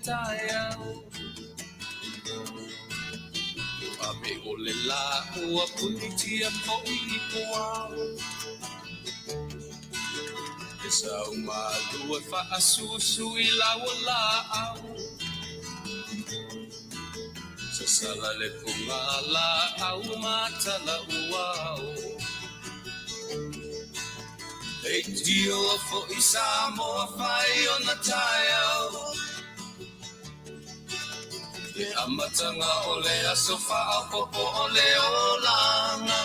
Faafetai Abe ole la ua punitia po'i poau Esa umalua fa'asusu I lawa la'au Sasala le punga la'au matala uau Dio fo'i Samoa fai ona taiau E amatanga ole aso fa'apopo ole olanga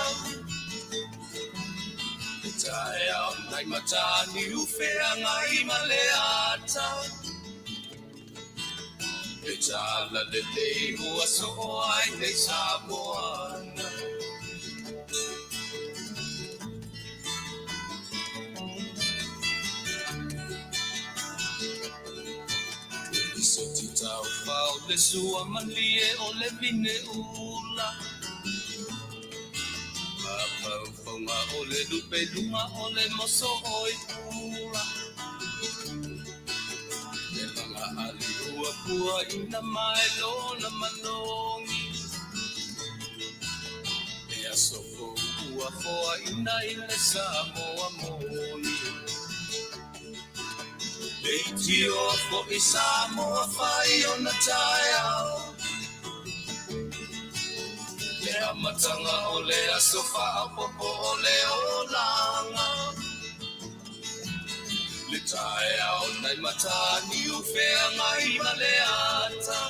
E taiau nai matani ufea ngai maleata E tala le lei ua so'o ai nei Samoana Soti tau fau le sua malie o le vine ula Papau fonga o le lupe lunga o le moso oi pula Le langa ali ua kua ina mai lona manongi E asoko ua foa ina ile Samoa moni Dio fo'i Samoa fai ona taiau Le amatanga o le aso fa'apopo o le olanga Le taiau nai matani ufea ngai maleata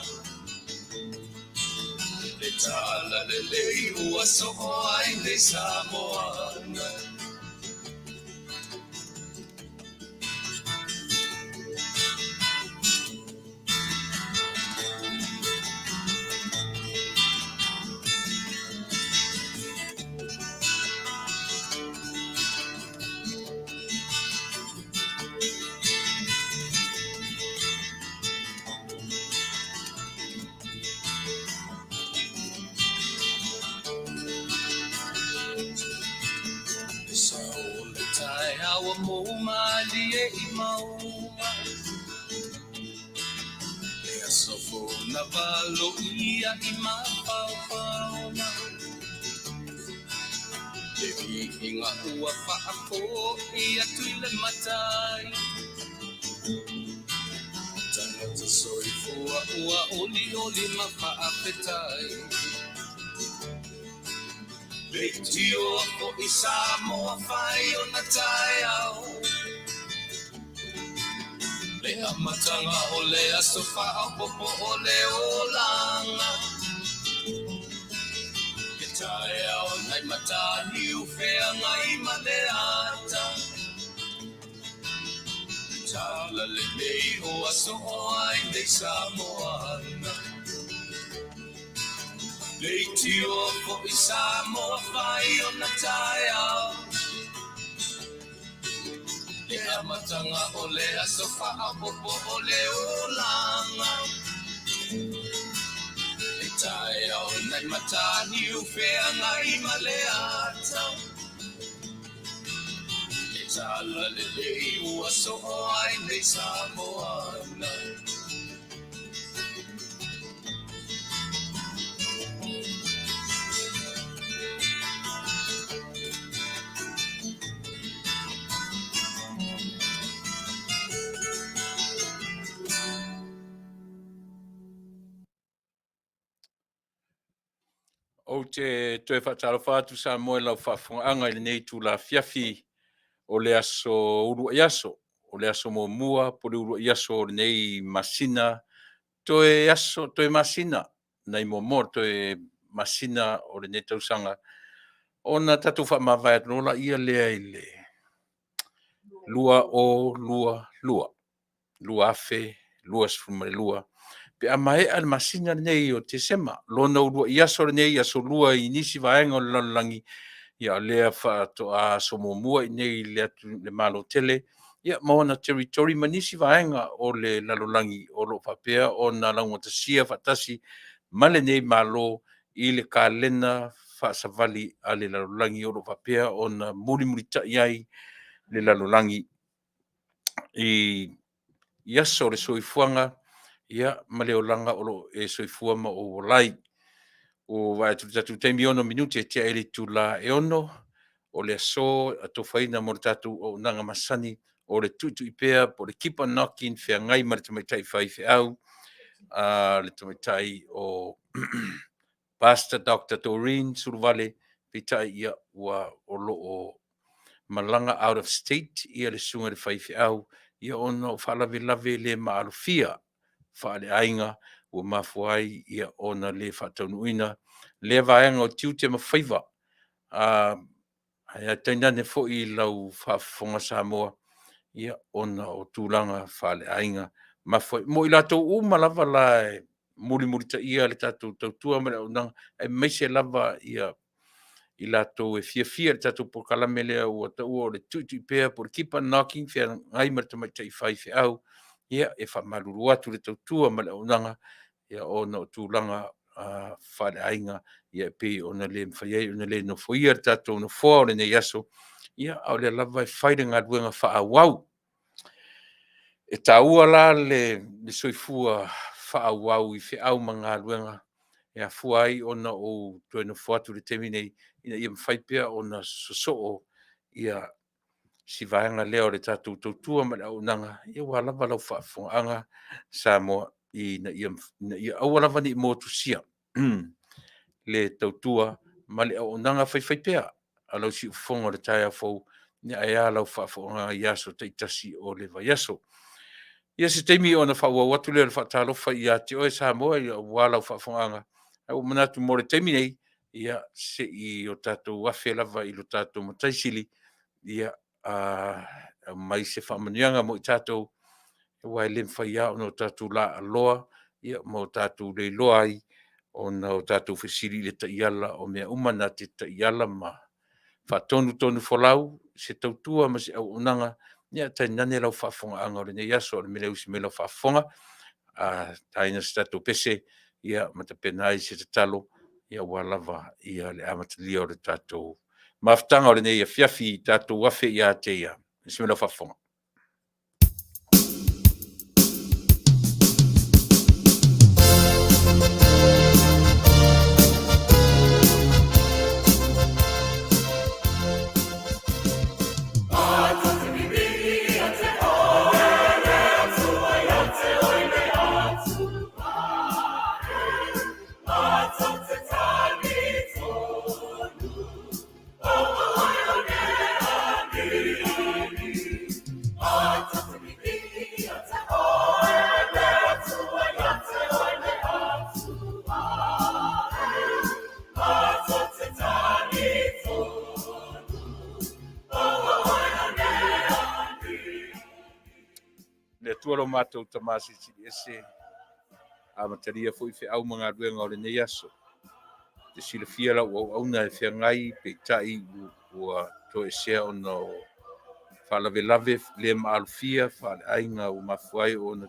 Le tala le lei ua so'o ai nei Samoana Awa mo malie I mauma E asofo na valo ia I mapaupauna Le inga ua whaako ia tuile matai Tangata soi fua ua oli oli ma Faafetai Dio fo'i Samoa fai ona taiau Le amatanga o le aso fa'apopo o le olanga E taiau nai matani ufea ngai maleata Tala le nei o aso o ai nei Samoana Dio fo'i Samoa fai ona taiau Le amatanga o le aso fa'apopo o le olanga E taiau nai matani ufea ngai maleata E tala le lei ua so'o ai nei Samoana O te whaataro whaatu Samoa lau Faafofoga'aga I le nei tula Afiafi o le aso urua I aso, o le aso mua po le urua I aso o le nei masina, toe aso, toe masina, nei momo toe masina o le nei tausaga, ona tatou whaamawhai atu la ia lea I le lua o lua afe, lua sfumare lua, pe a mai al masina nei o te sema lona urua I aso nei aso lua I nisi vaenga o le lalolangi ia lea whaato a somomua I nei le malo tele ia maona territory manisi vaenga o le lalolangi o lo whapea o na launga tasia whatasi male nei malo I le kalena whaasavali a le lalolangi o lo whapea o na muri iai le lalolangi I aso le soifuanga ia ma le olanga o lo e soifua ma o lai o vai tatu taimi ono minuti e tia ele tula e ono o le so a tofaina mo tatu o nanga masani o le tutu i pea po le keep on knocking fea ngai ma le tamaitai fai fe au le tamaitai o Pastor Dr. Doreen Survale pitai ia ua o lo o malanga out of state ia le sunga le fai fe au ia ono whalave lave le maalufia whaale ainga ua mafuai ia ona le whataunuina le vaenga o tiute ma whaiva ai tainane fo i lau whafonga Samoa ia ona o tūlanga whaale ainga mafuai mo i lato malava la muri ta ia le tatou tautua ma le unanga ai meise lava ia i lato e fia le tatou po kalame lea ua tau o le tutu pea por keep on knocking fia ngai ma le tamaitai fai fe au ia e whamaluru atu le tautua ma le unanga ia ona o tūlanga whare ainga ia pe ona le mwhaiei ona le no foia le tatou no foa o le nei aso ia au le lava e whaire ngā ruenga wha wau e taua la le soifua wha wau i fe au ma ngā ruenga ia fuai ona o toe no foatu le temi nei ina ia mwhaipea ona sosoo ia si vaenga leo le tatou tautua ma le au nanga ia wa lava lau Faafofoga'aga Samoa ina ia au lava ni motusia le tautua ma le au nanga fai pea a lau si ufonga le taia fou ni aia lau Faafofoga'aga iaso taitasi o le vaiaso ia se teimi ona whaua watu le whaatalofa ia te oe Samoa ia wa lau Faafofoga'aga au manatu mo le teimi nei ia se i o tatou wafe lava i lo tatou mataisili ia mai se whamanianga mo i tātou wai le mwhaia o no tātou la aloa ia mo tātou le loa ai o no tātou whesiri le taiala o mea umana te taiala ma whatonu folau se tautua ma se au unanga ia tai nane lau Faafofoga'aga o le nei aso o le mele usi me lau Faafofoga taina se tātou pese ia matapenai se tatalo ia ua lava ia le amatalia o le tātou maftanga o le nei Afiafi tātou wafe ia te ia. Se me lau Faafofoga. Le tualo matou tamasi ese amatalia foi fe au mga ruenga o le nei aso. Te sila fia la au na e fia ngai pe tai ua to ASEA o no whalave le maalufia whale ainga o mafuai o na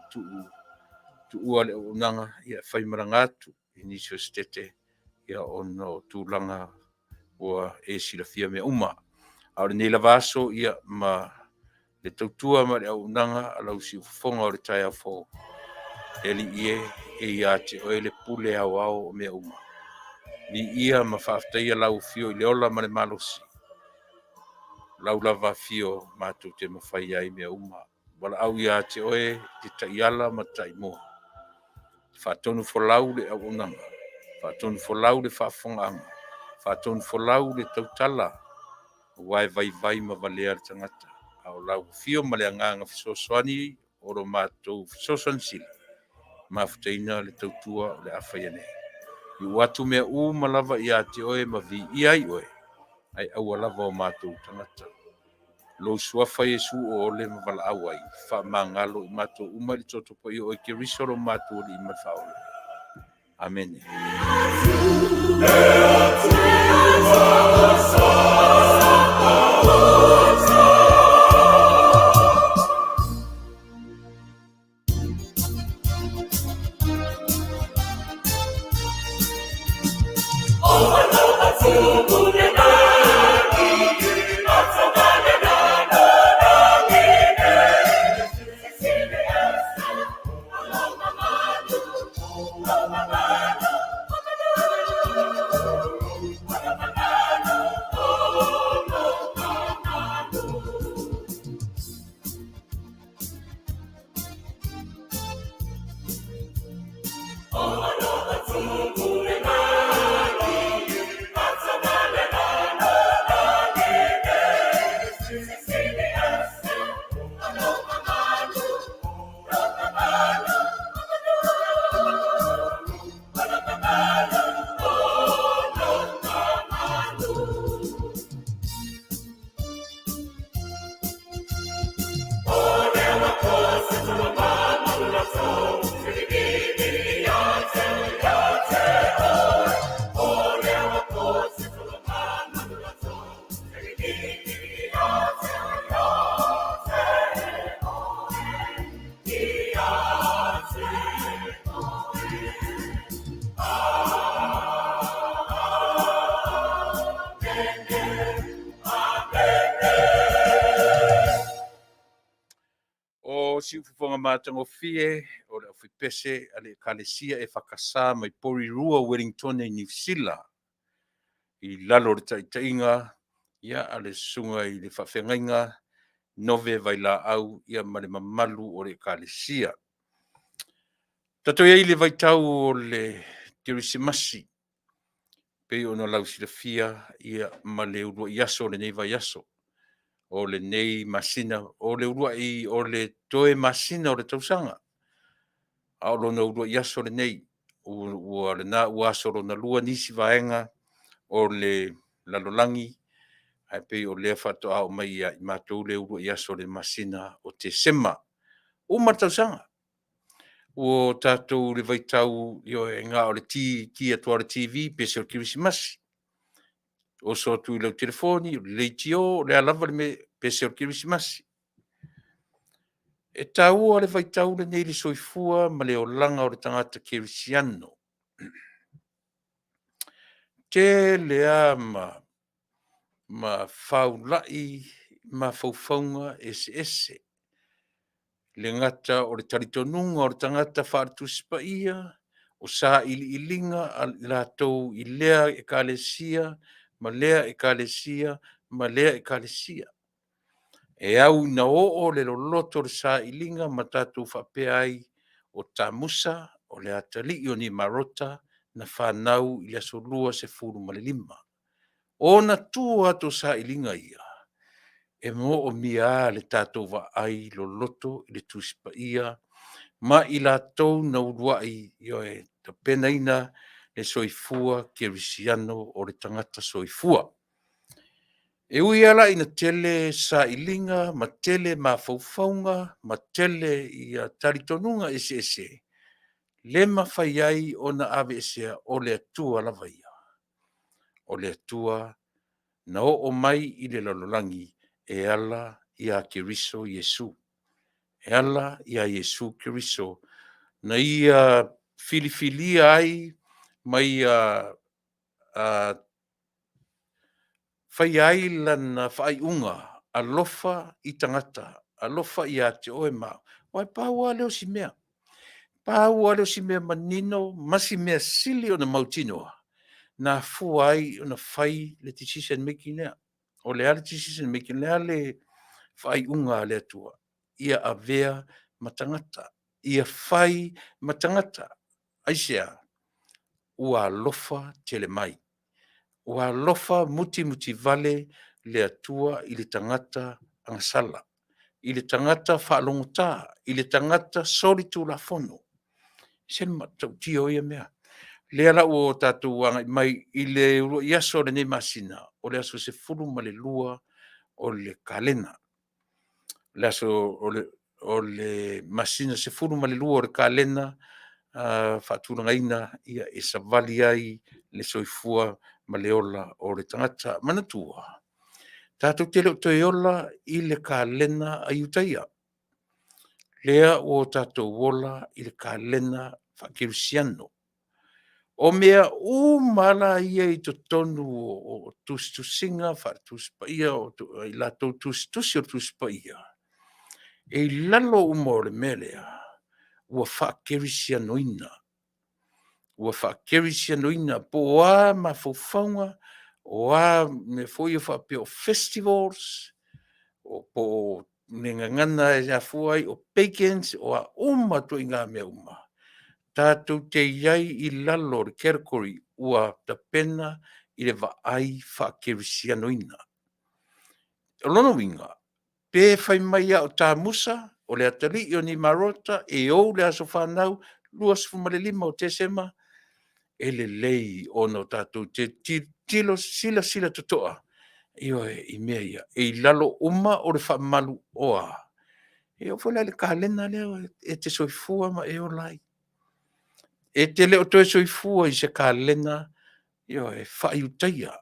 tu'ua le unanga ia whaimaranga atu inisio stete ia o no tūlanga ua e sila fia mea uma. Au le nei lavaso ia ma le tautua ma le au nanga a lau si ufonga o le tai au fo eli ie e ia te o ele pule au o mea uma. Ni ia ma Faafetai lau fio i le ola ma le malosi. Lau lava fio mātou te mawhai ai mea uma. Wala au ia te oe te taiala ma taimoa. Whaatonu folau le au nanga. Whaatonu folau le Faafofoga'aga. Whaatonu folau le tautala. Wai vai ma valea le tangata. Au lau fio ma le anganga fisosoani o lo mātou fisosoani Sila. Mafutaina le tautua o le awhaiane. I watu mea malava ia te oe ma vi ia i oe. Ai au lava o mātou tangata. Lo suafa Yesu o le mavala au ai. Wha mangalo i mātou umari totopo i oe ke risoro mātou li ima whaole. Amen. si ufufonga matangofie o le awhipese a le kalesia e whakasā mai Porirua Wellington e New Sila i lalo le taitainga ia a le sunga i le whawhengainga nove vai la au ia ma le mamalu o le kalesia. Tato ia i le vaitau o le Kirisimasi pei ona lausilafia ia ma le urua iaso o le nei vai aso. O le nei masina, o le urua i o le toe masina o le tausanga. A o lona urua i aso le nei, ua le na ua aso lona lua nisi vaenga o le lalolangi, ai pei o lea whato au mai i mātou le urua i aso le masina o te sema. O ma tausanga. O tātou le vaitau i o e ngā o le ti atua le TV, pese o Kirisimasi. O so tu i lau telefoni, le tio, le alava le me pese o Kirisimasi. E taua le vaitau le nei le soifua ma le o langa o le tangata Kirisiano. Te lea ma faulai, ma faufaunga ese. Le ngata o le talitonunga o le tangata Faafofoga'aga, o sa ilinga a lātou i lea e kalesia, ma lea e kalesia, ma lea e kalesia. E au na o le loloto le sa ilinga ma tātou whapea ai o tamusa o le atali o ni marota na whanau i aso lua se furu ma le lima. O na tua ato sa ilinga ia. E mo o mia le tātou wa ai loloto i le Tupa'i ma i lātou na uruai i o e ta penaina le soifua Kirisiano o le tangata soifua. E ui ala ina tele sa ilinga, ma tele ma faufaunga, ma tele i a taritonunga ese. Le mawhai ai o na ASEA o le atua lavaia. O le atua na o mai i le lalolangi e ala i a Kiriso Yesu. E ala i a Yesu Kiriso. Na i a filifilia ai, ma i a whai ai lana whai unga, alofa i tangata, alofa i a te oe mau. Wai pāua leo si mea. Pāua leo si mea manino, masi mea sili o na mautinoa. Na fuai o na whai le decision making lea. O le ale decision making lea le whai unga le atua. Ia avea matangata. Ia whai matangata. ASEA. Ua alofa tele mai. Ua alofa muti vale le atua i le tangata angasala. I le tangata whaalongota. I le tangata solitu la fono. Sen matau tio ia mea. Le ala o tātou wanga mai i le urua i aso le ne masina. O le aso se furu ma le lua o le kalena. Le aso o le masina se furu ma le lua o le kalena. Faatulangaina ia e savali ai le soifua ma le ola o le tangata manatua. Tātou tele o toi ola i le kalena a iutaia. Lea o tātou ola i le kalena Kirisiano. O mea mala ia i to tonu o tustusinga, Tupa'i o i lātou tustusi o Tupa'i. E lalo mo le melea, ua Kirisianoina. Ua Kirisianoina, po a ma faufaunga, o a me foi o whapeo festivals, o po ngangana e a fuai, o pagans, o a to inga mea Tātou te iai i lalo le kerkori ua ta pena i le vaai Kirisianoina. O lono winga, pe whai mai o tā musa, o le atali i o ni marota, e o le aso whanau, luas fumalelima o te sema, e le lei ono tātou te tilo sila totoa, i o i mea ia, e i lalo uma o le whamalu oa. E o whala le kalena leo, e te soifua ma e o lai. E te leo toi soifua i se kalena, e whaiutaia.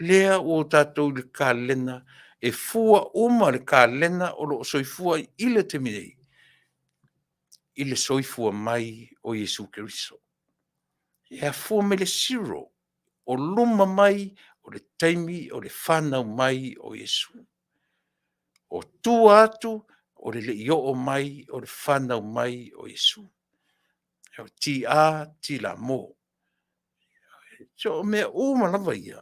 Lea o tātou le kalena, e fua uma le kalena o lo soifua i le te minei. I le soifua mai o Yesu Kiriso. E a fua me le siro, o luma mai, o le taimi, o le whanau mai o Yesu. O tu atu, o le o mai, o le whanau mai o Yesu. Ti a, ti la mo. So me o malawa ia.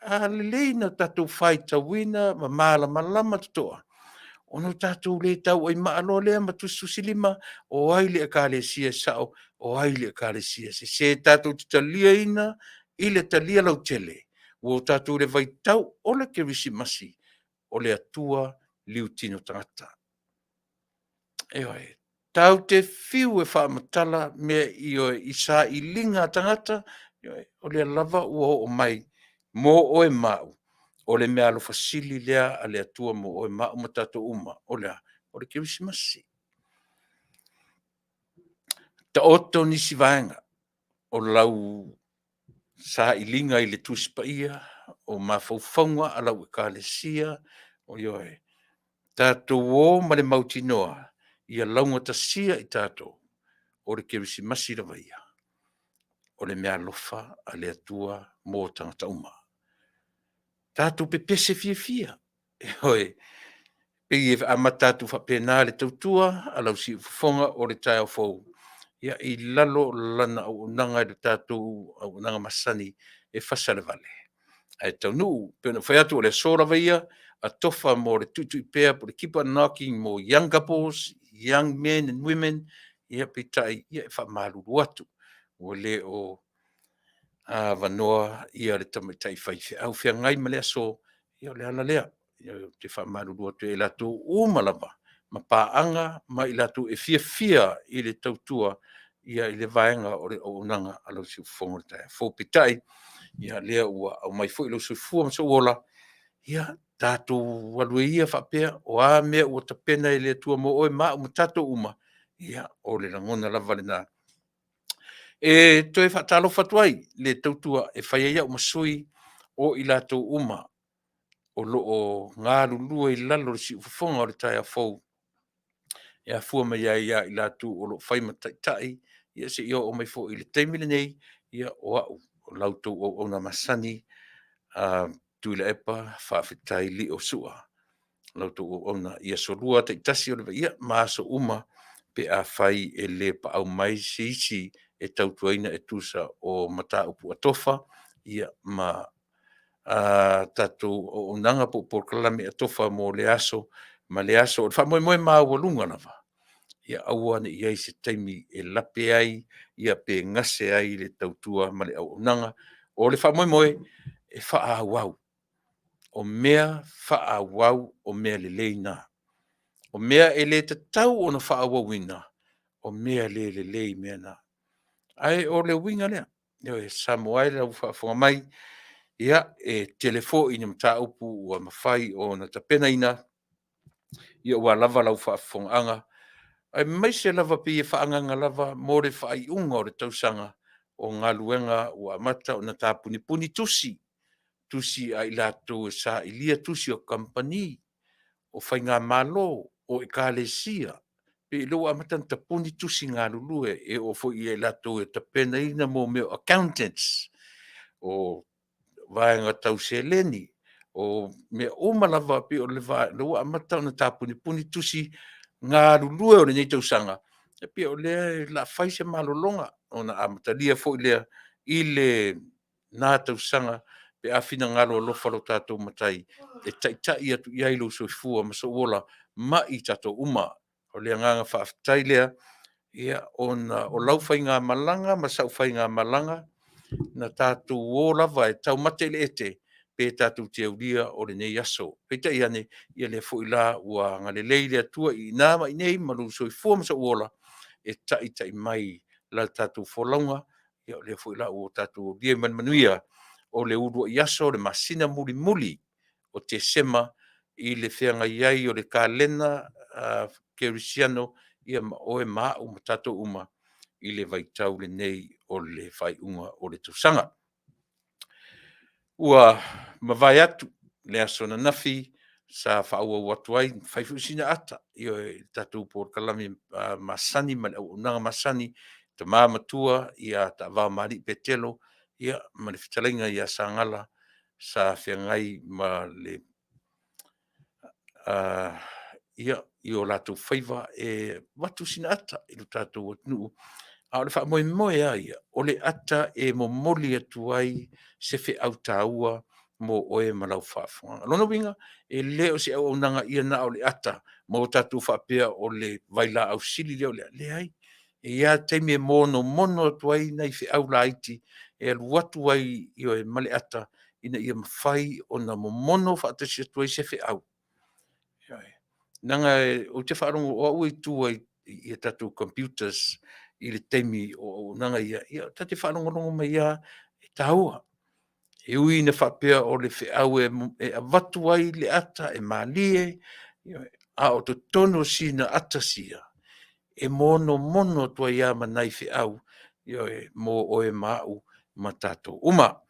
A le leina tatou whai tawina, ma mala malama toa. Ono tatou le tau ai maalo lea ma tusilima, o ai le akale sia sao, o ai le akale sia. Se tatou titalia ina, ile talia lau tele. O tatou le vai tau, o le kerisi masi, o le atua liu tino tangata. Eoi, tau te fiu e whaamatala mea i o isa i linga tangata, o le lava ua o mai, mo o e mau, o le mea alo fasili lea a le atua mo o e mau matato uma, o le Christmasi. Ta oto nisi vaenga, o lau sa i linga i le tusipaia, o mawhauwhaunga a lau e kālesia, o ioe, tātou o ma le mautinoa, ia launga ta sia i tātou, o le Christmasi la vaia. O le mea lofa a le atua mō tangata uma. Tātou pe pese fia. Hoi, pe i ama tātou whapena le tautua, a lau si ufonga o le tai au fau. Ia i lalo lana au nanga le tātou au nanga masani e Fasa le Vale. Ai Taunu'u, pena whai atu o le sora vaia, a tofa mo le tutu i pēr, po le keep on knocking mo young couples, young men and women, ia pe tai, ia e whamaruru atu. O le o vanoa ia le tamatai whai au whia ngai ma lea so, ia le ala lea, ia te whamaruru atu e lato umalawa, ma pāanga, ma i lato e fia i le tautua, ia i le vaenga o le aunanga alau si ufonga tai. Fōpitai, ia lea ua au mai fo i lo sufua ma so wola, ia tātou walue ia whapea, o a mea ua tapena i le tua mo oe maa uma tātou uma, ia o le langona lava le nā. E toi whatalo whatuai, le tautua e whaiaia o masui o i lātou uma, o loo ngā lulua i lalo si ufonga o le tai a fau. Ia fua mai ia i lātou o lo whaima tai, ia se ia o mai fo i le teimile nei, ia o au, o lautou o ona masani, Tulaepa, Faafetai li o sua. Lautou o ona ia solua te tasi o le ia maaso uma pe a whai e le pa au mai si e tautuaina e tusa o mata upu atofa, ia ma tatou o nanga po kalame atofa mo le aso, ma le aso, o wha moe maa ua lunga lava. Ia awane ia i se taimi e lape ai, ia pe ngase ai le tautua ma le au nanga, o le wha moe e wha wau. O mea wha wau o mea le leina. O mea e le te tau o na wha wawina, o mea le lei mea na. Ai o le winga lea, ia e Samoa le au whaafonga mai, ia e telefo ina mta upu ua mawhai o na tapena ina, ia ua lava lau whaafonga, ai mai se lava pi e whaanganga lava mo le whaai unga o le tausanga o ngā luenga ua mata o na tāpuni puni tusi ai lato e sa ilia tusi o company, o whai ngā malo, o e kālesia, pe lo amatan tapuni tusi ngā lulue, e o fo i e lato e tapena ina mo meo accountants, o vaenga tau se leni, o me o malava pe o le vai, lo amata o na tapuni puni tusi ngā lulue o le nei tausanga, e pe o le la whai se malolonga, o na amatalia fo i le nā tausanga, pe a fina ngalo lo falo tātou matai, e tai atu i ailo soifua ma so ola ma i tātou uma, o le nganga Faafetai lea, ia o lau whai ngā malanga, ma sau whai ngā malanga, na tātou o lava e tau mate le ete, pe tātou te aulia o le nei aso. Pe tai ane, ia le fo i la ua ngale leile atua i nāma i nei, malu soifua ma so ola, e tai mai la tātou wholaunga, ia le fo i la o tātou lia Manuia, o le urua i aso, le masina muli, o te sema i le whianga iai o le kālena kerisiano, ia oe maa o matato uma i le vaitau le nei o le whai unga o le tausanga. Ua mawai atu le aso na nafi sa whaua watu ai, whaifusina ata i o tātou por kalami masani, nanga masani, ta māmatua i a ta wā mari petelo, ia manifitalinga ia sangala sa whiangai ma le ia i o latou faiva watu sina ata i lo tatou atunuu a o le fa'amoemoe a ia o le ata momoli atu ai se fe'au tāua mo oe ma lau fa'afogaga lona uiga lē o se auaunaga ia na o le ata mo tatou fa'apea o le vaila ausili lea o leai ia taimi mono atu ai nai fe'au laiti alu atu ai i oe ma le ata ina ia mafai ona momono fa'atasi atu ai se fe'au naga o te fa'alogo o a'u itu ai ia tatou computers i le taimi o auaunaga ia tate fa'alogologo mai ia tāua ui na whapea o le whiau avatu ai le ata malie a o to tono si na atasia mono tua ia manai whiau mo o mau ma tātou uma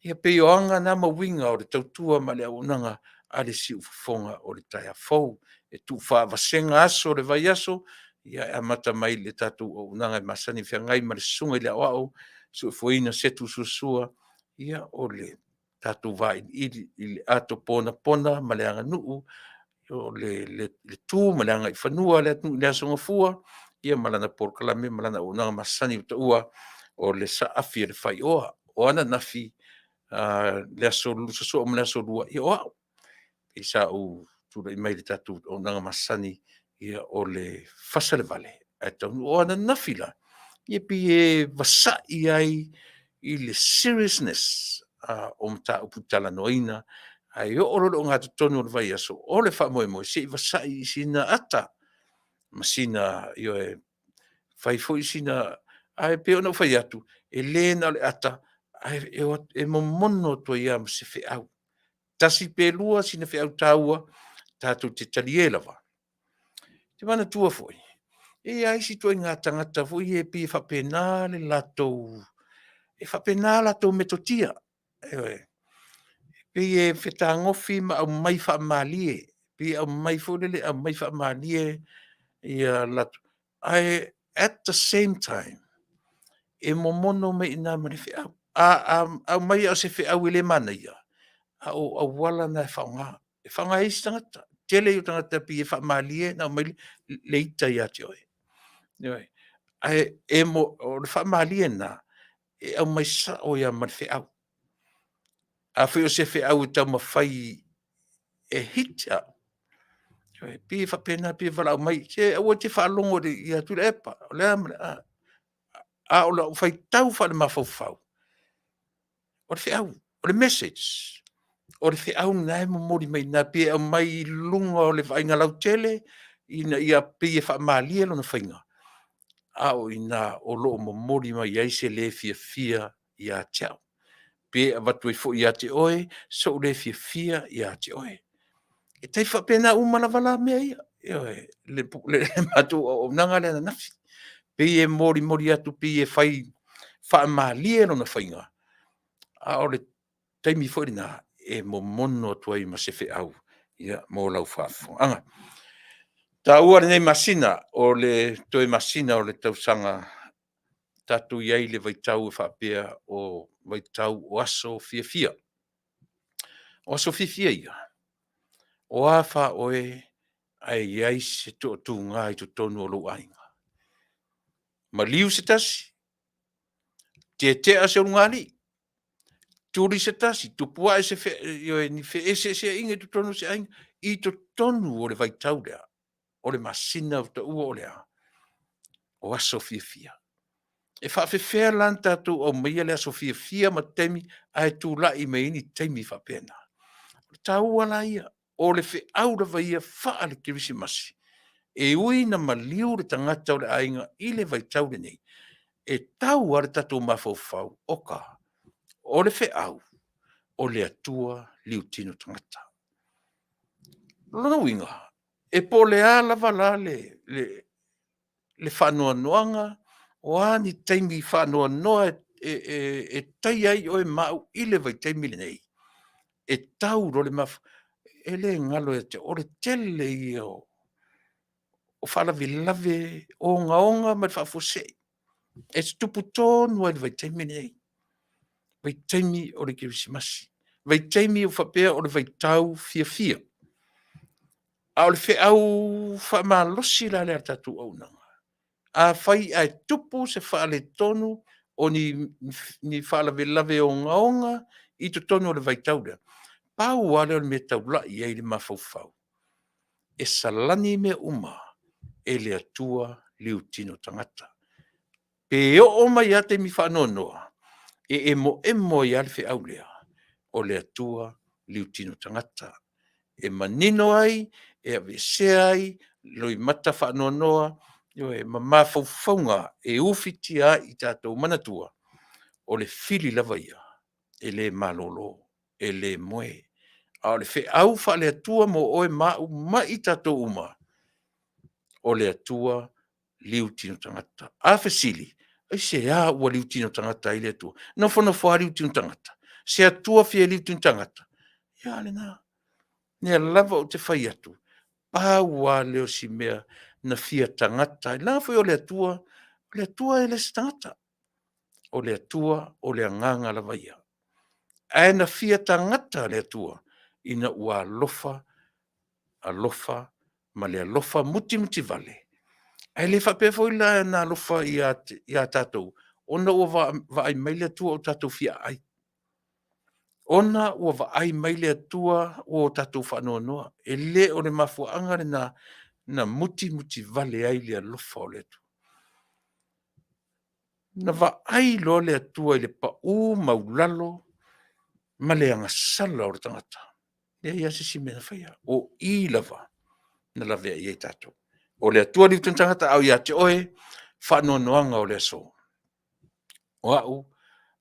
ia pe o anga na mawinga o le tautua ma le aunanga a le si ufafonga o le tai afou tu whaavasenga aso le vai aso ia mata mai le tātou o nanga masani whiangai ma le sunga i le au su fuina setu susua ia o le tātou vai i le ato pona ma le anga nuu o le tū ma le anga i whanua le atu le asonga fua ia malana porkalame malana o nanga masani uta ua o le saafi le whai oa o ana nafi le aso lusa so o le aso lua i oa i sa u tu le mai le tātou o nanga masani ia o le Fasa le Vale Taunu'u o ana nafila ia pi vasai ai i le seriousness o mta Paatalanoaga ai o lo ngā tonu o le vai aso o le whamoemoe se i vasai i sina ata masina i o fai foi sina ai pe ona fai atu lena le ata ai momono to ia se fe'au tasi pelua sina fe'au tāua tātou te talielava te mana tua foi ai si toi ngā tangata foi pi whapena le latou whapena latou metotia pe whetangofi ma au mai whaamalie pe au mai fōlele au mai whaamalie ia latou ai at the same time momono me ina mare fe'au au mai o se fe'au le mana ia au wala na whaunga isi tangata tele o tangata pi whaamalie na mai le ita ia te oe ai mo o le whaamalie na au mai sa o ia mare fe'au a whi o se fe'au tau mawhai hita pi whapena pi wala mai se o te whaalongo de ia Tulaepa o le amre o la whai tau whale mawhauwhau o le whiau o le message o le whiau nai mo mori mai na pi au mai lunga o le whainga lau tele ina ia pi e whaamalie lona whainga o ina o loo mo mori mai ai se le fia ia tiao pe watu i fo ia te oe so le fia ia te oe e tai whapena umana wala mea ia le matu o nanga le nafi pe e mori atu pe e whaamalie lona whainga o le taimi fo ina mo mono atu ai ma se fe'au ia mo lau Faafofoga'aga tāua lenei masina o le toe masina o le tausanga tatu iai le vaitau e whaapea o vaitau o aso fia o aso fia ia o a wha oe ai iai se tō ngā i tonu o lo ainga ma liu se tasi te a se ungali turi se tasi Tupa'i se ni se inga tu tonu se ainga i to tonu o le vaitau lea o le masina o ta ua o lea o aso fia e whaafefea lan tātou au maia le aso fia ma temi ai tūlai me ini temi whapena tāua la ia o le whiau la vaia wha le kirisimasi e ui na maliu le tangata o le ainga i le vaitau le nei e tau ar tātou mawhauwhau oka o le whiau o le atua liu tino tangata lona winga e po le ala vala le whanua noanga o ani taimi whanua noa e tai ai o e mau i le vai taimi le nei e tau ro le maf e le ngalo e te o le tele i o whalavilave o ngaonga ma whafose e stupu tonu ai le vai taimi le nei vai taimi o le kirisimasi vai taimi o whapea o le vai tau fia A o le feʻau faamalosi la le a tatou aunaga. A fai ai tupu se faaletonu o ni faalavelave ogaoga I totonu o le vaitau lea. Pau ale o le mea taulaʻi ai le mafaufau. E salani me uma e le atua liutino tagata. Pe o'o mai ate mi whaanonoa, e mo I ale feʻau lea, o le atua liutino tagata. E manino ai, e avesea ai, loi mata whaanonoa, e mamafaufaunga, e ufitia I tātou manatua, o le fili lava ia, e le malolo, e le moe. A o le feʻau wha le atua mo oe mau mai tātou uma, o le atua liutino tagata. A fesili, ai se a ua liutino tagata I le atua. No fonofo a liutino tagata. Se atua fia liutino tagata. Ia le nā. Nea lava o te whai atu. Pāua leo si mea na fia tangata. La foi o le atua e le tangata. O le atua o le anganga lava ia. Ai na fia tangata le atua. Ina ua alofa, ma le alofa muti vale. Ai le whape foi la na alofa ia tātou. Ona ua va ai mai le atua o tātou fia ai. Ona ua va ai mai le atua o tātou whanoanoa. E le o le mafuanga le na muti vale ai le alofa o le atua. Na va ai lo le atua I le pa'u maulalo ma le angasala o le tangata. Ia ia sisi mena whaia. O I lava na lave ai tātou. O le atua li tun tangata au ia te oe whanoanoanga o le aso. O au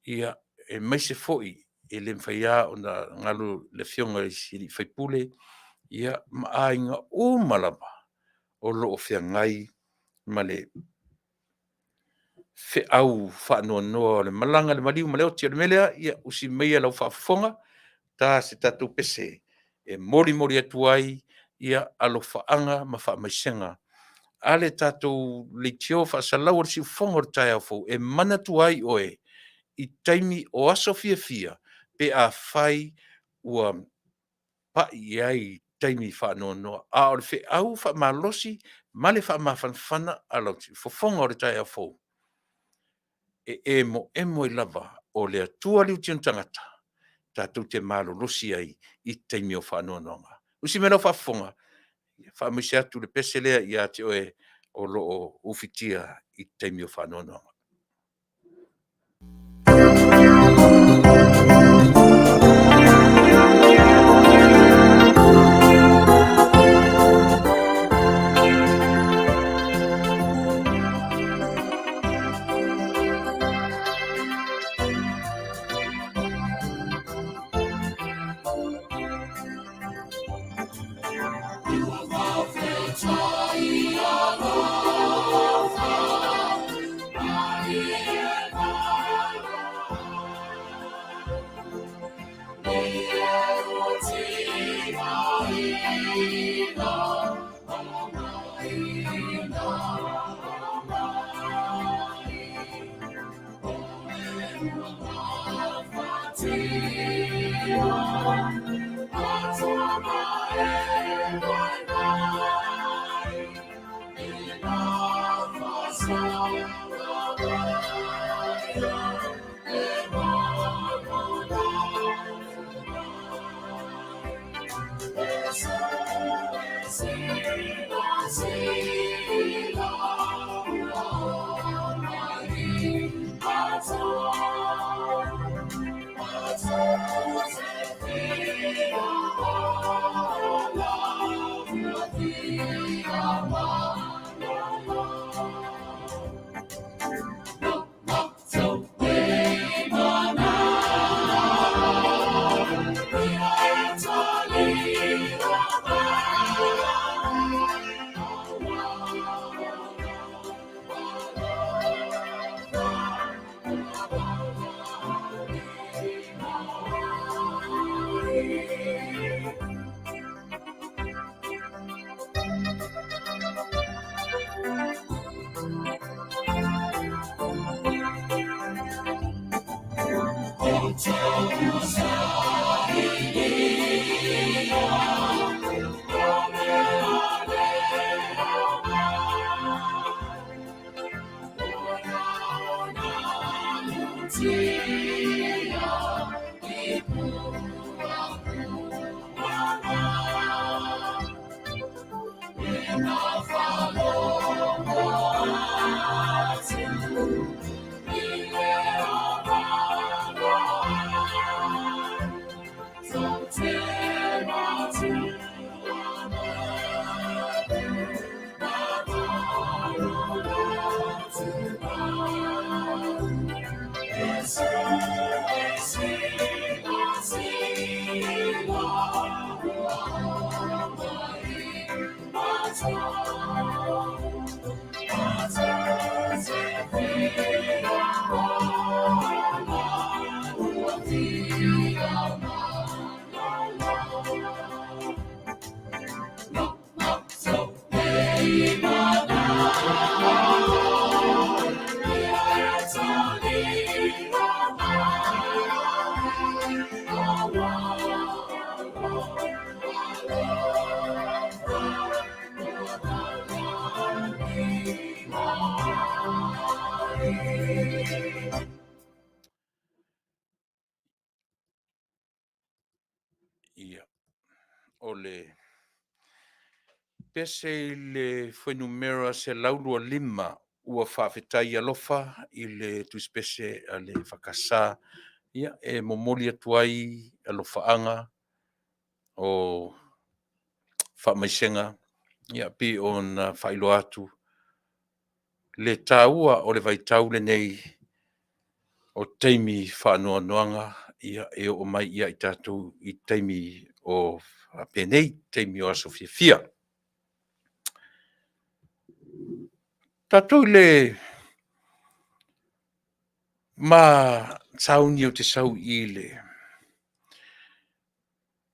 ia e maise foi e le mwhaia o na ngalu le fionga I siri whaipule ia maainga o malama o loo whiangai ma le feʻau whaanoanoa o le malanga le maliu ma leo tia le melea ia usi meia lau Faafofoga ta se tatou pese e mori atu ai ia alofaaga ma faamaisenga a le tatou leitio faasalau o le siufoga o le taeaofou e mana atu ai oe I taimi o aso fiafia pe a fai ua pa'i ai taimi whaanoanoa. A o le feʻau faamalosi ma le faamafanafana a lau fofoga o le taeaofou. E mo I lava o le atua liutino tagata. Tātou te malolosi ai I taimi o whaanoanoanga. Usi me lau Faafofoga, faamaise atu le pese lea ia te oe o loo ufitia I taimi o whaanoanoanga. Ia. O le pese I le whenumera se laulua lima ua Faafetai alofa I le tuispese a le whakasā. Ia, e momoli atu ai alofaaga o whaamaisenga. Ia, pi ona whailo atu. Le tāua o le vaitau le nei o teimi whaanoanoanga. Ia, e o mai ia I tātou I teimi o penei, teimi o asofiafia. Tātou le ma tauni o te sau I le.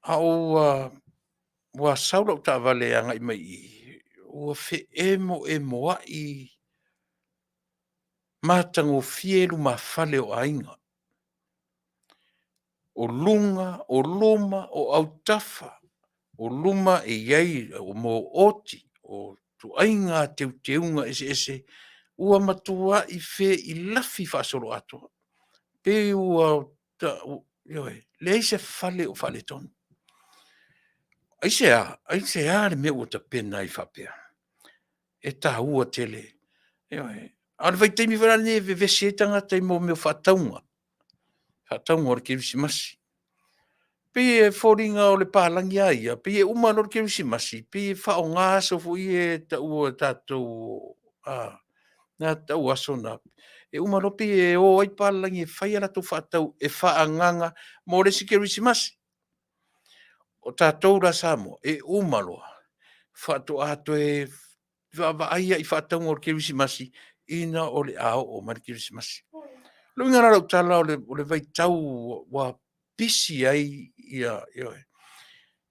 Au wa saula o ta vale anga I mai I. Ua fe emo ai matango fielu ma fale o ainga. O lunga, o luma, o autafa. O luma e iai, o mo oti, o tu ainga teunga ese. Ua matua I fe I lafi whaasolo ato. Pe ua, le eise fale o fale tonu. Aisea le mea ua ta pena I whapea. E ta ua tele. Ale vai teimi wala ne vese tangata I mo meo whataunga. Whataunga o le kirisimasi. Pe e whoringa o le pālangi aia. Pe e umano o le kirisimasi. Pe e whao ngāso fu I e ta ua tātou. Nā tau aso nā. E umano pe e o ai pālangi e whai ala tau whatau e whaanganga mo le si kirisimasi. O tātou ra Samoa. E umano. Whato ato e aia I whataunga o le kirisimasi. Ina o le ao o mani kirisimasi. Luinga rau tala o le vaitau wa pisi ai ia.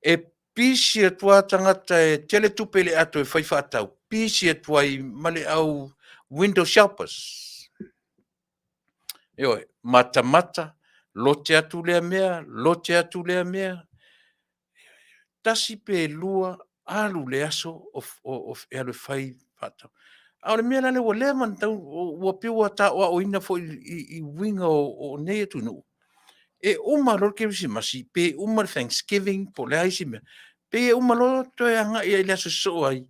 E pisi e tua tangata e tele tupele ato e whai whatau. Pisi e tua I male au window shoppers. Mata, lote atu lea mea. Tasi pe lua alu le aso of e alu whai whatau. Au le mea lale wa lea man tau ua piwa ta o ina fo I winga o nei atu no. E umalo kirisimasi pe umalo Thanksgiving po le aisi mea. Pe umalo to e anga I le aso so ai.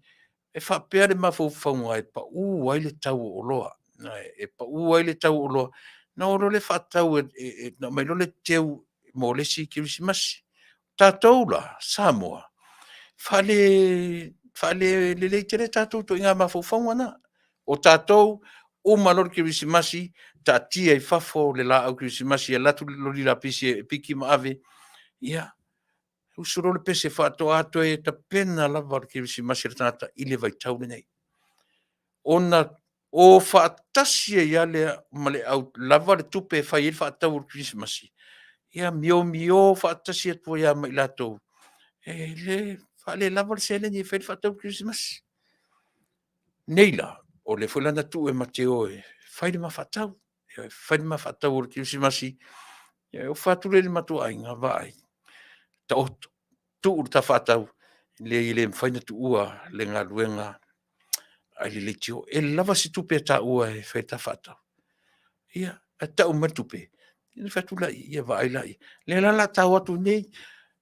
E whapea le mawhauwhaunga e pa ai le tau o loa. E pa ai le tau o loa. Na oro le whatau na mai lo le teu mo le si kirisimasi. Tātou la, Samoa. Whale le leitere tātou to inga mawhauwhaunga na. O tātou, malor kirisimasi, ta tia I fafo le la au kirisimasi, e latu le lori la pisi e piki maave. Ia, usuro le pese whato ato e ta pena lava le kirisimasi le tanata I le vaitau le nei. Ona o whaatasia ia le male au lava le tupe e whai e whaatau le kirisimasi. Ia mio whaatasia tua ia mai latou. E le whale lava le sele ni e whai whaatau le kirisimasi. Neila, o le fulana tu e mateo e whai le mawhatau. Whai le mawhatau o le kirisimasi. O whatule le matua ai ngā vai. Ta oto. Tu uru ta whatau. Le I le mwhaina tu ua le ngā luenga. Ai le tio. E lava si tupe ta ua e whai ta whatau. Ia, a tau matupe. Ia whatula ia vai lai. Le lala tau atu nei.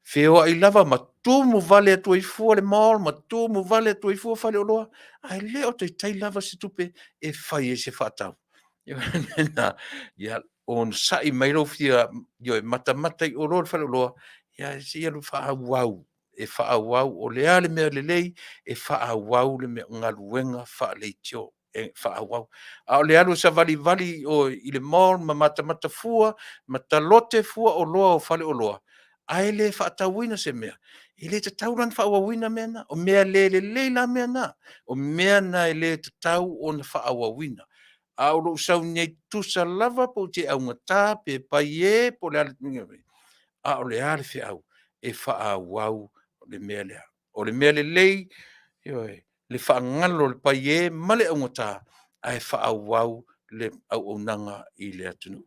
Feo ai lava ma tumu vale atu I fua le maol, ma tumu vale atu I fua whale oloa. Ai leo te tai lava si tupe e whai e se whatau. Ia, on sai mai ro fia, e mata I oro le whale oloa. Ia, si alu whaawau. E whaawau o le ale mea le lei, e whaawau le mea ngaluenga wha le tio. E whaawau. A o le alu sa vali o I le maol, ma mata fua, mata lote fua o loa o whale oloa. Ai le whaatauina se mea. I le tatau ran whaawawina mea na. O mea le la mea na. O mea na i le tatau o na whaawawina. A oro usau nei tusa lava po te au ngata pe pai e po le ale tunga me. A o le ale whi au e whaawau o le mea lea. O le mea le lei le whaangalo le pai e male au ngata a e whaawau le au nanga i le atunu.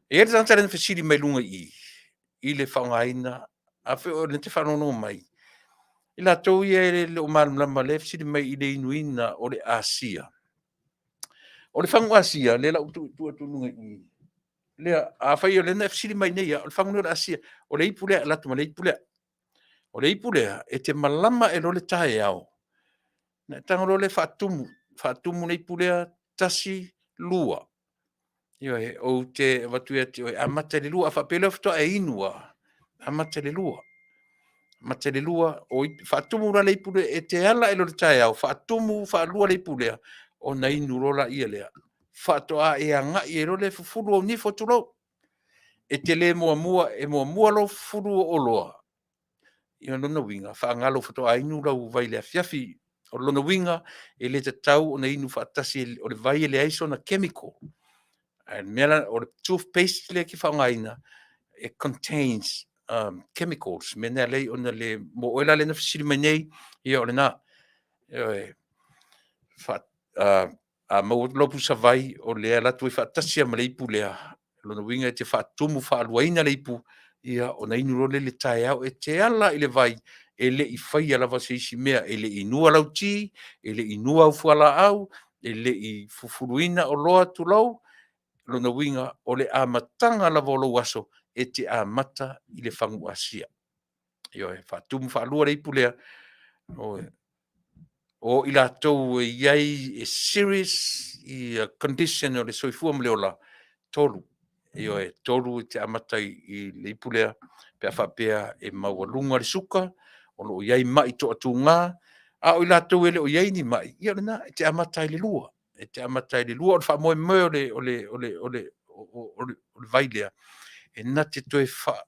E ere tantara na whasiri mai lunga i le whangaina a o le te whanono mai. I la tau ia le o malama le whasiri mai i le inuina o le ASEA. O le whangu ASEA, le la utu atununga i. Le a whai o le na whasiri mai nei, o le whangu le ASEA, o le ipulea, latuma le ipulea. O le ipulea, e te malama e lo le tae au. Na tangolo le whaatumu le ipulea tasi lua. Ioe, o te watuia te oe, a mata le lua, a whapele oftoa e inua, a mata le lua. Mata le lua, o whaatumu la le ipulea, e te ala e lo le tae au, whaatumu, whaalua le ipulea, o na inu rola ia lea. Whaatoa e a ngai e role fufuru o nifo tulo. E te le mua e mua lo furu o loa. Ia lona winga, whaangalo whatoa inu lau vai le Afiafi, o lona winga, e le te tau o na inu whaatasi o le vai e le aiso na chemical. Mela, o le toothpaste le ki whaangaina, it contains chemicals. Mena lei o na le mo oela le na whisiri mai nei, ia o le na. A maulopu sa vai o lea latu i whaatasia ma leipu lea. Lona winga e te whaatumu whaaluaina leipu, ia o na inu role le tae au, e te ala i le vai, e le i whai alawa se isi mea, e le inua lau ti, e le inua au fuala au, e le i fufuruina o loa tu lau, lona winga o le amatanga la volo waso, e te amata i le whangu asia. Io e whaatumu whaalua leipu lea, o i la tau iai e serious i condition o le soifua mleola tolu. Io e tolu i te amata i le ipulea pe a whapea e maualunga le suka, o lo iai mai to atu ngā, a o i la tau ele o iai ni mai, ia lena e te amata i le lua. E te amata i le lua, o le wha moe o le vailea. E na te toe wha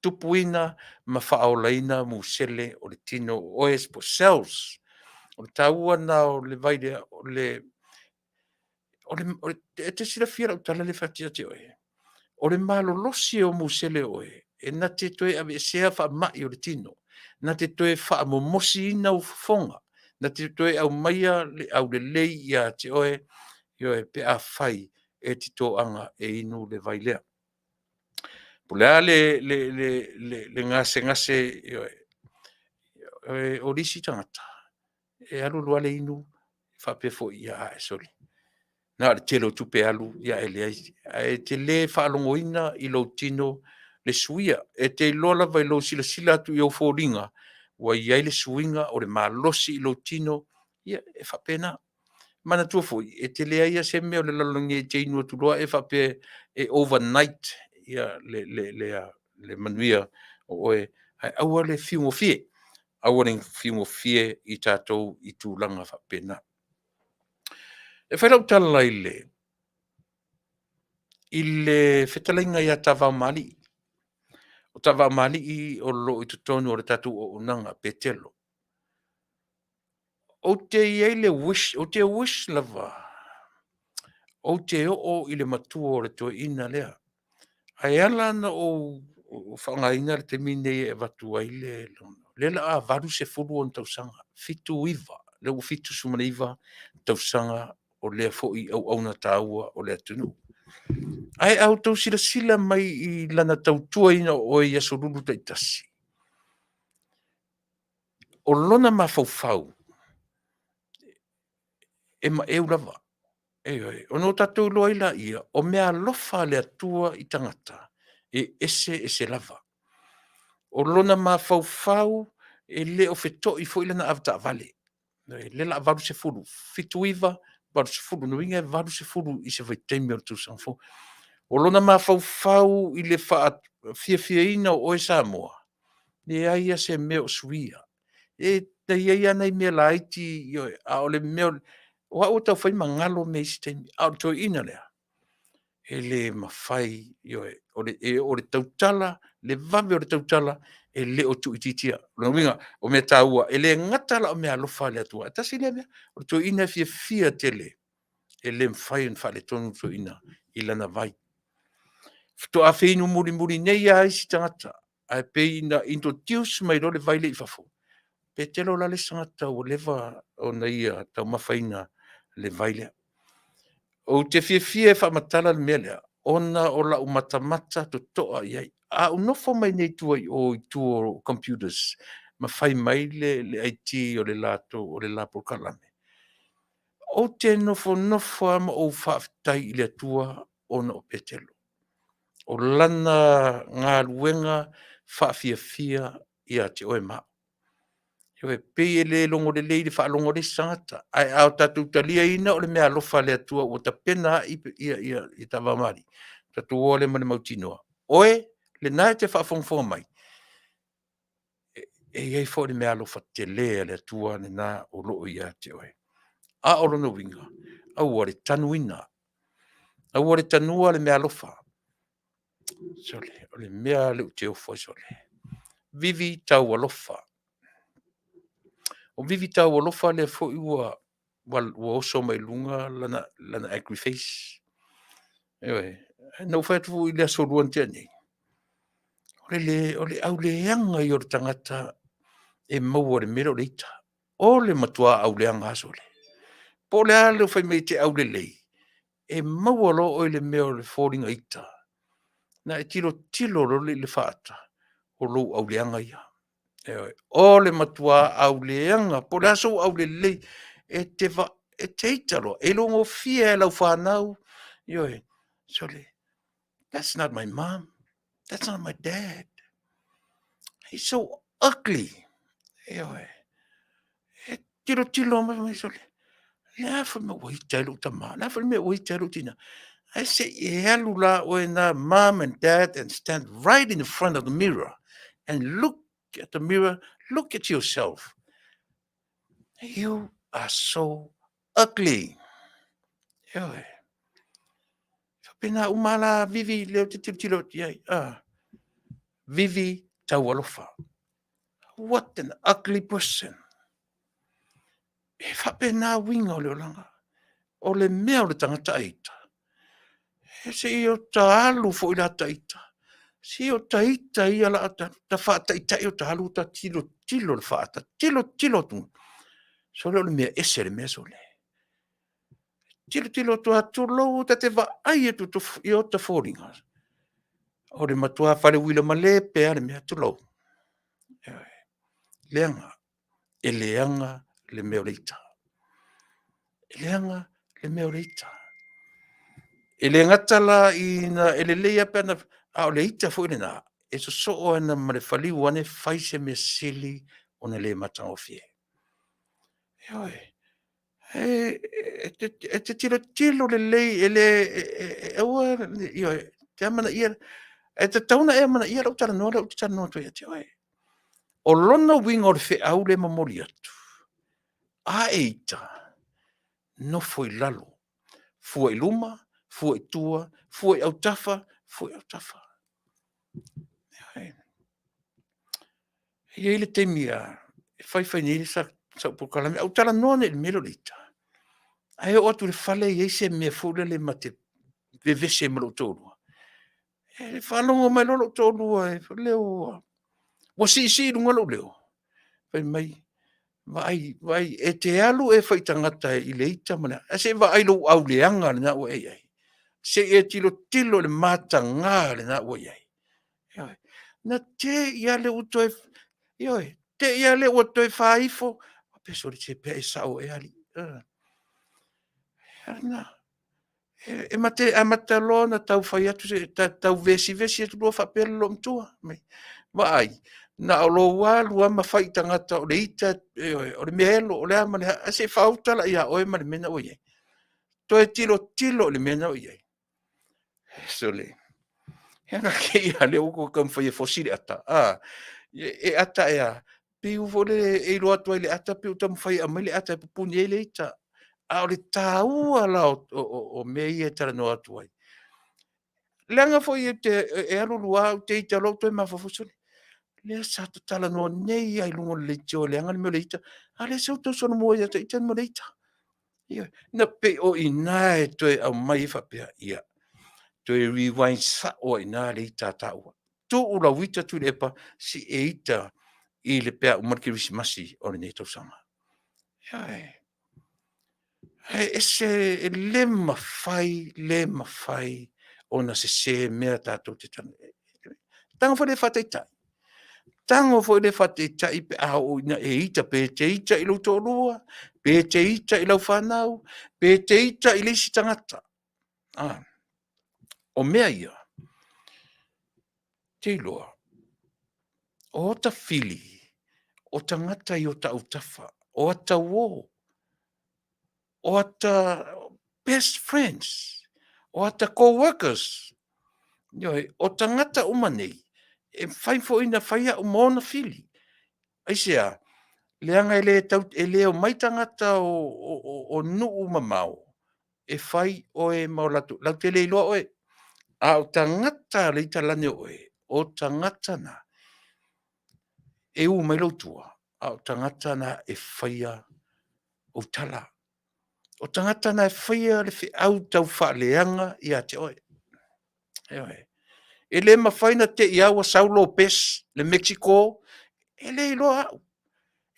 tupuina ma whaolaina musele o le tino oes po cells. O le taua na o le vaile o le te sila fia o tala le fatia te oe. O le malolosi o musele oe. E na te toe ave sea wha mai o le tino. Na te toe wha momosi ina o fonga. Na te toe au maia au le lei ia te oe. Ioe pe a whai e ti tō anga e inu le vailea. Pulea le ngase ioe o risi tangata. E alu lua le inu whapefo ia e soli. Na le telo tupe alu ia e le aisi. E te le whaalongoina i lo tino le suia. E te lola vai lo sila atu i au fōringa. Wa iai le suinga o le malosi i lo tino ia e whapena. Mana tua foi. E te le aia se mea o le lalongi e te inu atu loa e whape e overnight ia le manuia o oe. Aua le fiungo fie. Aua le fiungo fie i tātou i tūlanga whapena. E whailau tala i le whetalainga ia tawao mali. O tawao mali i o lo i tutonu o le tatu o unanga petelo. O te iei le wish, o te wish lava. O te o i le matua o le toi ina lea. Ai ala na o whangaina le te mine e watua i le lono. Lela a varu se furu on tausanga. Fitu iwa. Leu fitu sumana iwa tausanga o lea foi au na taua o lea tunu. Ai au tau sila mai i lana tautua ina o ia sorulu taitasi. O lona mafaufau. E ma e ulava. O no tatou loa ila ia. O mea lofa le atua i tangata. E ese lava. O lona mafaufau e le o feto i fo ilana avta vale. Le la varu se furu. Fitu iwa, varu se furu. No inga varu se furu i se vai teimi o tu sanfo. O lona mafaufau i le fia ina o e Samoa. Le aia se meo suia. E te ia nei mea laiti a o le meo. O au tau whai mangalo me isi teimi. A o ina lea. E le mawhai o le tautala le vave o le tautala e le o tuititia lo winga o me taua e le ngata la o me alofa le atua tasi le mea o to ina fia tele e le mfai en fa le tonu to ina ilana vai to a feinu muri nei ai si tangata ai pe ina introduce mai lo le vai le ifafo pe telo la le sangata o leva o na ia tau mafaina le vai le o te fia fa matala le mea lea ona o la umatamata to toa iai a unofo mai nei tua o tuo computers ma fai mai le IT o le lato o le lapo kalame o te nofo ama o Faafetai i le atua ona o petelo o lana ngā luenga Faafiafia ia te oe mao e pe le longo le leile fa longo le sangata ai au tatu talia ina o le mea alofa le atua o ta pena i ta vamari tatu o le mane mautinoa oe le nai te whaafonga mai e iei fo le mea alofa te lea le atua le na o loo ia te oe a o lono winga au o le tanuina au o le tanua le mea alofa sole o le mea le te ofo sole vivi tau alofa o vivi tau alofa le fo ua wal oso mai lunga lana agriface ewe no fa tu ile so luan tani o le au le anga i o tangata e mau le mero leita o le matua au le anga sole po le ale fa me te au le lei e mau lo o le meo le falling ita na e tilo lo le fata o lo au le anga ia o le matua au le anga po le aso au le lei e te va e te italo e longo fia e lau whanau ioe sole that's not my mom that's not my dad he's so ugly ioe e tilo mai sole la fa me wai talo tama la fa me wai talo tina I say yalula when mom and dad and stand right in the front of the mirror and look at the mirror look at yourself you are so ugly ioe pena umala vivi leo te tilo yai vivi taualofa what an ugly person e whapena winga o leo langa o le mea o le tangata eita e se i o ta alu fo i la taita si o taita i ala ta whaataita i o ta alu ta tilo le whaata tilo tu so leo le mea ese le mea so le tilo tu atulo ta te va ai e tu i o ta fōringa o le matua whare wila male pe ale mea tulo leanga e leanga le mea o leita leanga le mea o leita e le ngatala i na e le leia pena a o le ita fo ina e so o na ma le fali wane faise me sili o na le mata o fie oi te tilo le lei e le e o io te mana ia e te tauna e mana ia rau tara no to ia te oi o lona winga o le fe au le mamori atu a eita no foi lalo foi luma foi tua foi au tafa ia ile te mia fai ni sa po kala au tala no ne melo lita ai o tu le fale ia se me fule le mate vese melo tolu e falo mai lo tolu e le o si lunga lo leo fai mai vai e te alu e fai tangata i le ita mana a se vai lo au leanga na o ai se e tilo le matanga le na o ai na te ia le uto e te ia le uto e faifo a pesori se pe e sao e ali na e mate a matalo na tau fai atu se tau vesi tu lo fa per lo mtua vai na o lo wa lu ma fai tangata o le ita o le melo o le ama a se fauta la ia o e ma le mena o ye to e tilo le mena o ye sole Hena ke ia le uko kam fai fosili ata e ata ia pe u vole e lo atu le ata pe u tam fai a mele ata pe puni ele ita a o le tau ala o me ia tara no atu ai Leanga foi e alu lua te ita lo te mafofosoni. Le sa to tala no nei ai lungo le tio leanga me leita. Ale so to sono mo ya te ita mo leita. Ia na pe o ina e to au mai fa pe ia. To e rewind sa o ina leita ta ua. Tu ula wita Tulaepa si e ita I le pea o markirisi masi o le nei tau sama. Ia ese le mawhai ona se mea tātou te tana. Tango fo le whateitai. Tango fo le whateitai pe a o ina e ita pe te ita I lau tōrua, pe te ita I lau whanau, pe te ita I leisi tangata. O mea ia, te iloa, o ta fili, o tangata I o ta utafa, o ta wō, o ta best friends, o ta co-workers, o tangata umanei, e whai fo ina whaia o mōna fili. ASEA, leanga e le o mai tangata o nuu mamau, e whai o e maulatu, lau te le iloa oe, a o tangata le italane oe, o tangata na, e u mai lautua, a o tangata na e whaia o tala. O tangata na e whaia le au tau whaaleanga I a te oe. E le mawhaina te iawa Saulo Pes, le Mexico, e le iloa au.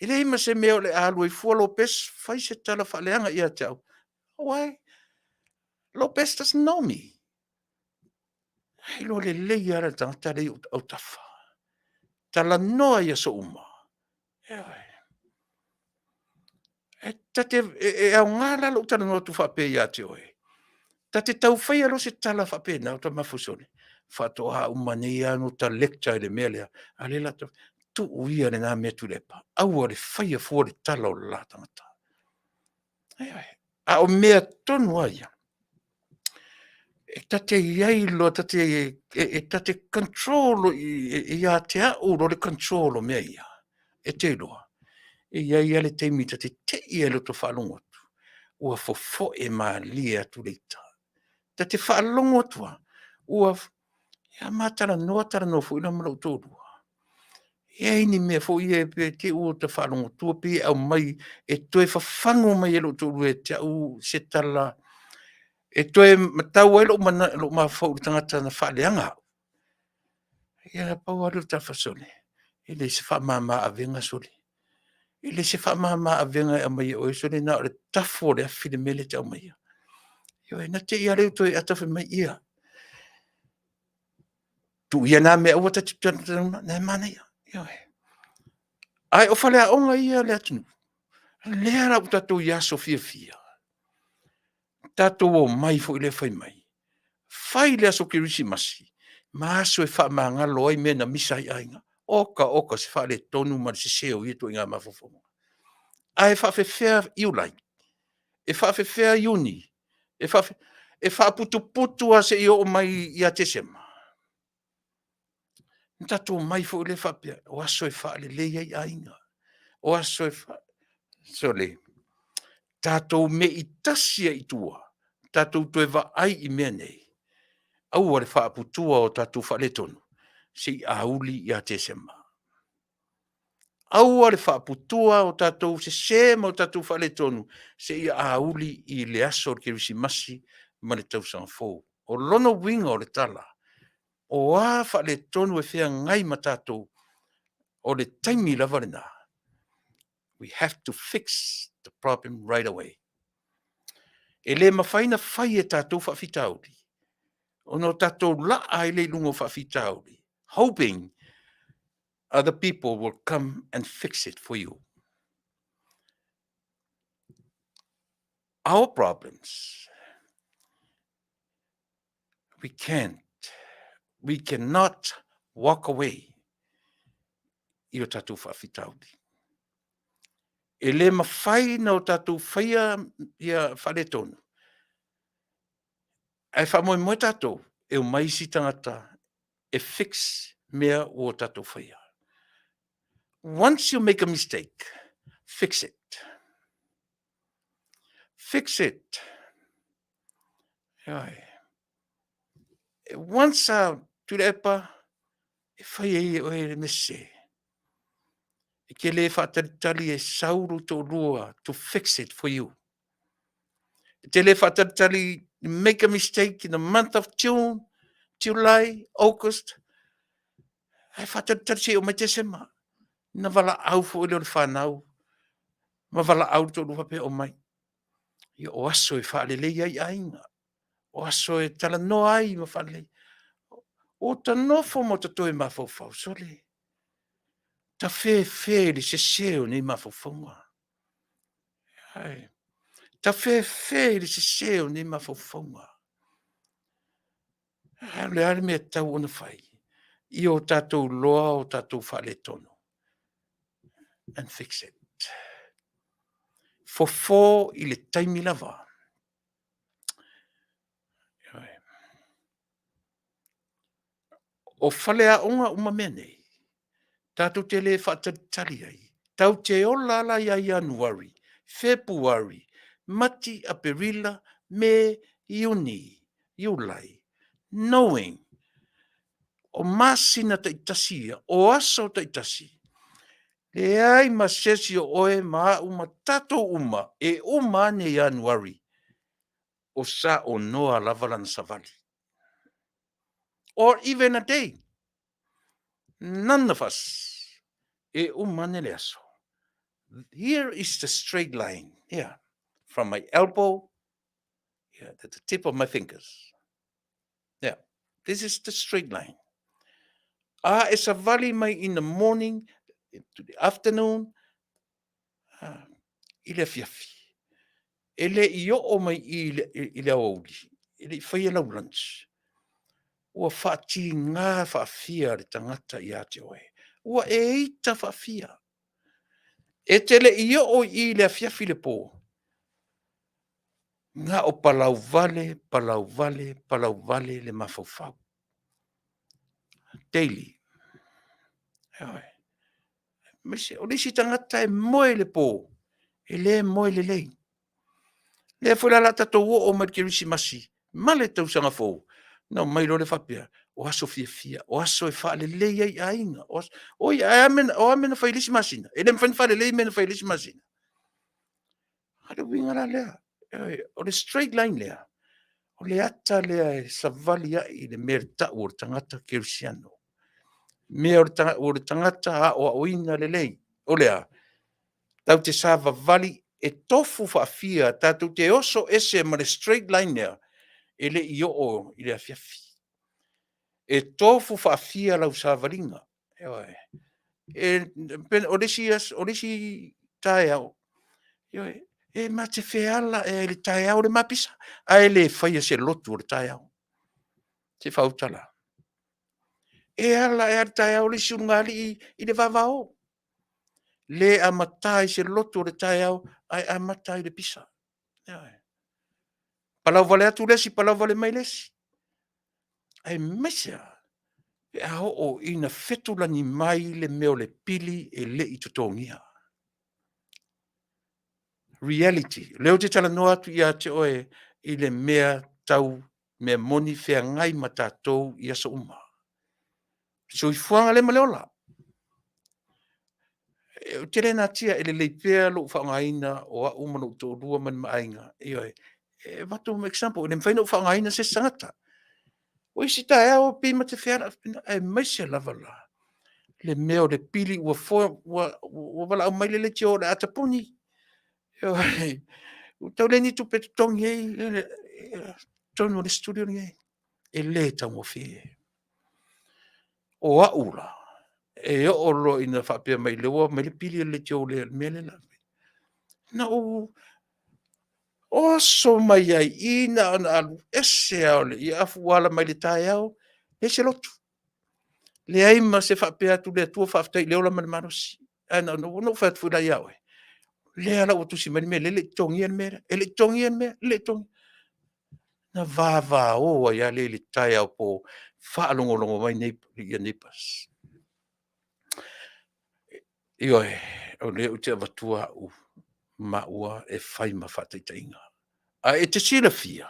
E le ima se meo le alu I fua Lopez, whai se tala whaaleanga I a te au. Why? Lopez doesn't know me. Hei lo le lei ara tangata le au tafa. Tala noa ia so uma. E tate e au ngala lo tala noa tu whape I a te oe. Tate tau whaia lo se tala whape na o ta mafusone. Whatoa umane anu ta lecture le mea lea. Ale la tu uia le nā mea Tulaepa. Aua le whaia fua le tala o la tangata. A o mea tonu aia. E tate iai lo tate tate control I a te au lo le control o mea ia. E te loa. E iai ale teimi tate te ia lo to whaalongo atu. Ua fofo e maa lia tu leita. Tate whaalongo atua. Ua ia mātara noa fu ina mara utodua. E ini mea fo ia pe te ua te whaalongo tua pe au mai e toe whawhango mai e lo utodua e te au se tala. E toe matau ai lo mawhau tangata na whaaleanga. Ia pau aru ta whasone. E le se whamama a venga soli. E le se whamama a venga a mai o e soli na o le tafo le a while mele te au mai. Io e na te ia reu toi atawe mai ia. Tu ia nā mea ua ta titana na mana ia. Io e. Ai o whale a onga ia le atunu. Lea rau tatou ia sofia fia. Tatou o mai fo ile whai mai. Whai lea so kirisi masi. Maaso e wha maanga loi me na misa I ainga. Oka se wha le tonu ma se seo I to inga mafofonga. Ai whawhewhea iulai. E whawhewhea iuni. E whaputu a se I o mai I a te sema. Tatou mai fo ile whapea. O aso e wha le leia I ainga. O aso e wha. So le. Tatou me I tasia I tua. Tatou toe wa ai I mea nei. Au le whaaputua o tatou whale tonu. Se I auli I a te sema. Au le whaaputua o tatou se sema o tatou whale tonu. Se I auli I le aso ke risi masi ma le tausanga fōu. O lono winga o le tala. O a whale tonu e whea ngai ma tatou. O le taimi lava le nā. We have to fix the problem right away. E le mawhaina whai e tatou whaafitauri. Ono tatou la ai le lungo whaafitauri. Hoping other people will come and fix it for you. Our problems, we cannot walk away. I o tatou whaafitauri. E le mawhai na o tatou whaia ia whale tonu. Ai whamoe moe tatou, e o maisi tangata, e fix mea o tatou whaia. Once you make a mistake, fix it. Fix it. Once Tulaepa, e whai o e mese. E ke le whatatali e sauru tō rua to fix it for you. E te le whatatali, make a mistake in the month of June, July, August. Ai whatatali se o mai te sema. Na wala au fo ile o le whanau. Ma wala au tō rua pe o mai. Ia o aso e whaalelei ai ainga. O aso e tala no ai ma whaalelei. O ta nofo mo ta toi ma fau sole. Ta fe li se seo ni ma fau ai. Ta fe li se seo ni ma fau ai le ale me tau ona fai. I o tatou loa o tatou whaale tono. And fix it. Fofo i le taimi lava. O whale a onga uma menei. Tātou te le whaatatari ai. Tau te ola la ia Januari, Februari, Mati, Aperila, me Iuni, Iulai. Knowing, o masina ta itasia, o aso ta itasi. Le ai masesi o oe maa uma tatou uma, e uma ne Januari. O sa o noa lavalan savali. Or even a day. None of us. E uma ne le aso. Here is the straight line. Yeah. From my elbow, yeah, to the tip of my fingers. Yeah. This is the straight line. E sa vali mai in the morning, to the afternoon, I le Afiafi. E le I o mai I le auli. E le whaia lau lunch. Ua whaati ngā whaafia le tangata I ate oe. Ua e ita whaafia. E te le I o I le Afiafi le pō. Ngā o palau vale le mawhauwhau. Daily. Eoi. Mese, o lisi tangata e moe le pō. E le moe le lei. Le fwela la tato o mai kirisi masi. Male tau sanga fōu. No, mai lo le whapea. O aso fia. O aso e wha le lei ai ainga. Oi, o amena whailisi masina. E le mwha le lei mena whailisi masina. Hale winga la lea. O le straight line lea. O le ata lea e savali ai le mea ta o tangata kirisiano. Mea o le tangata a o oina le lei. O lea. Tau te sava vali e tofu whaafia, tātou te oso ese ma le straight line nea, e le I o I le Afiafi. E tofu whaafia lau savaringa. O lesi tae au. E ma te wheala e le tae au le mapisa. A e le whaia se lotu o le tae au. Te whautala. E ala e tae au le siungali I le vavao. Le amatai se lotu o le tae au, ai amatai le pisa. Palau vale atu lesi, palau vale mai lesi. Ai mesea, e ao o ina fetula ni mai le meo le pili e le I tutongia. Reality. Leo te tala noa atu ia te oe I le mea tau, mea moni fea ngai matatou ia sa uma. So I fuanga le maleola. Te rena tia ele leipea lo whangaina o a umano tō rua man maainga. Ioi, watu mo example, ne mwhaina o whangaina se sangata. O isi tae au pima te whiara, e maise lava la. Le meo le pili ua wala au maile le tio le atapuni. Ioi, tau le ni tu petu tongi ei, tonu le studio ni ei. E le tau mo fie. O a ula. E o lo ina whapea mai lewa, mai le pili le tio le mele la. Na o so mai ai ina ana alu ese au le I afu wala mai le tae au, le se lotu. Le aima se whapea tu le tua Faafetai leo la mani marosi. Ana no whaat funa iau e. Le ala o tusi mani me, le tongi an mera, le tongi an mera, le tongi. Na vava o ia le tae au po whaalongolongo mai ia nipas. Ioi, o le o te avatua maua e whai ma whaataitainga. A e te sila fia.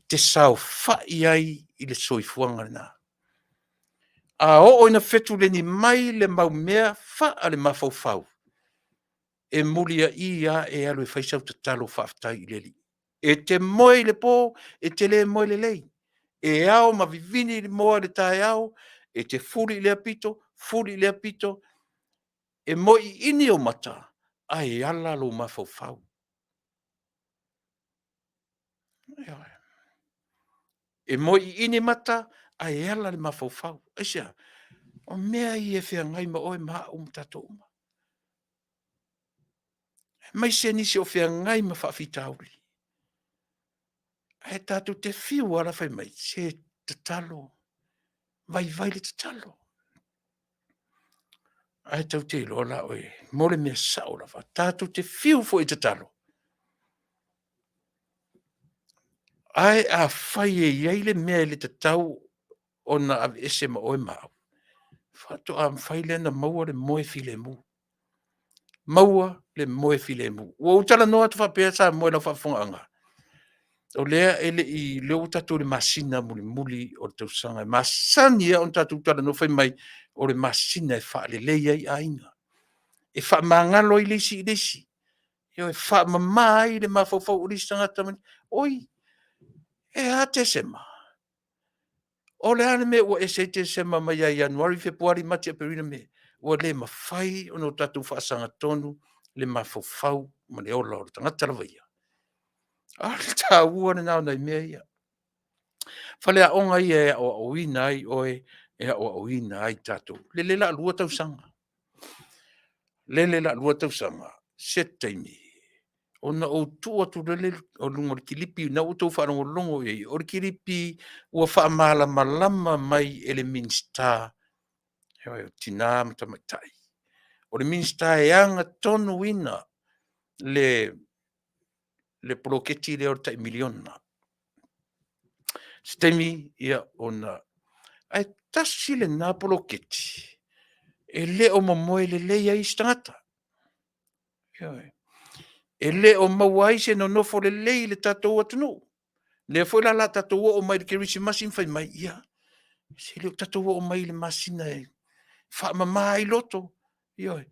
te sao fai ai i le soifuanga na. A o ina fetu le ni mai le mau mea fa ale mafaufau. E mulia ia e alo e faisau te talo faafetai i leli. E te moe le po, e te le moe le lei. E ao ma vivini le moa le tae ao, e te furi le apito, e moi ini o mata, a e ala lo mafaufau. E moi ini mata, a e ala le mafaufau. Esia, o mea i e whea ngai ma oe maa tato uma. Mai se nisi o whea ngai ma whaafitauri. E tātou te whiu ara whai mai, se te talo, vai le te talo. Ai tau te lola oe, mole mea saura wha, tātou te whiu fo i te talo. Ai a whai e iei le mea le te tau o na ave ese ma oe mau. Whato a mwhai le na maua le moe file mu. Maua le moe file mu. Ua utala noa tu whapea sa moe la whafonga. O lea ele i leo tatu le masina muli o le tausanga. Masani e on tatu utala no whai mai o le masina e wha le leia i ainga. E wha mangalo i lesi. Yo e wha mamai le mawhawhau o lisi tangata mani. Oi, e a te sema. O le ane me ua e se te sema mai a Januari, Februari, mati a perina me. Ua le mawhai o no tatu whaasanga tonu le mawhawhau ma le ola o le tangata lawa ia. A le tā ua na nao nei mea ia. Whale a onga ia e o ina ai oe, e o ina ai tātou. Le la lua tau sanga. Le la lua tau sanga. Setaimi. Ona o tua tu lele o lungo le kilipi, na o tau whanongo longo e, o le kilipi ua wha malama mai ele minsta. Hewa o tina matamatai. O le minsta e anga tonu ina le proketi le o tai miliona. Stemi ia ona. Ai tasi le na proketi. E le o mamoe le leia i stangata. Hewa e le o mawai se no nofo le lei le tatou atunu. Le foi la tatou o mai le kirisi masin fai mai ia. Se le tatou o mai le masina e fa mamai loto. Ia.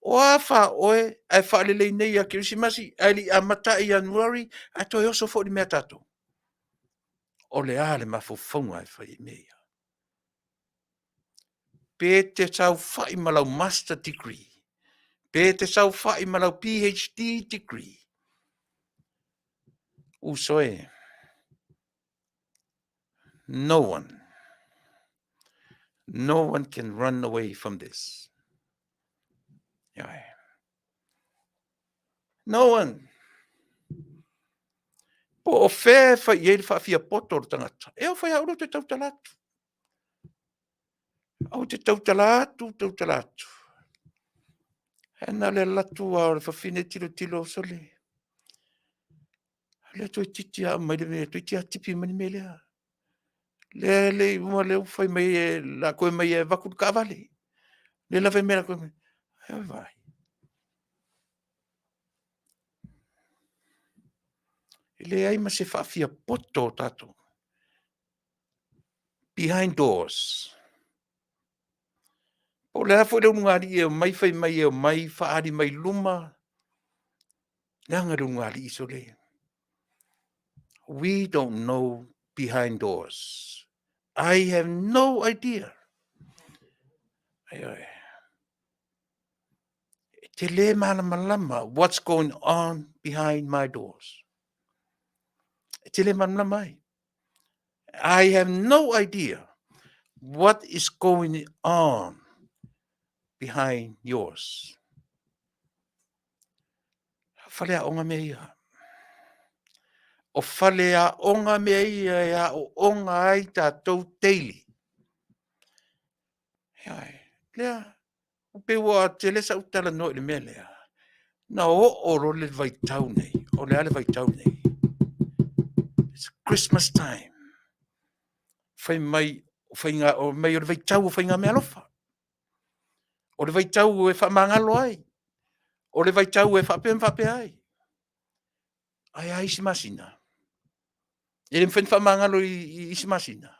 O afa oe ai fa le lei nei a kirisi masi ai li amata i Januari a toi oso fo di mea tatou. O le ale mafofonga e fai meia. Pe te sau fai malau master degree. Pe te sau fai malau PhD degree. Usoe. No one can run away from this. Yeah. No one. Po o fe fa ye fa fia poto tangata. E o fa ya te tautalatu. Au te tautalatu. Hena le latu a fa fine tilo sole. Le to titi a mai le to titi a tipi mani melea. Le mo le fai mai la ko mai va ku ka vale. Le la fe mera ko. Ai vai. Le ai ma se fa fia poto tato. Behind doors. O le foi le ngari e mai fai mai e mai fa ari mai luma. Nanga ngari isole. We don't know behind doors. I have no idea. Te le malama what's going on behind my doors. Te le malama. I have no idea what is going on behind yours. Falea onga mea. O falea onga mea ia o onga ai tātou teili. Lea, o pe ua te lesa utala no le mea lea. Na o ro le vai tau nei. O le ale vai tau nei. It's Christmas time. Fai mai, o mai o le vai tau o fai ngā mea lofa. O le vai tau e wha mangalo ai. O le vai tau e wha pe ai. Ai si masina. E le whaamangalo i isi masina.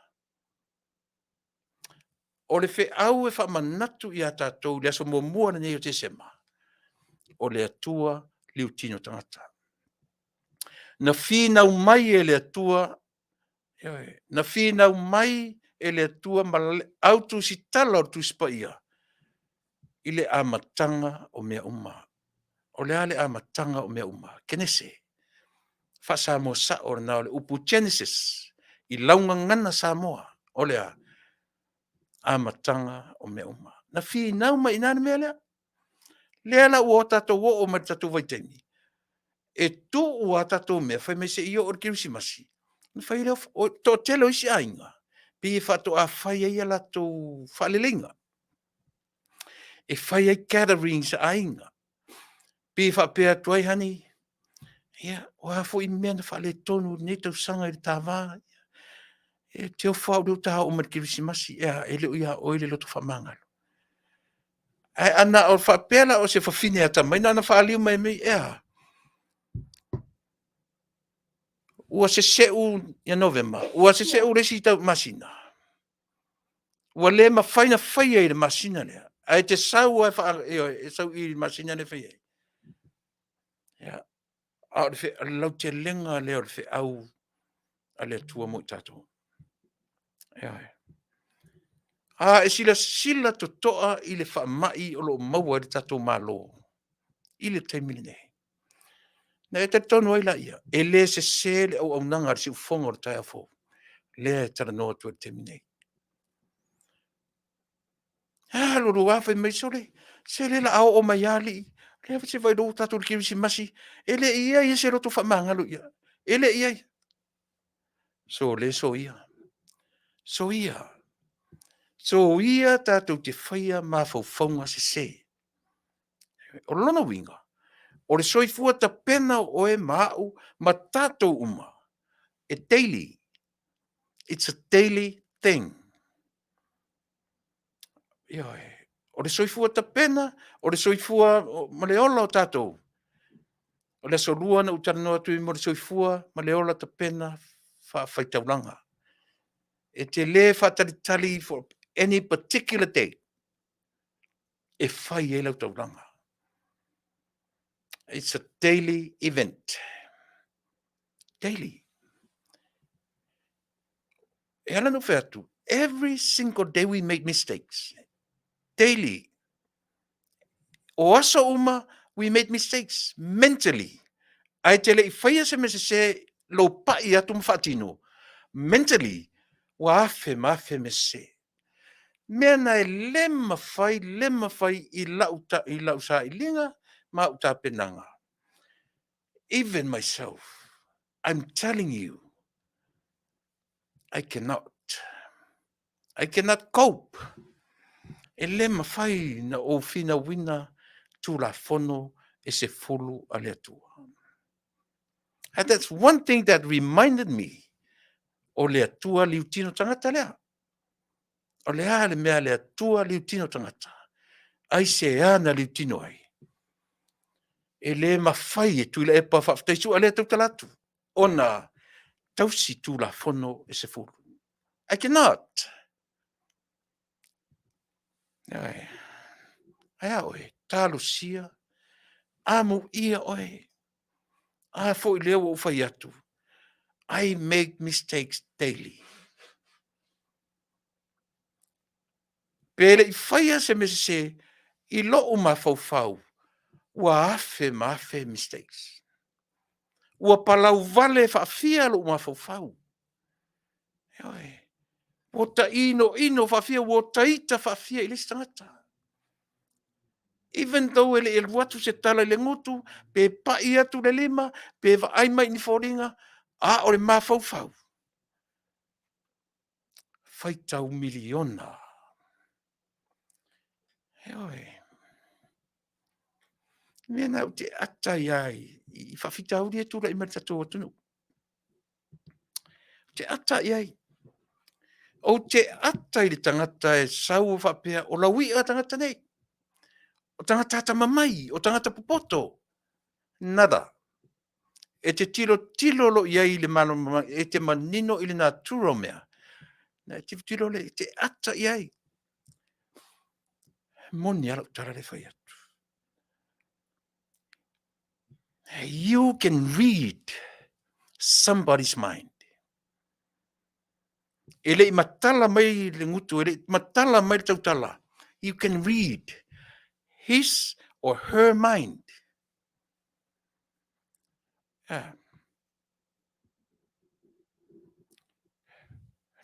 O le au e whaamanatu i a tātou le aso mua nei o te sema. O le atua liu tino tangata. Na whina mai e le atua, na whina mai e le atua ma autu si tala o tu spaia. I le amatanga o mea uma. O le ale amatanga o mea uma. Kenese. Fasa mo sa o na le upu Genesis. I launga ngana Samoa. O le amatanga o mea uma. Na whina mai inana mea lea. Lea la ua tato wo o ma tato vaiteni. E tu ua tato mea whai me se iyo o Kirisimasi. Na whai leo to telo isi ainga. Pi whato a whai ai ala to whalelinga. E whai ai gatherings ainga. Pi whapea tuai hani. Ia, o hafo i mea na whale tonu ne tau sanga i tāwā. E teo whao reo taha o ma Kirisimasi. Ia, e leo ia oile loto whamangalo. Ai ana o whapela o se whawhine ata mai. Nana whaaliu mai mei, ia. Ua se seu ia November. Ua se seu resi tau masina. Ua le ma whaina whaia i le masina lea. Ai te sau e sau i masina le whaia. Ia. A o le whi, lau te lenga leo le whi au a le tua mo i tato. Ia. A e sila to toa i le whaamai o lo maua le tato malo. I le taimini nei. Na e te tonu ai la ia. E le se le au nanga si ufonga o le tai afo. Le tala noa tu le taimini nei. Lulu wawhai mai sore. Se le la au o mai ali. Le se vai do tatu le Kirisimasi. Ele ia ia se roto whamangalo ia. Ele ia. So le so ia. So ia. So ia tatu te whaia ma whauwhaunga se. O lona winga. O le soifua ta pena o e mau ma tatou uma. E daily. It's a daily thing. Ia o le soifua ta pena, o le soifua ma le ola o tatou. O le solua na utana noa tui mo le soifua, ma le ola ta pena whaitaulanga. E te le whaatalitali for any particular day. E whai e lau taulanga. It's a daily event. Daily. E ala no wheatu. Every single day we make mistakes. Daily. O asa uma, we make mistakes. Mentally. Ai te le i whaia se me se lo pai atu mwhatino. Mentally. Wa afe me se. Mea na e lema whai i lau sa i linga, ma uta penanga. Even myself, I'm telling you, I cannot cope. E lema whai na o fina wina tu la fono e se fulu a le atua. And that's one thing that reminded me o le atua liutino tangata lea. O le ale mea le atua liutino tangata. Ai se ana liutino ai. E le mawhai e Tulaepa Faafetai su a le tau talatu. Ona tausi tu la fono e se fulu. I cannot. Ai a oe, talo sia, amu ia oe. A fo i leo o whai atu. I make mistakes daily. Pere i whaia se me se i loo ma fau. Ua afe ma afe mistakes. Ua palau vale faafia lo ma fau. Oe. O ta ino faafia, o ta ita faafia i le stangata. Even though ele el watu se tala le ngutu, pe pa ia tu le lima, pe va ai mai ni foringa, a o le ma fau. Fai tau miliona. Oe. Mena o te ata iai, i whawhita uri e tūra i maritato atunu. Te ata iai. O te ata i le tangata e sau whapea o lawi a tangata nei. O tangata ata mamai, o tangata pupoto. Nada. e te tilo lo iai le mano, e te manino i le natural mea. Na te tilo le, te ata iai. Moni ala utara le whai atu. You can read somebody's mind. Ele I matala mai le ngutu, ele matala mai le tautala. You can read his or her mind.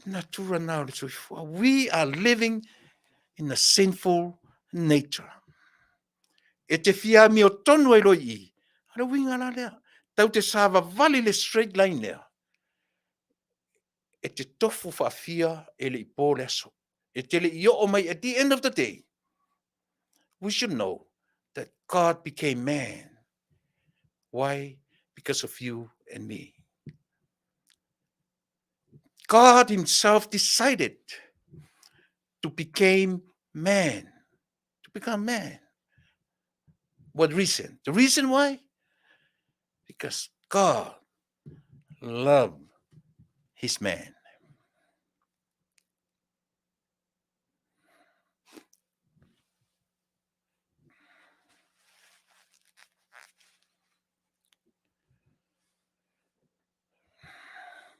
Natura now, we are living in a sinful nature. E te fia mi o tonu e roi I. Ara winga la lea. Tau te sava vali le straight line lea. E te tofu whaafia e le ipo le aso. E te le I o mai at the end of the day. We should know that God became man. Why? Because of you and me. God himself decided to become man. To become man. What reason? The reason why? Because God loved his man.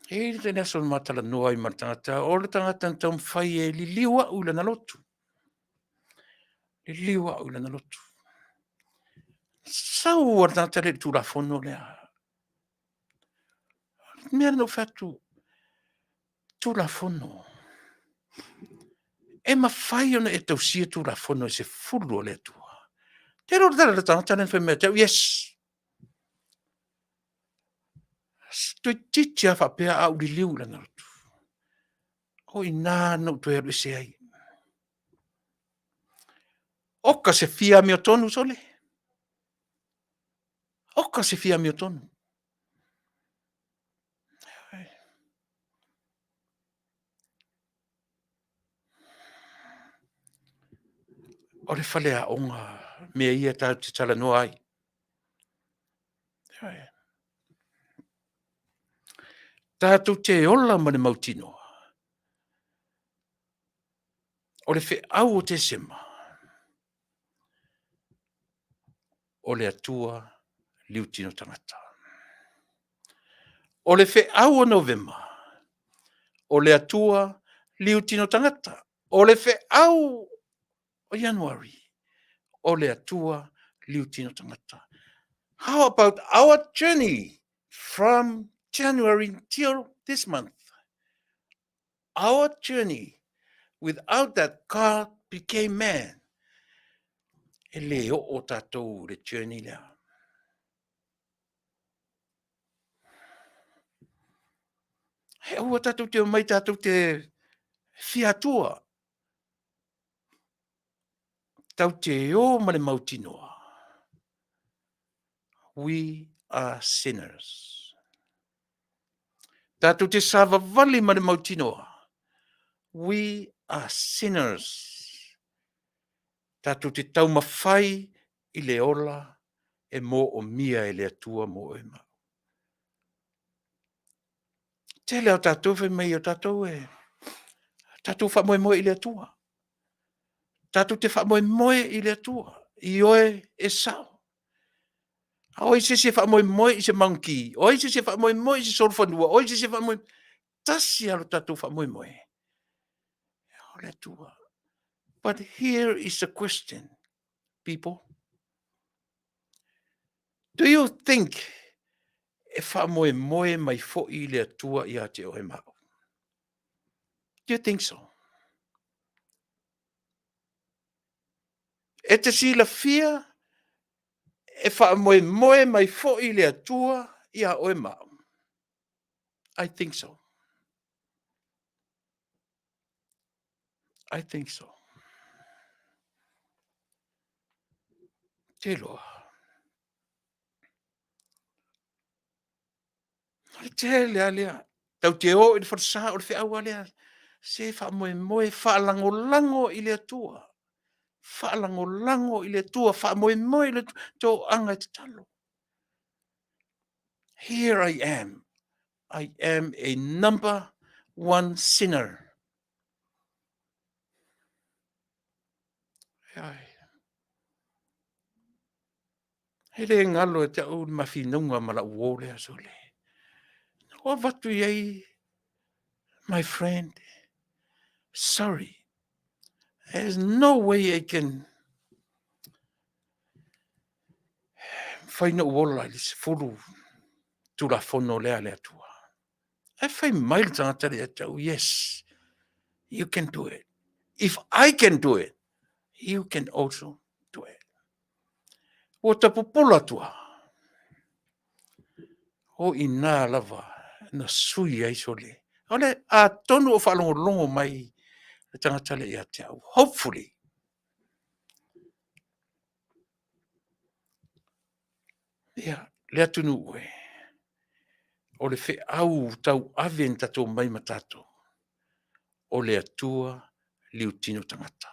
E te naso Matalanoa I matangata, o le tangata tau mwhai e li liwa ula na lotu. Li liwa ula na lotu. Sau ar tangata le tūra whono lea. Mea no whatu, tūra whono. E ma whai ona e tau sia tūra whono e se fulu o le tua. Te rora tala le tangata le whai tau, yes. Tui titi a whapea au li liu la na lotu. O I nā no tu e alu se ai. Oka se fia mi o tonu sole. Oka se fia mi o tonu. O le whale a onga mea ia tau te tala noa ai. Tātou te ola ma le mautino. O le whi au o te sema. O le atua liutino tangata. O le whi au o novema. O le atua liutino tangata. O le whi au o January. O le atua liutino tangata. How about our journey from January till this month? Our journey without that God became man. E leo o tātou le journey lea. He ua tātou te mai tātou te fiatua. Tau te o ma le mautinoa. We are sinners. Tātou te sava vali ma le mautinoa. We are sinners. Tātou te tau mawhai I le ola e mo o mia e le atua mo e ma. Te leo tātou whi mai o tātou e. Tātou wha moe moe I le atua. Tātou te wha moe moe I le atua. I oe e sao. Oi se se wha moe moe I se monkey. Oi se se wha moe moe I se sorfanua. Oi se se wha moe tasi alo tātou wha moe moe. O le atua. But here is the question, people. Do you think e wha moe moe mai fo I le atua I a te oe mao? Do you think so? E te sila fia e wha moe moe mai fo I le atua I a oe mao. I think so. I think so. Te loa. Te lea lea. Tau te o I le whasa o le whiaua lea. Se wha moe moe whaalango lango I le atua. Whaalango lango I le atua. Wha moe moe le tō anga te talo. Here I am. I am a number one sinner. He re ngalo e te au mawhinunga mala uole a sole. O vatu iei, my friend, sorry. There's no way I can whaina uola i se furu tula fono lea lea tua. I find mail tangata lea tau, yes, you can do it. If I can do it, you can also do it. O ta pupula tua. O ina lava na sui ai sole. Ole a tonu o whalongo longo mai tangata lea tau. Hopefully, yeah, lea tunu ue. O le fe au tau aven tato mai matato. O le atua liu tino tangata.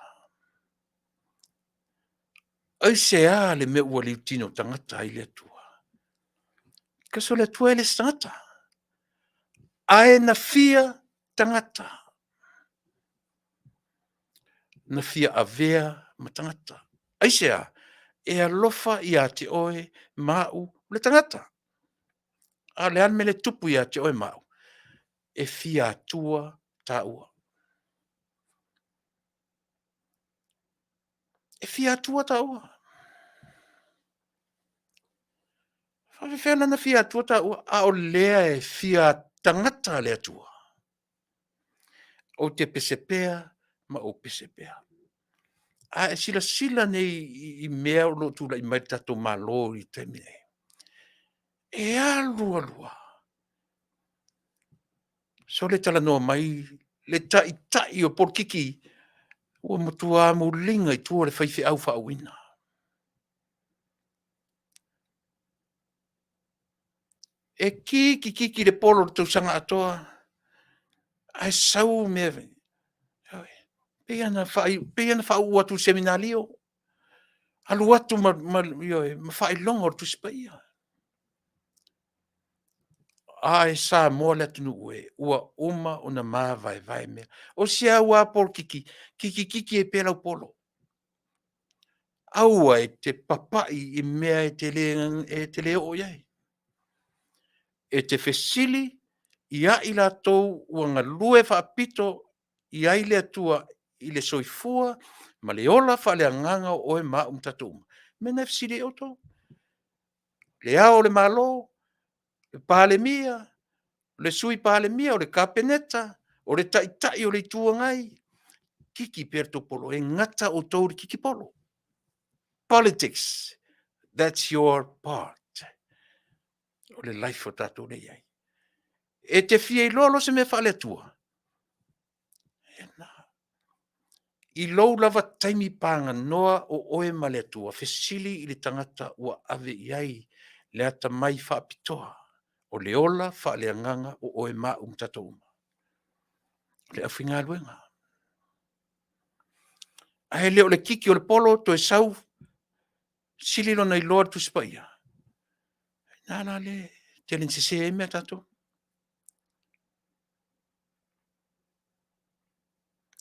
ASEA le me ua liu tino tangata ai le atua. Kaso le atua ele tangata. Ae na fia tangata. Na fia avea ma tangata. ASEA e alofa i ate oe mau le tangata. A le an me le tupu i ate oe mau. E fia atua taua. E fia atua taua. Whawhiwhena na fia atua taua. A o lea e fia tangata le atua. O te pesepea ma o pesepea. A e sila nei i mea o lo tula i mai tato malo i te mine. E alua. So le tala noa mai, le tai o porkiki, ua matua mo linga i tua le whaiwhi au whaawina. E kiki le polo tau sanga atoa, ai sau mea vei. Pea na whau atu seminalio, alu atu ma whai longa o tu spaia. Ai sa mo le tunu ue, ua uma o na maa vai mea. O sia ua por kiki e pela o polo. Aua e te papai i mea e te le o iai. E te fesili, ia i la tou ua ngā lue whaapito i ai le atua i le soifua, ma le ola wha le anganga o e maa tatou. Mena fesili o tō. Le ao le malo, le pāle mia, le sui pale mia o le kapeneta, o le tai o le tua ngai, kiki perto polo, e ngata o tau kiki polo. Politics, that's your part. O le life o tatou le iai. E te fia i lolo se me whale tua. I lou lava taimi panga noa o oe male tua, fesili i le tangata ua ave iai, le ata mai whaapitoa, o le ola wha le anganga o oe maa tatou. Le awhinga luenga. Ahe leo le kiki o le polo to e sau sililo nei loa tu spaia. Nana le telen se e mea tato.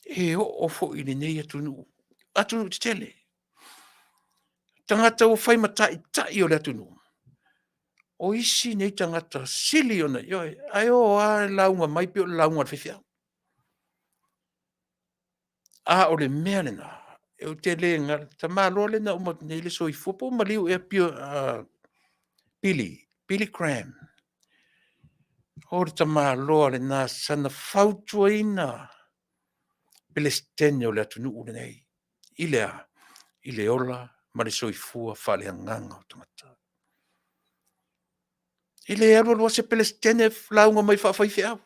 E o ofo i le nei atunu. Atunu te tele. Tangata o whai tai o le atunu. O isi nei tangata sili o nei. Ai o a launga mai pe o launga whiwhia. A o le mea lena. E o te le ngā. Ta maa loa lena o ma nei le soi fupo. Ma liu e pio Billy Graham. O ta maa loa le nā sana fautua ina. Pelestene o le atunu le nei. I le ola ma le soifua whale anganga o tangata. I le aroa se pelestene launga mai whawhaiwhi au.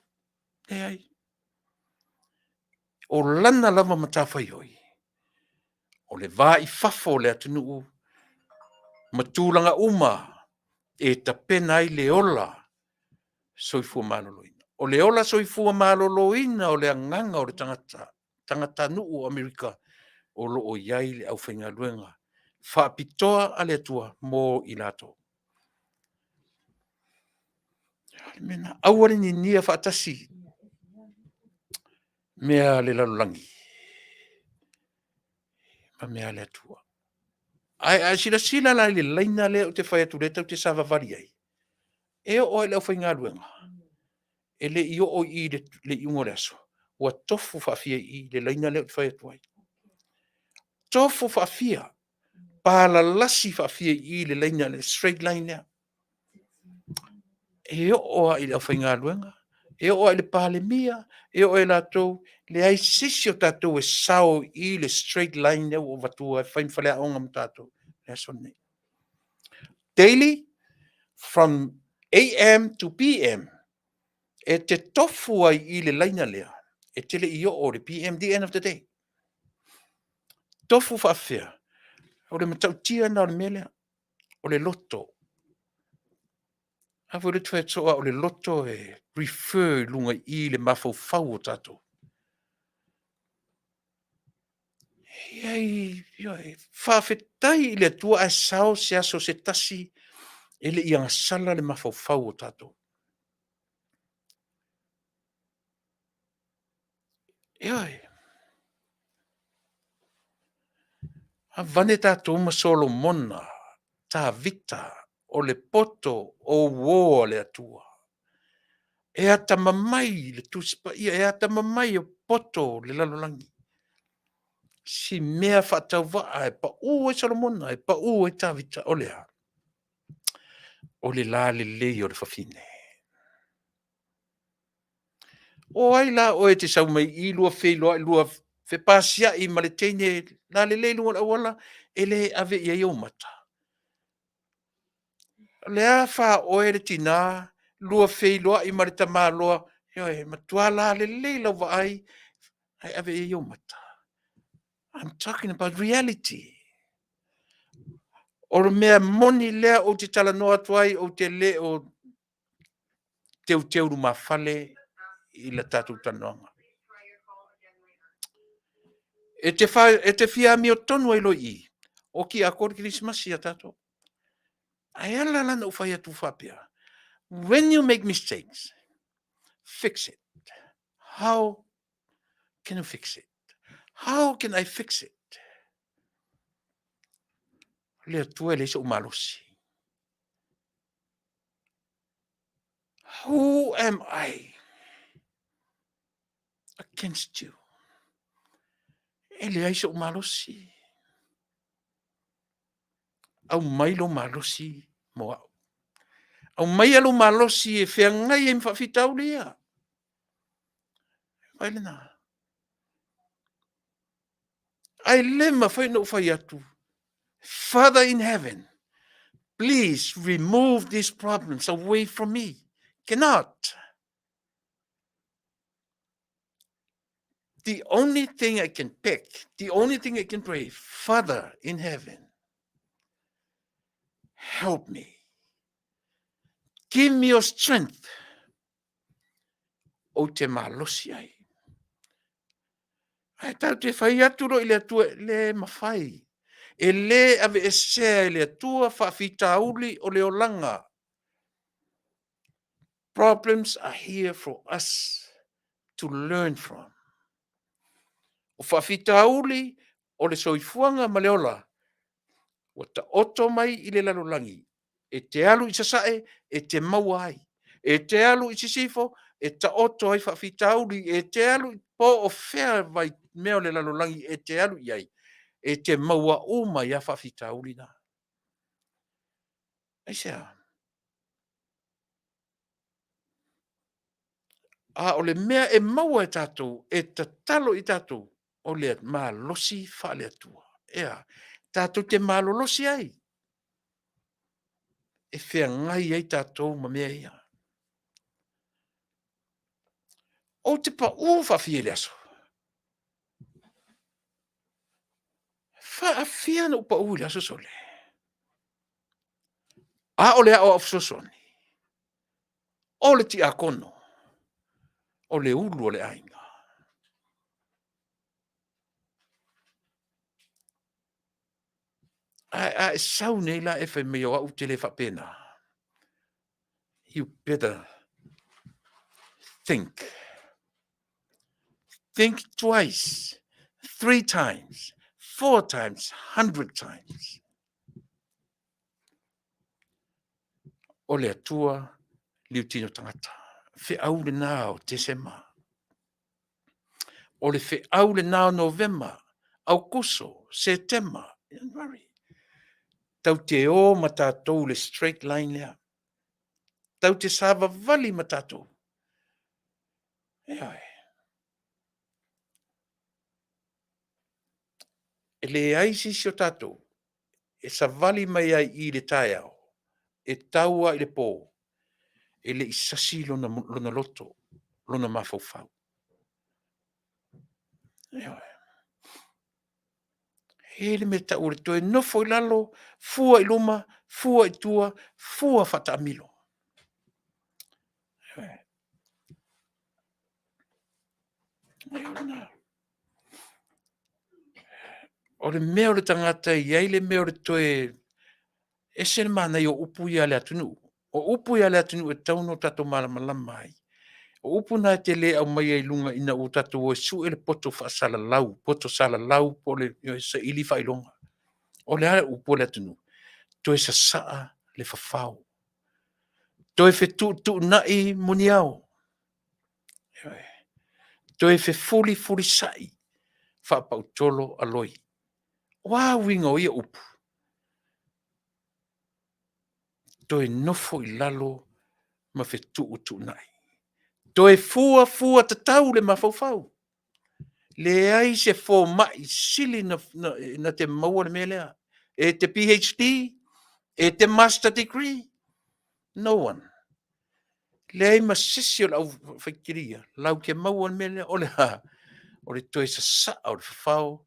E ai. O lana lava matawhai oi. O le vā i whafo le atunu matūlanga uma e ta pena i le ola soifua maloloina. O le ola soifua maloloina o le anganga o le tangata. Tangata nuu o Amerika o lo o iai le au whainga luenga. Whaapitoa ale atua mō i lato. Mena awari ni nia whaatasi. Mea le lalulangi. Ma mea le atua. Ai sila la le laina le o te whai atu reta o te sawavari ai. E o le au whai ngā ruenga. E le i o i le iungo le aso. Ua tofu whaafia i le laina le o te whai atu ai. Tofu whaafia. Pala lasi whaafia i le laina le straight line lea. E o i le au whai ngā ruenga. E o le pale mia. E o la tau. Le ai sisi o tātou e sao i le straight line lea o vatua. E whain whalea aonga mo tātou. Le aso nei. Daily, from AM to PM, e te tofu ai i le laina lea, e tele i o le PM, the end of the day. Tofu whaafea, o le matautia na o le melea, o le loto. A vore tue toa o le loto e refer lunga i le mafau o tato. Iai, Faafetai i le tua a sao se aso se tasi, e le ianga sala le mafau o tato. Iai. A vane tātou masolo mona, tā vita, o le poto, o wō le atua. E ata mamai le tusipa'i, e ata mamai o poto le lalolangi. Si mea whatau waa, e pa u e salomona, e pa u e tā vita, o lea. O le la le lei o le whawhine. O ai la o e te sau mai i lua wheloa, lua whepasia i ma le teine, la le lei lua la wala, e le ave i o mata. Lea wha oe le tina, lua wheiloa i marita māloa, e matua la le leila wa ai ave e o mata. I'm talking about reality. O mea moni lea o te tala noa tuai o te le o teu ma fale i la tatu tanoanga. E te fia mi o tonu e lo i, o ki a kore Christmas i a tatu. Ai ala lana u whai atu whapea. When you make mistakes, fix it. How can you fix it? How can I fix it? Le tue le so malosi. Who am I against you? Ele ai so malosi. Au mailo malosi mo au. Au mai alo malosi e whea ngai e mwhawhitau lea. Wailena. Ai lema whai no whai atu. Father in heaven, please remove these problems away from me. Cannot. The only thing I can pick, the only thing I can pray, Father in heaven, help me. Give me your strength. O te malosi ai. Ai tau te whai aturo i le atua le mawhai. E le ave e sea i le atua whawhitauli o le olanga. Problems are here for us to learn from. O whawhitauli o le soifuanga ma le ola. O ta oto mai i le lalolangi. E te alu i sasae, e te maua ai. E te alu i sisifo, e ta oto ai whawhitauli, e te alu i po o whea vai meo le lalolangi, e te alu i ai. E te maua uma i a whawhitauli na. ASEA. A o le mea e maua e tātou, e ta talo i tātou, o le mā losi whale atua. Ea, tātou te mā losi ai. E whea ngai ai tātou ma mea ia. O te pa uwha whiele aso. Wha a whia na upa uwile aso sole. A o le a o afsosoni. O le ti a kono. O le ulu o le ainga. A e sau nei la e whai mea au te le whapena. You better think. Think twice, 3 times, 4 times, 100 times. O le atua liutino tangata. Fe au le nao Desema. O le fe au le nao November. Augusto, September, January. Tau te o ma tātou le straight line lea. Tau te sava vali ma tātou. E le aisi si o tātou. E sa vali mai ai I le tai au. E taua I le pō. E le isasi lona loto. Lona mafaufau. He le me tau le toe nofo I lalo, fua I luma, fua I tua, fua fatamilo. O le mea o le tangata iai le mea o le toe e se le mana I o upu ia le atunu. O upu ia le atunu e tauno tato malama ai. O upu na te le au mai ai lunga ina o tato o su e le poto sala lau po le sa ili failonga. O le ale upu le atunu. Toe sa saa le fafau. Toe fe tu nai muniao. Toe fe fuli sai. Fa pau tolo aloi. Wa winga o ia upu. Toe nofo I lalo ma fe tu nai. Toe fua tatau le mafaufau. Le ai se fo mai sili na te maua le melea. E te PhD, e te master degree. No one. Le ai masisi o lau whaikiria. Lau ke maua le melea. Ole ha. Ole toe sa saa o le fafau.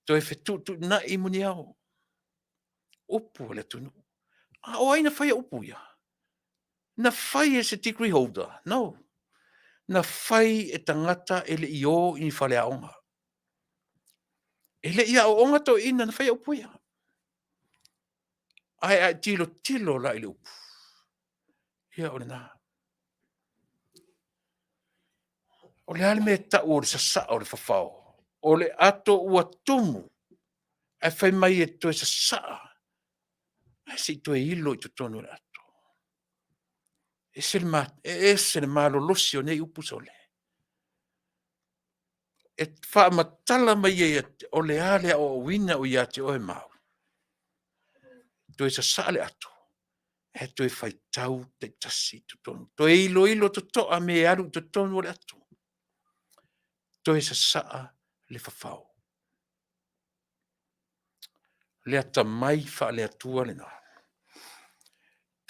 Toe fe tu na I muni au. Upu le tunu. O aina whai upu ia. Na whai e se degree holder. No. Na whai e tangata e le io I whale aonga. E le ia o onga to ina na whai upu ia. Ai tilo la I le upu. Ia o le nā. O le ale me ta o le sasa o le fafao. O le ato ua tumu. E whai mai e toe sasa. E si toe ilo I tutonu le ato. E se le malo losi o nei upu sole. E wha matala mai e o le ale o wina o iate o e mau. Toe sasa le ato. E toe whai tau te tasi tutonu. Toe ilo tutoa me alu tutonu le ato. Toe sasa le fafao. Le ata mai wha le atua le nā.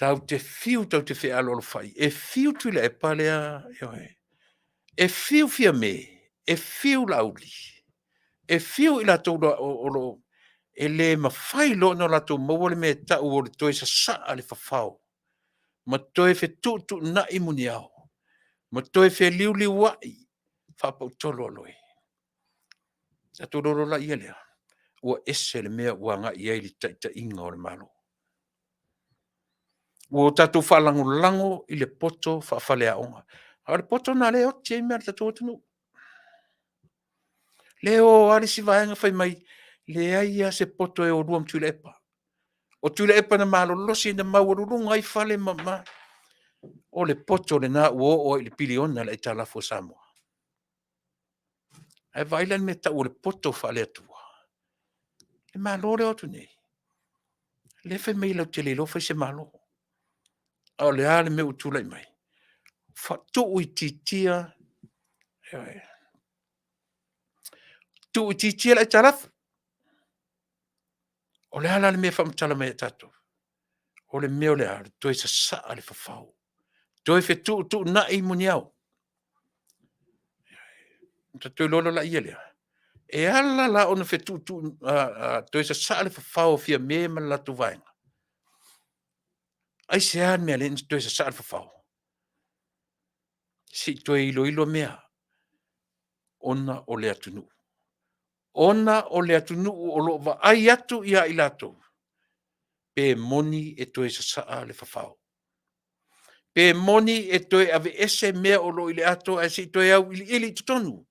Tau te fiu tau te whea lolo whai. E fiu Tulaepa lea. E fiu fia me. E fiu lauli. E fiu I lato o e le mawhai lo no lato maua le me tau o le toe sasa le fafao. Ma toe fe tu na I muni au. Ma toe fe liu wai. Whapau tolo aloi. Sa to lolo la ia lea. Ua ese le mea ua nga iai li taita inga o le malo. Ua tatu whalango I le poto whawhale aonga. A le poto na leo tia mea tatu atunu. Leo ari si vaenga whai mai. Le aia se poto e o ruam Tulaepa. O Tulaepa na malo losi na maururunga I whale mama. O le poto le na ua o I le piliona le italafo Samoa. E vailan me tau o le poto whale atua. Le malo le otu nei. Le whai mai lau te le lo whai se malo. O le ale me utulai mai. Tu I titia. Tu I titia la tarafu. O le ala le me whamtala mai tato. O le meo le ale. Toi sa saa le fafau. Toi fe tu na I muni au. Ta toi lolo la ia lea. E ala la ona fe tu toi sa saa le fafau fia me ma la tu vaenga. Ai se an mea le toi sa saa le fafau. Si toi ilo mea. Ona o le atunu. Ona o le atunu o lo va ai atu ia I lato. Pe moni e toe sa saa le fafau. Pe moni e toe ave ese mea o lo ile ato e si toe au ili tutonu.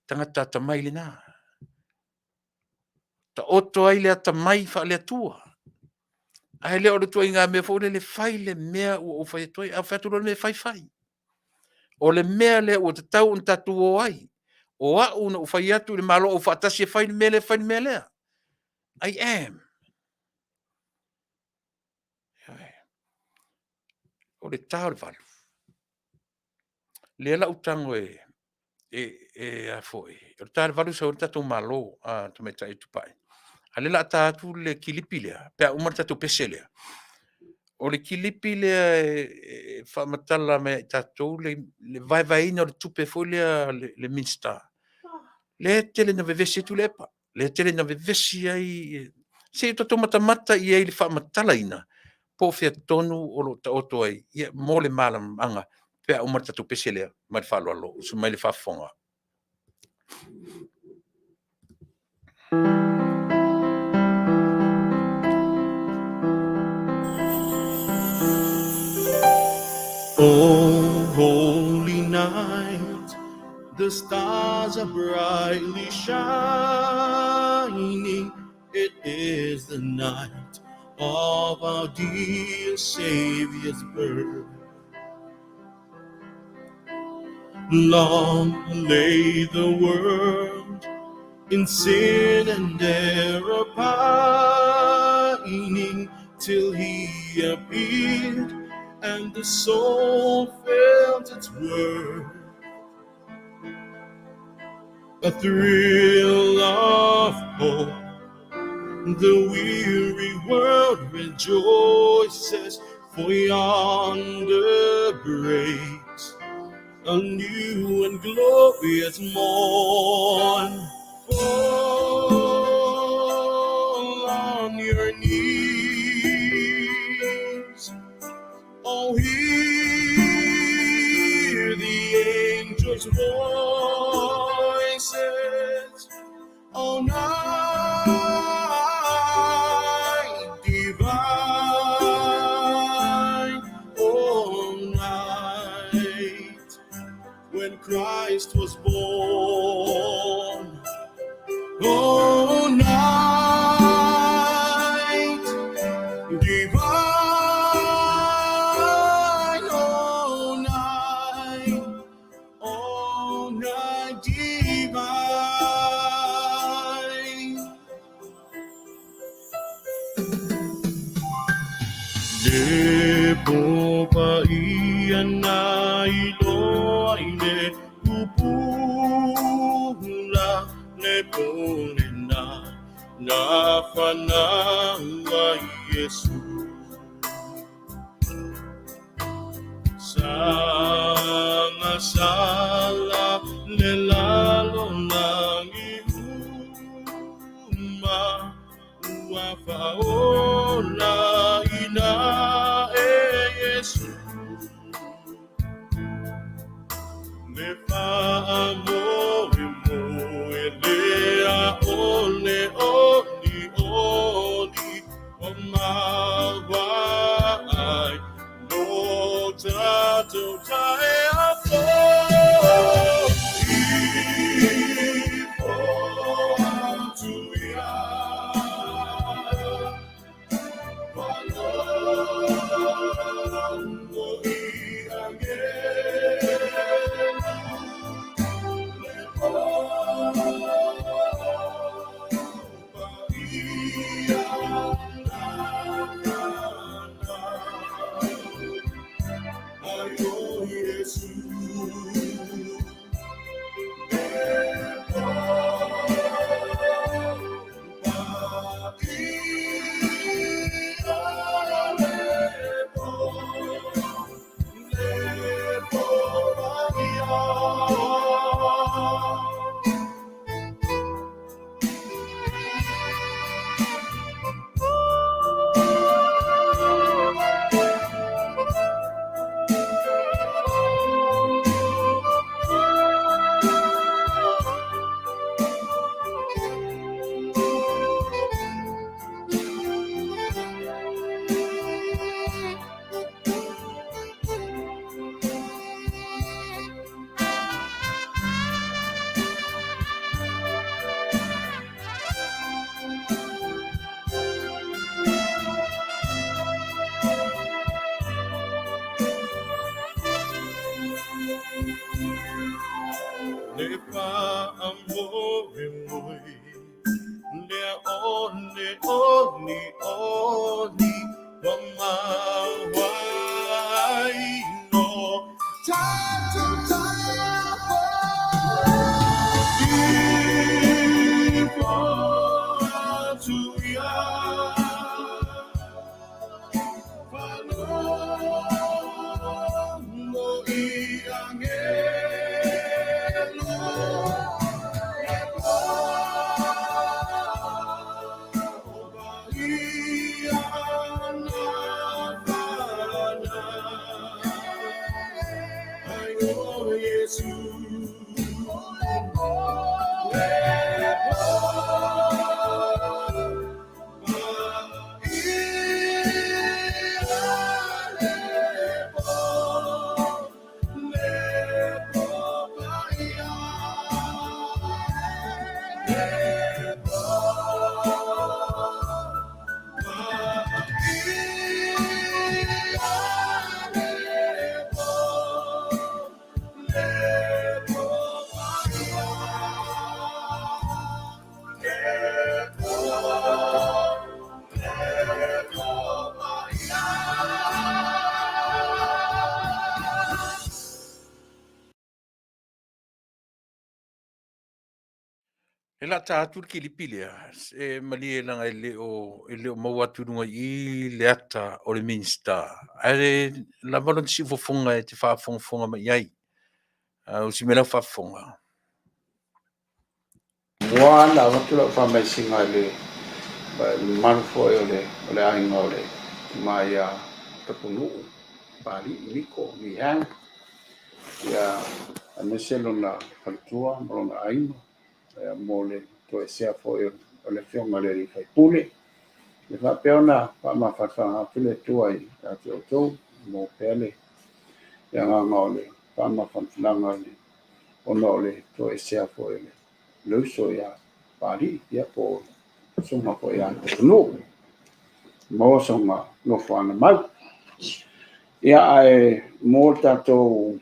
Tangata ta mai le nā. Ta oto ai le ata mai fa le atua. Ai le o le tua inga mea fōle le fai le mea o fai toi, a fai atu le fai fai. O le mea le o te tau un tatu o ai. O a una o fai atu le malo o fatasi e fai le mea lea. I am. O le tau le valu. Le ala utango a foi. O le tau le valu sa o le tatu malo a tumeta e Tupa'i. Ale la tatu le kilipi lea. Pea umar tatu pese lea. O le kilipi lea whamatala me tatu le vai o le tupe foi lea le minsta. Le tele na vevesi Tulaepa. Le tele na vevesi ai. Se to mata i ai le whamatala ina. Po fia tonu o lo ta oto ai. Ia mo le malam anga. Pea umar tatu pese lea. Mai whalo alo. Usu mai le whafonga. Oh, holy night, the stars are brightly shining. It is the night of our dear Savior's birth. Long lay the world in sin and error pining, till he appeared and the soul felt its worth. A thrill of hope, the weary world rejoices, for yonder breaks a new and glorious morn. Fall on your knees, oh, hear the angels' voices, oh, night divine, oh, night when Christ was born, oh, night divine, oh, night divine. Tupa'i na ilo ai le kupula le pole na whananga Yesu. Sanga sala le lalo nangi uma ua faola ina e Yesu. Me whaamoe moe lea ole oli oli o mawai no tatou tae afo. Ifo atu ia walongo i angelu E la tātua ki lipile e mali e langa ele o maua turunga I le ata o le minsta. Are la malon si fofonga e te whaafonga mai ai. O si mela whaafonga. Wala watu la fa mai singa le manfo ole ainga ole mai Taunu'u Bali Niko ni hang ya aneselo na kaltua mo na ainga mo le to ASEA fo ole fiona le fai pule le fa peona pa ma fa fa pule tuai ta to mo pele ya nga ole pa ma fa langa le ono le to ASEA fo ele lo so ya Bali ya po songa po ya no mo songa no fana mal ya ai mo tato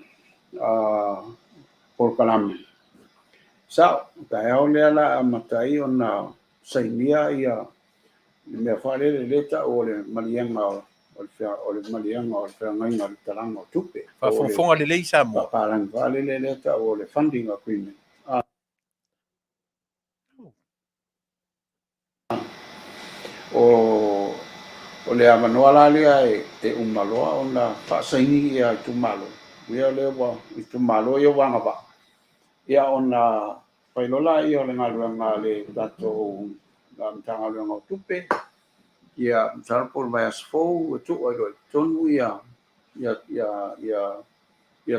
por kalam sa ta ya ole la matai ona sainia ya me fale le leta o le malianga o le malianga o le ngai ngal talango tupe Whaafonga le lei Samoa. palang vale le leta o le funding agreement o le amanoa lea e umaloa ona fa'asaini ia tumalo ia le wa tumalo ia wanga ba ia ona pailola ia le ngaluanga le tato na tanga le ngo tupe ia tarpol vai asfo tu o tonu ia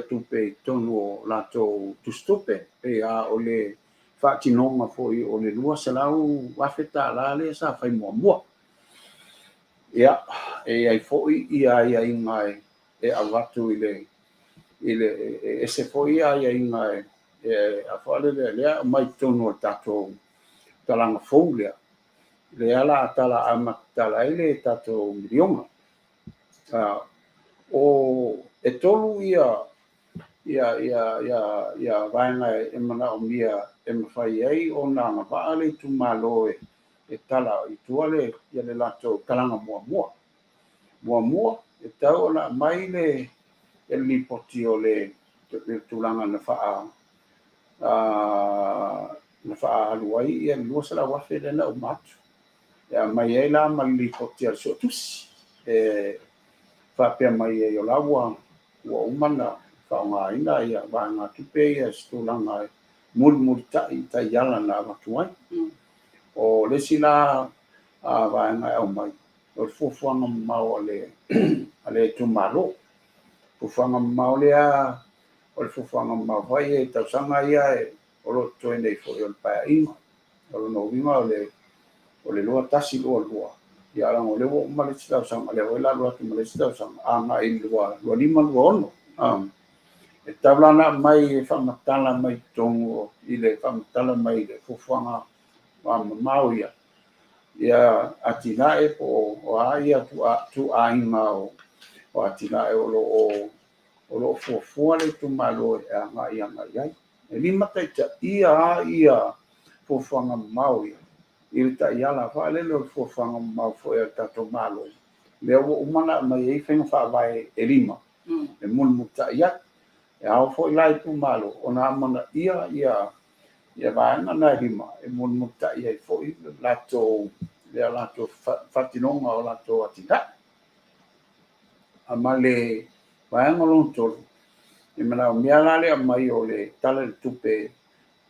tupe tonu lato tustupe e a ole fa'atinonga foi o le lua selau wafeta la le sa fai mua ia e ai foi ia ingai e awatu ile ese foi ia ingai e a fale le mai tono tato talanga folia le ala tala amatala ile tato miliona o e tolu ia vaina e mana o mia e mawhai ai o nā ngawhaale tu malo e tala I tuale ia le lato kalanga mua e tau ona mai le e lipoti o le tulanga na wha aluai ia lua sala wafe le na o matu ia mai ai la ma lipoti al so tusi e whapea mai e o lawa ua umana whaonga ina ia wanga tupe ia stulanga mul tai yala na watuai o le sila wanga au mai o fufuanga mau ale tumalo fufuanga mau lea o fufuanga mau vai e tausanga ia e o lo toenei fo i o paia inga o lo no winga o le lua tasi lua ia rango le wo male tausanga le wela lua tu male tausanga anga I lua lima lua ono e tablana mai whamatala mai tongo I le whamatala mai le fufuanga mau ia atina e po o aia tu ainga o atina e o lo fufua le tu malo e anga iai lima taita ia fofanga mau ia il ta yala fa le lo fofanga mau fo ia tato malo le o umana mai e fenga fa vai e lima e mun muta ia e au fo lai tu malo ona mana ia vai na lima e mun muta ia fo i lato le lato fatinonga o lato atinga amale vai ngolong tolu e mana miala le mai o le tala le tupe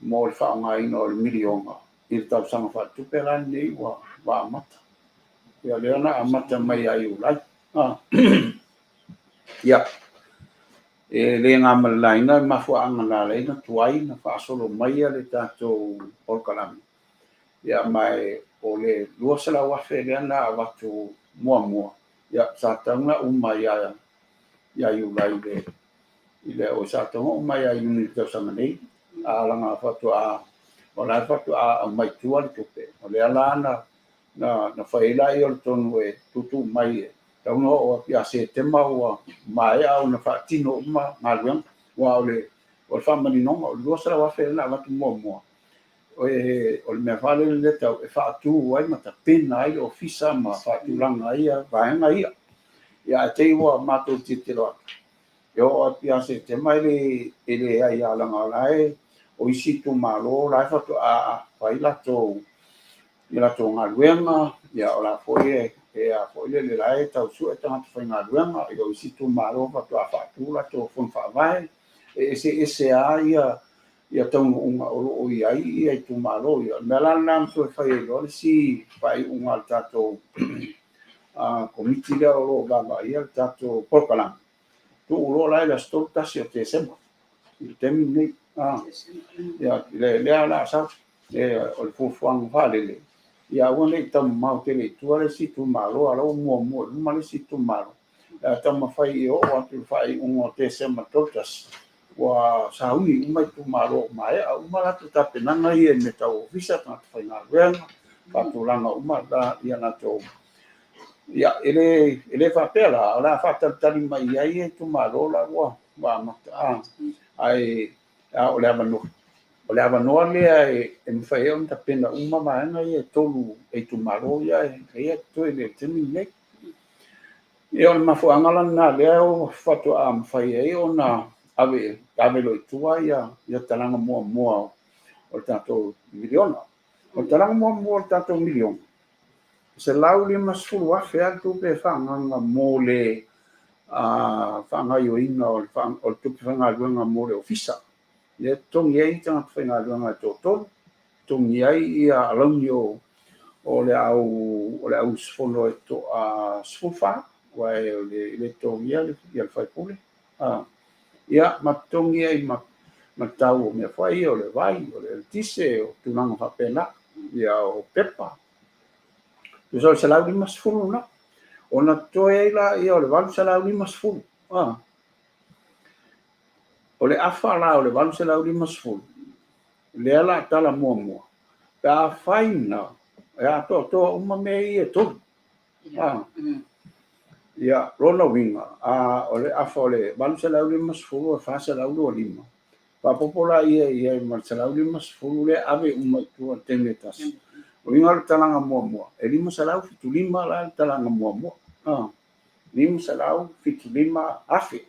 mo le whaongaina o le milionga i le tau sanga wha tupe rani nei wa amata ia leona amata mai ai ulai ia e le ngā malaina e mafua anga la leina tuai na whaasolo mai a le tātou Aukilani ia mai o le luasala wafe le ana a watu mua ia sa taunga umai ia ulai le ile o sa tongo mai ai ni tau sanga nei a langa fatu a o la fatu a mai tua le tupe o le ala na faila i o tonu e tutu mai e tau no o pia se te mau mai au na fatino ma ngalwen wa o le famani no o lo sala wa fe na vatu mo o le me fale le tau e fatu ai mata pena ai o fisa ma fatu langa ia va nga ia te wa mato titiro yo o pia se te mai le ai ala ngalai o isi tu malo la fatu a faila to ila to ngaluenga ya ola foi e a foi le lai tau su e tanga foi ngaluenga i o isi tu malo fatu a fatu la to fon fa vai e se ASEA ia Taunu'u o ia tu malo ia mela nam so fai lo si fai un altato a komiti le o baba ia tato porkalang tu ulo lai la stolta si o te sema il temi nei ia le ala sa e o le fuang Vale le ia wone tam mau te le tu ale si tu malo ala mo ma le si tu malo tam fai o atu fai un o te sema toltas wa sauni mai tu malo mai au mala tu tapenanga ia me tau visa ta fai na wen patulanga uma da ia na to ia ele fa pela la fa tali mai ai tu malo la wa ma ai o le avano le e me fai on tapena uma mai ia tolu e tu malo ia e to ele temi ne e on ma fu angala na le o fatu am fai ai ona ave lo tua ia talanga mo o tanto miliona o talanga mo o tanto milion se lauli masfulu afe altu pe fanga mole fanga yo ina o tu fanga luanga mole ofisa le tong ye tanga fanga luanga toto tong ye ia alonio o le au sfolo to sfufa wa le tong ye le fai pule ia matongi ai matau me fai o le vai o le tise o tunanga fapena ia o pepa tu so salau di masfulu na ona toe la ia o le valu salau di masfulu o le afa la o le valu salau di masfulu le ala tala mua ta faina ia to uma me ia to ia rona winga o le afa o le valu salau di masfulu Fasa lau o lima pa popola ia salau di masfulu le ave uma tu tele tas o inga talanga mua e lima salau fitu lima la talanga mua lima salau fitu lima afe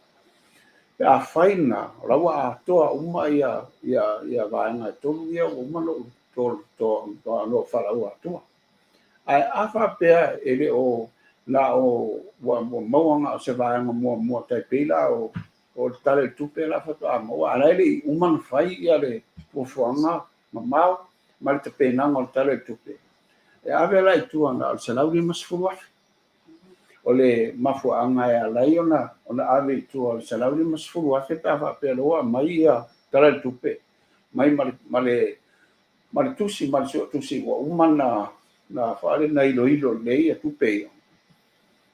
a faina lawa toa uma ia vaanga tolu ia uma lo lo fala ua toa ai afa pe ele o la o mauanga se vaanga mua tai pila o tale tupe la fa a mo ala le uma fai ia le fofoanga mamau mal te pena ngol tale tupe e ave la tuanga al salau di masfulu o le mafuanga ia laiona ona ave tu al salau di masfulu afe pa fa pe loa mai ia tale tupe mai male tusi wa umana na fale na ilo le ia tupe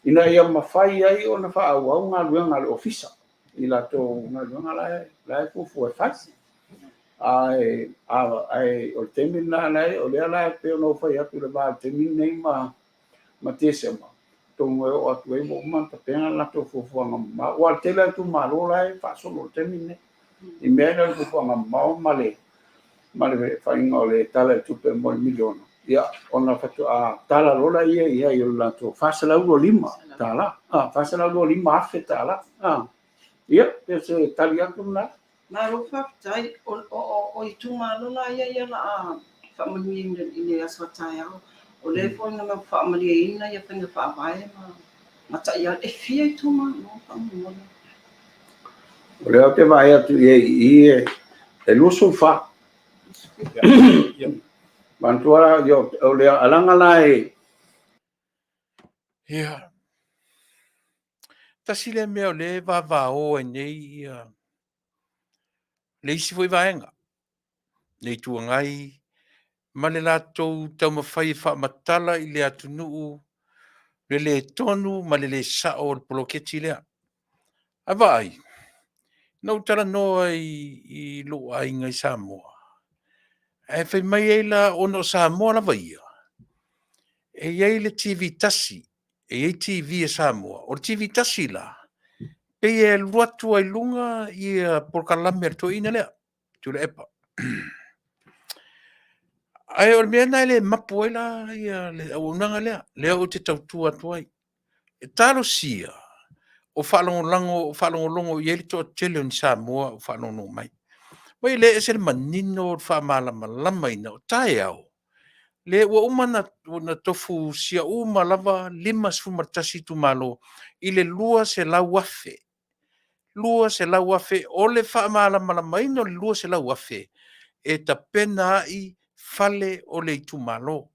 ina ia mafai ai ona fa au nga luanga le ofisa ila to nga luanga la fufu fasi ai o temina lai o le ala pe no fai atu le ba temina ma tesema to o atu e mo man ta pena la to fufu ma o tela tu malo lai fa solo temine I mea na kupuanga mau male whainga o le tala e tupe mo miliona. Ia, ona whatu a tala rola ia i o lato Fasalau o lima tala. Fasalau o lima afe tala. Ia, e se tali aku na. Na lo Faafetai o I tūmālona ia na whaamanuia I le aswatai au. O le fo na whaamanuia ina ia whainga whaavae ma ta ia e fia I tūmālona whaamuna. O leo te vai atu e luso fa. Bantuara yo o leo alanga lai. Ia. Tasi le mea o le vavao e nei le isi foi vaenga. Nei tuangai, ma le latou tau mawhai whaamatala I le Taunu'u, le tonu, ma le sao o le poloketi lea. A vai, nau tala noa I lo ai ngai Samoa. E whai mai eila ono Samoa la vaia. E iei le TV tasi, e iei TV e Samoa, o le TV tasi la. E e luatu ai lunga I porkalame al toina lea, Tulaepa. Ai o mea nai le mapu ai la le unanga lea o te tautua tuai. E talo sia, o whalongolongo I ele toa tele ni Samoa o whalongo mai. Wai le e se le manino o whamalama ina o tae au. Le ua umana na tofu sia lava 5 sumartasi tu malo I le lua se lau afe. Lua se lau afe o le whamalama ina o le lua se lau afe. E ta pena ai fale o le tu malo.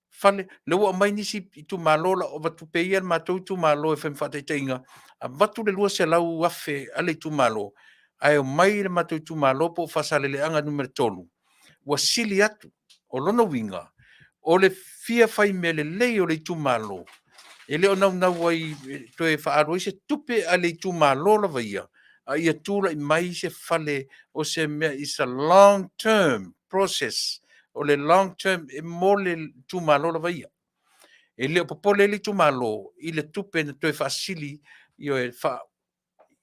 Fale, le ua mai nisi tu malo la o watu peia matou tu malo e whaimwhatetainga. A watu le lua se lau afe a le tu malo. Ai o mai le matou tu malo po whasalele anga numero 3. Ua sili atu o lona winga. O le fia whai me le lei o le tu malo. E leo nau ai to e whaaro se tupe a le tu malo la vaia. A ia tūla I mai se fale o se mea is a long term process. O le long term e mo le tu malo la vaia. E leo popole le tu malo I le tupe na to e whaasili I o e wha.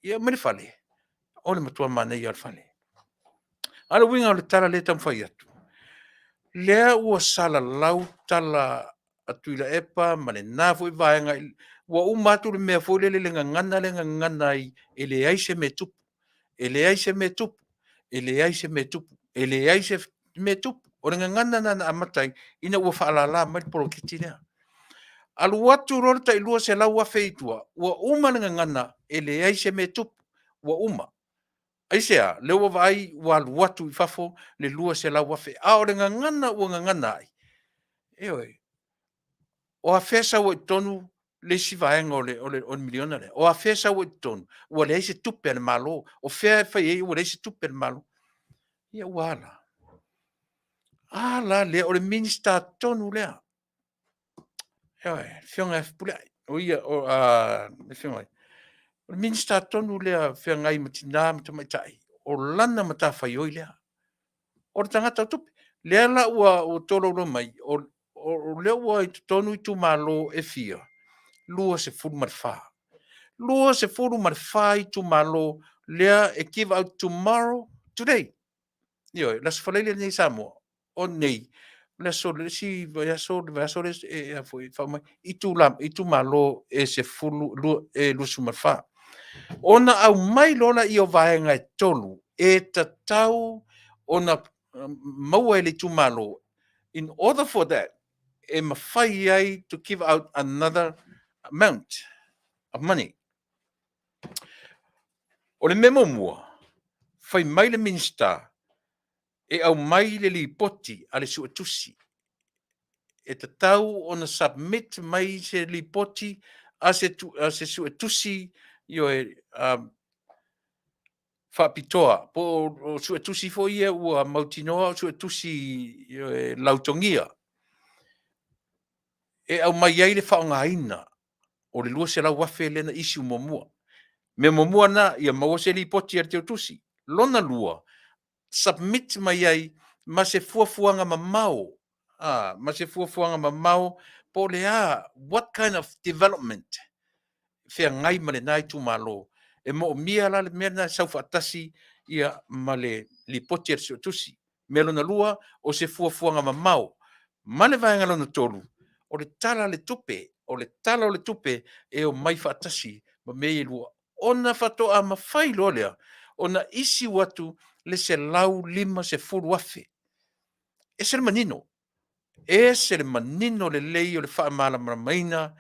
Ia mene fale. O le matua mana I al fale. Ala winga o le tala le tam whai atu. Lea ua sala lau tala atu Tulaepa ma le nafo I vaenga ua umatu le mea fo le ngangana I e le ai se me tupu. E le ai se me tupu. E le ai se me tupu. E le ai se me tupu. O le ngangana na amatai ina ua whaalala mai polokiti lea. Alu watu rolo ta ilua se lau whaitua. Ua uma le ngangana e le ai se me tupu. Ua uma. ASEA, le ua vai ua watu I fafo le lua se lau wafe. A o le ngangana ua ngangana ai. Eoi. O a fesa ua tonu le si vaenga o le miliona le. O a fesa ua tonu. Ua le eise tupe le malo. O fea fai ua le eise tupe le malo. Ia ua ala. Ala le o le minista tonu lea. Eoi, fionga pulai. O ia, le fionga. O le minista tonu lea fionga I matina matamaitai. O lana mata fai oi lea. O le tangata tupe. Lea la ua o tolo lo mai. O lea ua I tonu I tu malo e fia. Lua se furu marfa. Lua se furu marfa I tu malo. Lea e give out tomorrow, today. Io, la sfalele nei Samoa. O nei. La sole si va sole e foi fama I tu malo e se fulu lu su marfa. Ona au mai lola I o vaenga e tolu. E tatau ona maua ele tu malo. In order for that, e mawhai ai to give out another amount of money. O le memo mua, whai mai le minsta, e au mai le li poti a le suatusi. E tatau ona submit mai se li poti a se suatusi io e whapitoa. Po o suatusi fo ia ua mautinoa o suatusi io e lautongia. E au mai ai le whaongaina o le lua se lau wafe lena isi umomua. Me momua na ia maua se li poti ar te utusi. Lona lua, submit mai ai ma se fuafuanga mamau. Ma se fuafuanga mamau po le what kind of development fea ngai ma le nai tu malo. E mo mia la le mea na sau fatasi ia male li poti so tusi melo na lua o se fuafuanga mamau male vaenga lona tolu o le tala le tupe o le tala o le tupe e o mai fatasi ma me lua ona fato a mafai lolea ona isi watu le se lau lima se furu afe e se manino le lei o le wha mala maina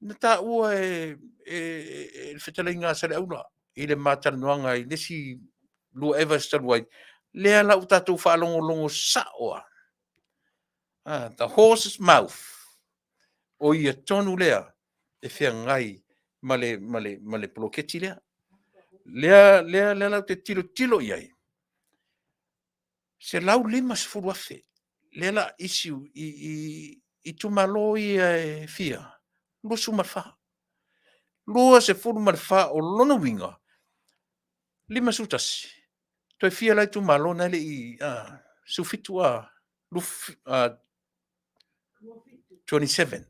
na ta ua le whetalinga sa le aula i le Matalanoaga i nesi lua ewa staluai lea la utatou whaalongolongo saoa the horse's mouth o ia tonu lea e whea ngai male ploketi lea lau te tilo iai se lau lima se furu afe lea la isiu i tumalo i e fia lua sumarfa lua se furu marfa o lona winga lima sutasi toi fia lai tumalo na le i sufitu a 27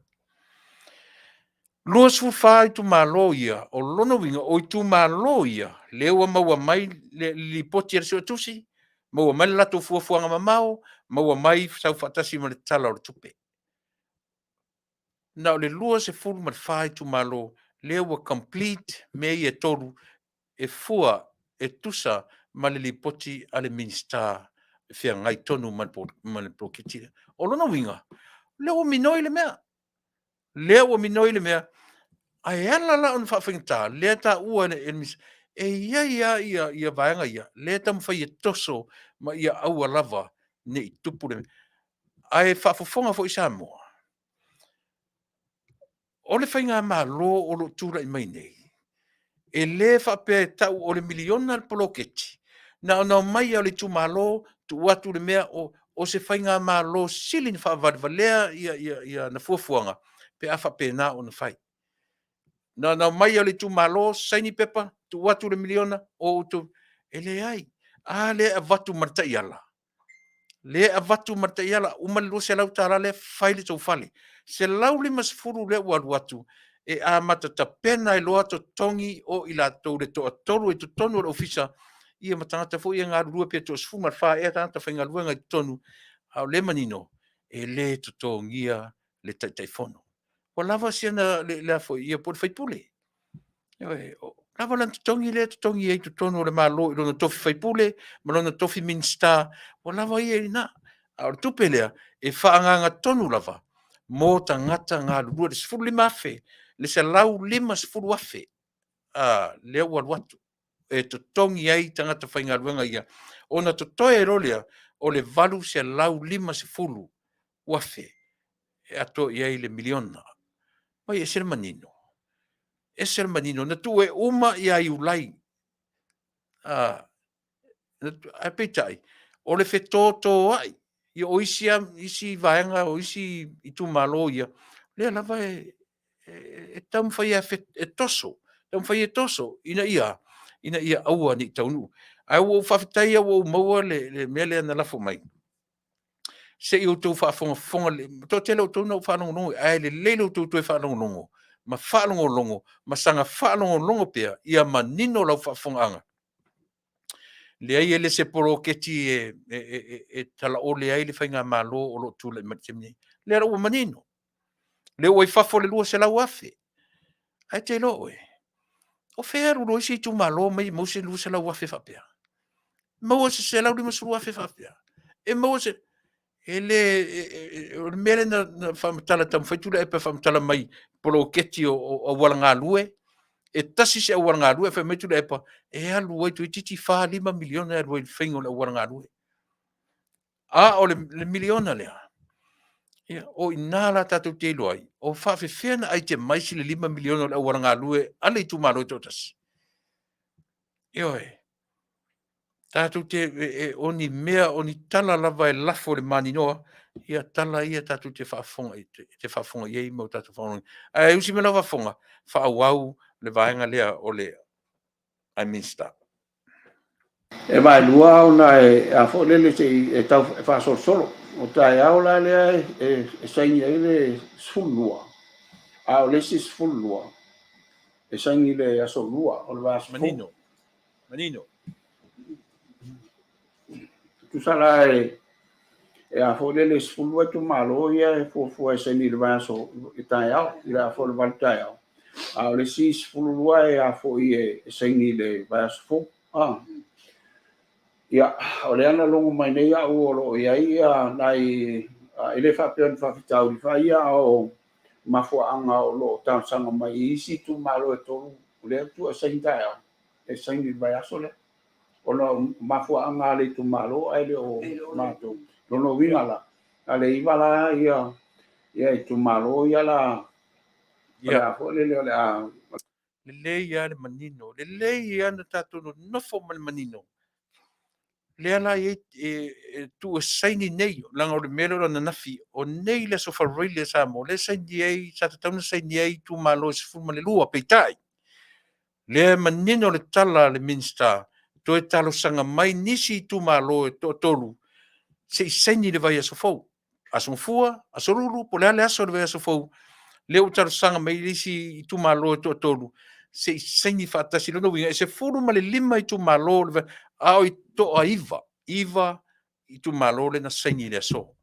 lua sufa i tumalo ia o lona winga o i tumalo ia leua maua mai li poti ar tusi maua mai lato fuafuanga mamao maua mai sau fatasi ma le tala o le tupe na o le lua se furu marfa i tumalo leua complete me ia toru e fua e tusa ma le lipoti a le minista e fia ngai tonu ma le prokiti o lona winga leo minoi le mea ai ala la on faafetai le ta ua e ia vaenga ia le tam fai toso ma ia aua lava ne tupu le ai faafofoga fo i Samoa o le fainga malo o lo tura i mai nei e le faapea tau o le miliona le poloketi na mai o le tumalo tu watu le mea o se fainga malo sili ni faavalevalea ia na fuafuanga pe a faapena ona fai na mai o le tumalo saini pepa tu watu le miliona o tu ele ai le avatu martaiala uma le se lau tala le fai le tau fale se lau le masfuru le watu e a matata pena i loa to tongi o i la tau le toa tolu e to tonu o ofisa ia matangata fo ia ngā rua pia to sfuma fa e tangata whainga luenga i tonu au le manino e le to tongia le taifono o lava siana le fo ia por faipule lava lan tongi le tongi e to tonu le malo i lona tofi faipule ma lona tofi minsta o lava ia ina au tupelea e whaanganga tonu lava mo tangata ngā rua le sfuru lima afe le se lau lima sfuru afe lea ua watu e to tongi ai tangata whainga ruenga ia ona to toe rolea o le valu se lau lima sfuru wafe e ato iai le miliona mai e ser manino na tu e uma ia i ulai a peitai o le fetoto ai i o isi vaenga o isi i tu malo ia lea lava e tam fai e toso ina ia aua ni Taunu'u ai o Faafetai o maua le mele na lafo mai se i o tau whaafonga le to tele o tau na whanongonongo ai le leilo tau tue whanongonongo ma whanongolongo ma sanga whanongolongo pia ia manino lau whaafonganga le ai ele se poroketi e tala o le ai le whainga malo o lo tula le ra ua manino le oi whafo le lua se lau afe ai te lo o feru lo isi tu malo mai mo se lua se lau afe whapea mo se lau lima se lau afe whapea e mo se ele o mele na famatala tam foi Tulaepa famatala mai poroketi o walanga lue e tasi se walanga lue fa me Tulaepa e alu ai tu titi fa 5 miliona e roi fengo le walanga lue o le miliona le ia o inala tatu te loi o fa fe fena ai te mai si le 5 miliona le walanga lue ale tu malo totas io tatu te oni mea oni tala lava e lafo le maninoa ia tala ia tatu te whaafonga iei mo tatu whaonga ai usi me lava fonga whaawau le vaenga lea o le ai minsta e vai lua ona a fo lele se e tau fa solo o tai au la le e saini ele sfulua a o lesi sfulua e saini le aso lua o le vas manino tusala e a fo le sfulu tu malo ia e fo se ni va so itaya ila fo le valtaya a le si sfulu e a fo e se ni le va so ia o le ana longo mai nei a o lo ia nai ele fa pe fa tau fa ia o mafuanga o lo ta sanga mai isi tu malo e to le tu se itaya e se ni va so le o no mafuanga le tu malo ai le o mato no vinala ale ivala ia tu malo ia la ia fo le a le ia le manino le ia na tatu no fo mal manino le ala tu saini nei langa o le melo na nafi o nei le so fa really sa mo le saini ai sa tatu saini ai tu malo se fu le lua peitai le manino le tala le minsta to e talo sanga mai nisi tu malo e to tolu se saini le vai so fo aso fua aso lulu po le ale aso le vai so fo le o talo sanga mai nisi tu malo e to tolu se saini fa tasi no winga se fulu ma le lima i tu malo le au i to aiva iva i tu malo le na saini le so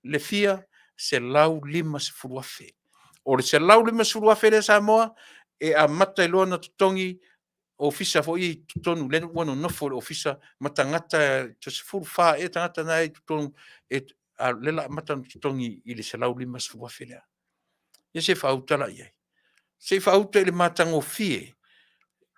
le fia se lau lima se fulu afe o le se lau lima se fulu afe le Samoa e a mata i loa na tutongi ofisa fo i tonu le wono no fo ofisa matangata to se fulu fa e tangata na i tonu e a le la mata tutongi i le se lau lima se fulu afe le ia se fa utala ia se fa utala le matango fie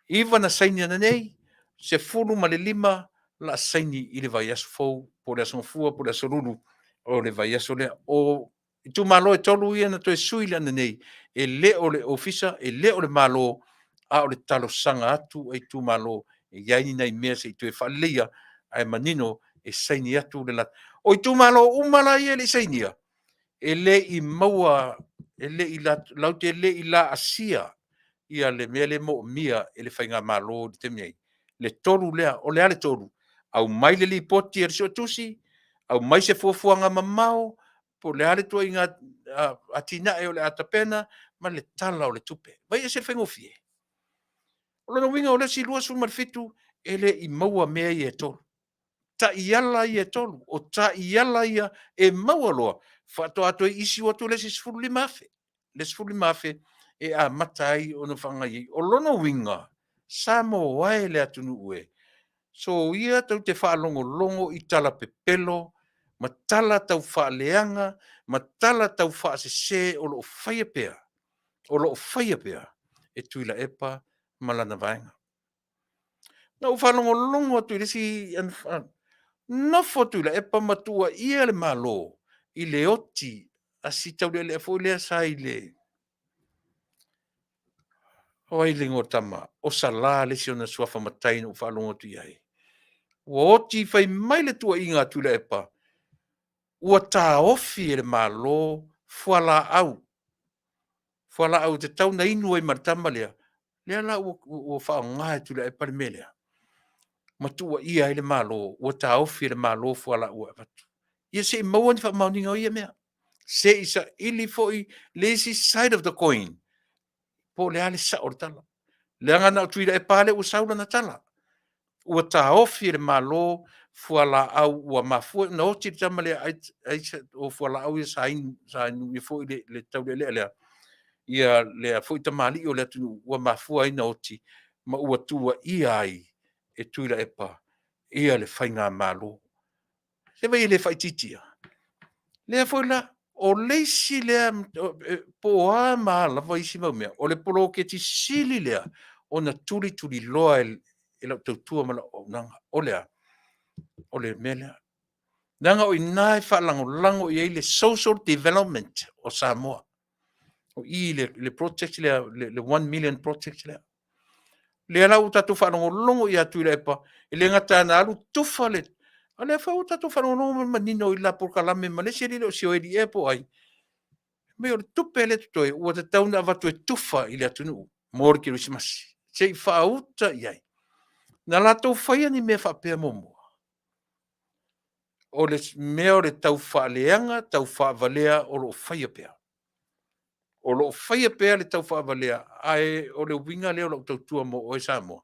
iva na saini na nei se fulu ma le lima la saini i le vai aso fou po le aso fua po le aso lulu o le vai aso le o tu malo e tolu ia na to e sui le nei e le o le ofisa e le o le malo a o le talo sanga atu e tu malo e yaini nei mea se tu e falia ai manino e saini atu le la o tu malo umala ia le saini e le i maua e le i la laute le i la ASEA ia le mele mo mia e le fainga malo te mei le toru lea o le ale toru au mai le lipoti e so tusi au mai se fuafuanga mamao po le ale to inga atina e o le atapena ma le tala o le tupe vai e se fainga fie o le winga o le si lua su marfitu e le i maua mea i e toru ta iala i e tolu o ta iala ia e maua loa fato ato isi watu le si sfuru lima afe le sfuru lima afe e a matai o no whanga i o lono winga Samoa e le Taunu'u e so ia tau te whaalongo longo i tala pepelo ma tala tau whaaleanga ma tala tau whaasese o lo whaia pea e Tulaepa malana vaenga na u whalongo longo atu i resi no fotu la e pa matua ia le malo i le oti a si tau le fo le sai le o ai le ngotama o sala le si ona suafa matai no fa longo tu ai o oti fai mai le tua inga tu le pa o ta ofi le malo fuala au te tau na inu ai martama le la o fa nga tu le pa le mele matua ia le malo o ta ofi le malo fuala o ia se maua ni fa mauni o ia mea se isa ili foi lazy side of the coin po le ale sa ortala le anga na tuira e pale o saula na tala o ta ofi le malo fuala au o mafu no ti tamale ai o fuala au sa in foi le tau le ia le foi tamali o le tu o mafu ai no ti ma o tua ia ai e tuira e pa ia le fainga malo se vai le fai titia le foi la o leisi lea po a ma lava isi mau mea o le polo ke ti sili lea o na tuli loa e lau tautua ma la o nanga o le mea lea nanga o inai whaalango i le social development o Samoa o i le project lea le 1 million project lea le lau tatu whaalango i atu i Tulaepa e le ngata na alu tufa le a le whau tatu whaalango manino i la porkalame ma le siri o sio edi e po ai me o tupe le toi o te tauna watu e tufa i le Taunu'u mor ki Christmas sei whauta iai na la tau whaia ni mea whapea momo o le mea o le tau whaaleanga tau whaavalea o lo whaia pea o lo whaia pea le tau whaavalea ai o le winga leo lo tau tua mo o e Samoa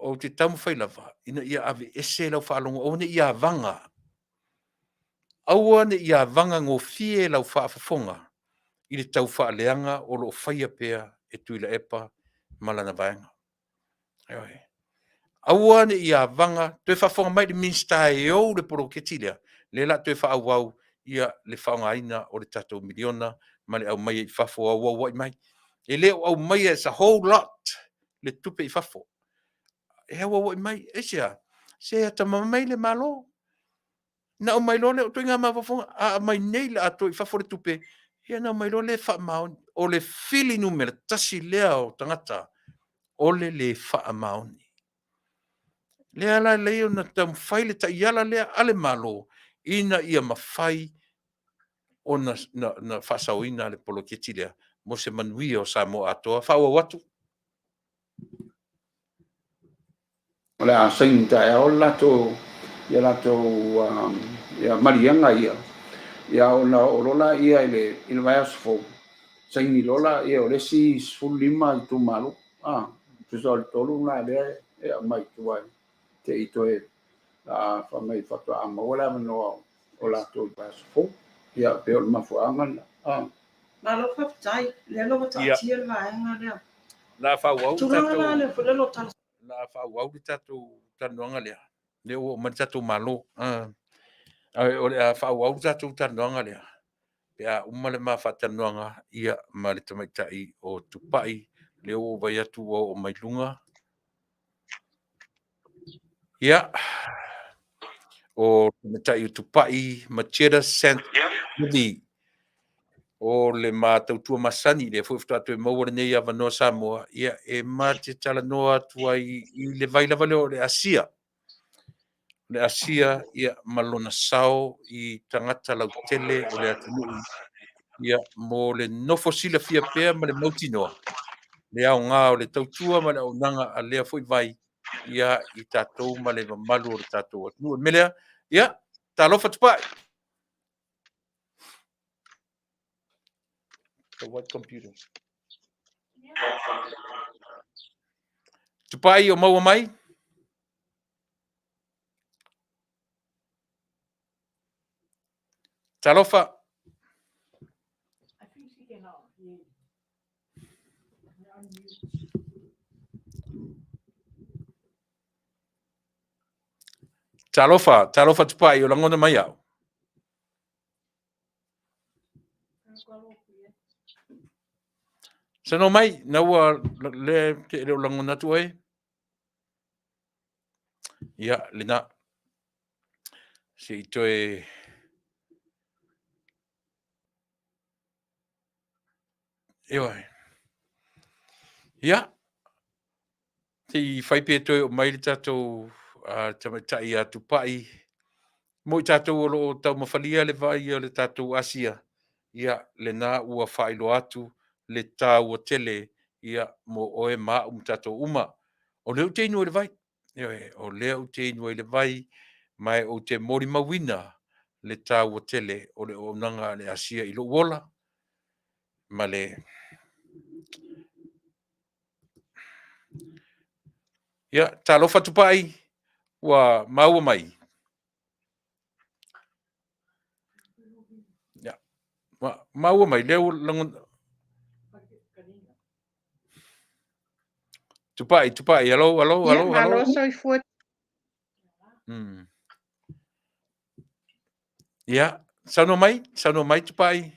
o te tamu whai lava, ina ia ave ese lau whaalonga, o ne ia vanga. Aua ne ia vanga ngō fie lau whaafafonga, i le tau whaaleanga o lo whaia pea e Tulaepa malana vaenga. Aioi. Aua ne ia vanga, tue whaafonga mai le minsta e au le poro ketilea, le la tue whaawau ia le whaongaina o le tatou miliona, ma le au mai i whafo au wai mai. E leo au mai as a whole lot, le tupe i whafo. E hawa wai mai, ASEA, se ata mamai le malo. Na o mai lo le, tui ngā mawafonga, a mai nei le ato i whafo le tupe, ia na mai lo le whaamaoni, o le fili numera, tasi lea o tangata, o le whaamaoni. Lea la leo na tam whaile ta iala lea ale malo, ina ia mawhai o na whasauina le polo ketilea, mo se Manuia o Samoa atoa, whaua watu. Ole a sainta e o lato, ia lato, ia marianga ia. Ia o lola ia ile vai asfo. Saini lola ia o lesi sulima i tu malu. Tu sol tolu na le e mai tu ai. Te ito e fa mai fato a mola no o lato vai asfo. Ia pe o mafuanga. Na lo Faafetai, le lo tatia le vaenga lea. La whauau Tūranga la le fule lo tala. La whauau di tatou tanuanga lea. Le o man tatou malo. O le whauau tatou tanuanga lea. Pea umale ma whatanuanga ia ma le tamaitai o Tupa'i. Le o vai atu o mai lunga. Ia. O tamaitai o Tupa'i, Marchetta, Sanft-Levy. O le mātautua masani, le fuifta atu e maua nei avanoa Samoa, ia e mate talanoa atua i le vailava leo le ASEA. Le ASEA ia malona sao i tangata lau tele o le Taunu'u. Ia mo le nofo Sila fia pea ma le mautinoa. Le au ngā o le tautua ma le au nanga a lea fui vai, ia i tātou ma le mamalu o le tātou atunua. Melea, ia, talofa Tupa'i. The white computer. Tupa'i o maua mai. Talofa. Talofa Tupa'i o langona mai au. Sano mai, naua le te leo langona tu ai. Ia, lina. Si itoe. Ioi. Ia. Te whaipe toi o mai le tatou tamaitai a Tupa'i. Mo i tatou o tau mawhalia le vai o le tatou ASEA. Ia, le nā ua whailo atu le tau o tele. Ia, mo oe maa tatou uma. O leo te inua le vai. Ioi, o leo te inua le vai. Mai o te mori mawina le tau o tele o le onanga le ASEA i lo wola. Ma le... Ia, talofa Tupa'i wa maua mai. Ia, maua mai, leo langon... Tupa'i, hello. Malo soifua. Ia, sano mai Tupa'i.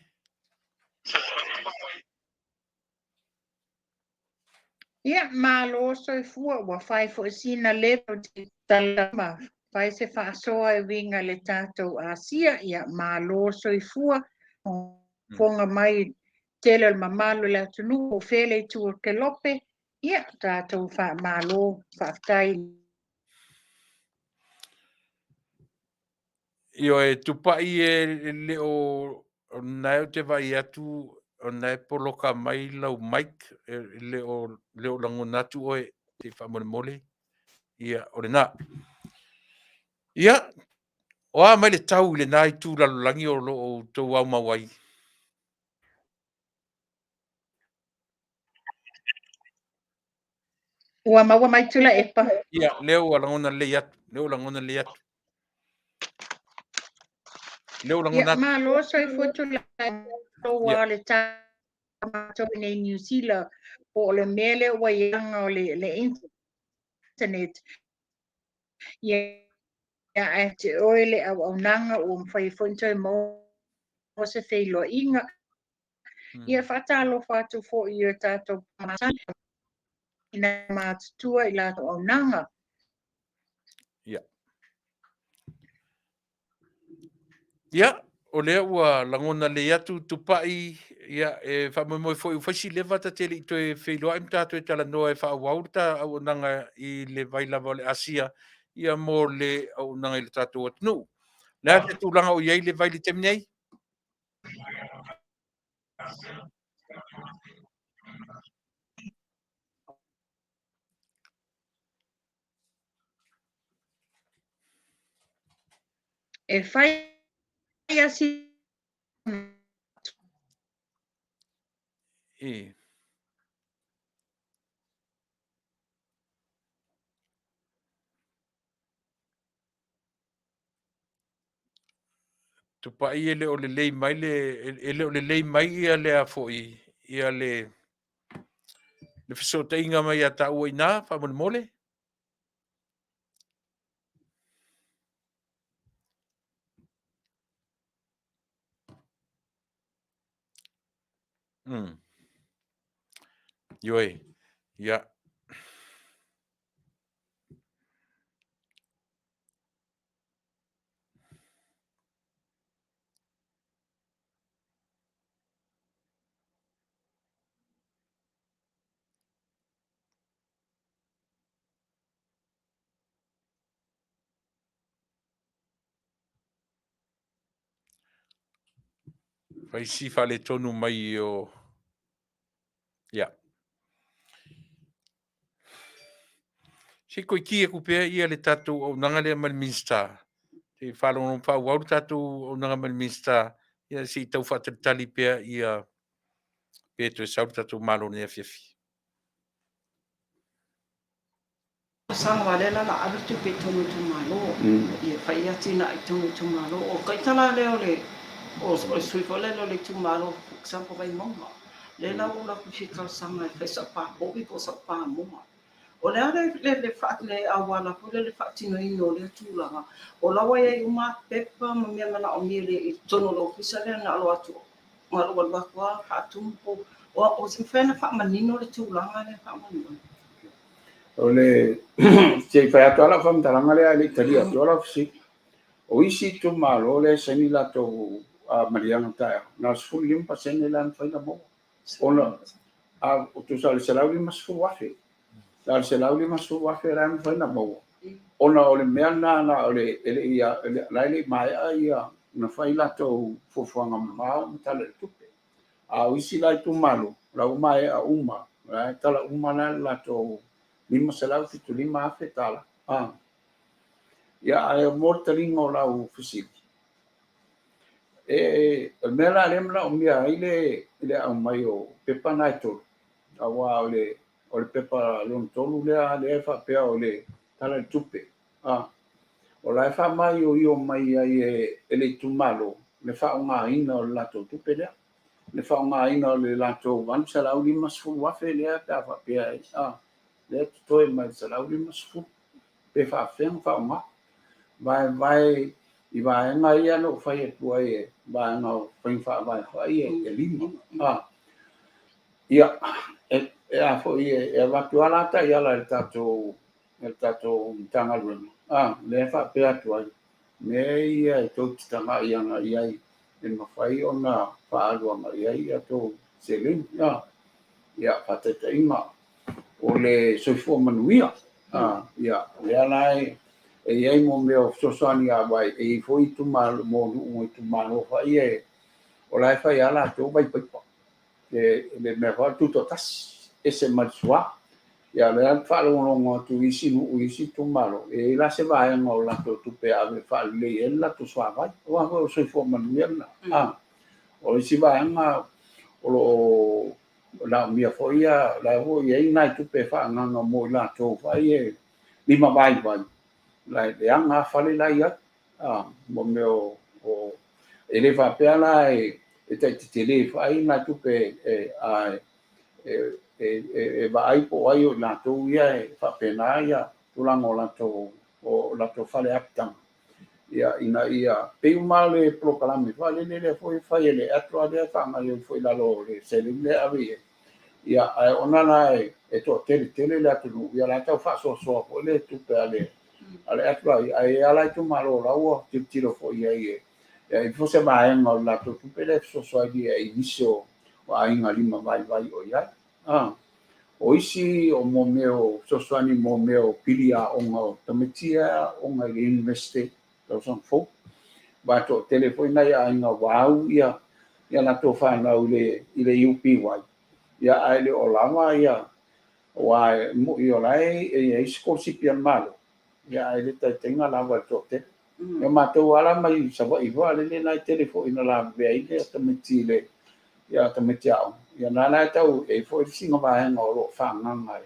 Ia, malo soifua wa fai fo sina leto te talama. Fai se whaasoa e winga le tātou ASEA. Ia, malo soifua. Fonga mai tele al mamalo le atunu o fele tu o ke lope. Ia, tātou wha malo Faafetai. Io e Tupa'i e leo nai te vai atu o nai poloka mai lau Mike leo langona atu oe te whamole. Ia, o le nā. Ia, oa mai le tau le nai tū lalolangi o lo o tau au mawai. Ua maua mai Tulaepa. Ia, leo langona le atu. Leo langona le atu. Leo Ia langona atu. maloso I fo Tulaepa. Ua le tātou nei New Zealand. O le mele ua ianga o le internet. Ia e te oele au nanga o mwhai whaintoi mo se whailoa inga. Ia whatalo whatu fo I o tātou pamatanga. Ina mātutua I lātou au nanga. Ia. Ia, o lea ua langona le atu Tupa'i, ia e whamamoi fo I whaisi lewa ta tele I toe whailoa im tātou e talanoa e whaawauta au nanga I le vailava o le ASEA, ia mo le au nanga I le tātou atunu. Lea te tūlanga o iei le vaili temnei? E whai asi E. Tupa'i ele o le lei mai ele o le lei mai ia le a fo'i ia le fesotainga mai a ta'ua ina whamole mole. Ioi, ia. Faisi fale tonu mai o ia. Si koe kia kupea ia le tatu o nanga le mal minsta. Te whalongon whauau tatu o nanga mal minsta. Ia si tau whatatali pea ia peto e sau tatu malo ne Afiafi. Samoa le la alu tu pe tonu tu malo. Ia whai ati na I tonu tu malo. O kaitala leo le o suifole le tu malo. Example vai monga. Le la ula kushika sanga e whaisa pā popi po sa pā monga. O le are le whaat le awala po le whaatino ino le tūlanga. O lawa ia I uma pepa ma mea mana o mia le I tono lo fisa le na alo atu. Ma lo walwakua whaatumpo. O si whena whaamanino le tūlanga le whaamanino. O le te whai atu ala whamtalanga lea le tari atu ala fisi. O isi tu malo le seni la tō marianga tae. Nā sifuri limpa seni la mwhaina mo. Ona o tu sa le selau lima sifuri wafe. La se lauli masu wa fera mi foi na mo ona o le mea na o le ele ia le mai ia na fai la to fofoanga ma tala tupe a isi la tu malo la mai a uma la tala uma la to lima se lau fitu lima fetala ia ai mortalingo la u fisik e mera lemla o mia ile au mai o pepa naito awa o le pepa lon tolu le fa pe o le tala tupe o la fa mai o io mai ai ele tumalo le fa nga ina o la to tupe le fa nga ina o le la to van sala o lima sfu wa fe le ta fa pe le to e mai sala o lima sfu pe fa fen fa nga vai I vai nga ia no fa e tua e vai nga fa vai fa e lima ia a fo e va tu ala ta ia la tato tanga lu le fa pe atu ai me ia to tanga ia na ia e ma fai ona fa alu ma ia to selin ia Faafetai o le soifo Manuia ia le alai e ia mo me o sosani a vai e foi tu mal mo no tu malo fa ia o la fa ia la to vai pa le me va tutto tas ese matsua ya le fa lo tu isi tu malo e la se va en o la to pe ave fa le e la tu sua vai o so fo Manuia o si va en o la mia foi ia la ho ia nai tupe fa nganga mo la to fai e lima vai la le anga fale la ia mo meo o ele va pe la e te le fai na tupe e vai po ai o la to ia e fa pena ia tulango la to o la to fale aptang ia ina ia pe male proclame vale le foi fai le atro de fa ma le foi la lo le se le ave ia ai ona na e to tele la tu ia la tau fa so po le tu pe ale atro ai ala tu malo la o ti tiro fo ia ia e forse mai no la tu pe le so di e inicio wa inga lima vai o ia o isi o mo meo so ni mo meo pilia o ngo tometia o nga university lo son fo ba to telefone ia inga wau ia la to fa na ile UP wai ia ai le o lama ia wa mo io lai e school si pian malo ia ai le tenga la wa to te e ma to ala mai sa wa i wa le na telefone ina la ve ai le tometile ia tometia ia na tau e fo singa ba ngo lo fa ngai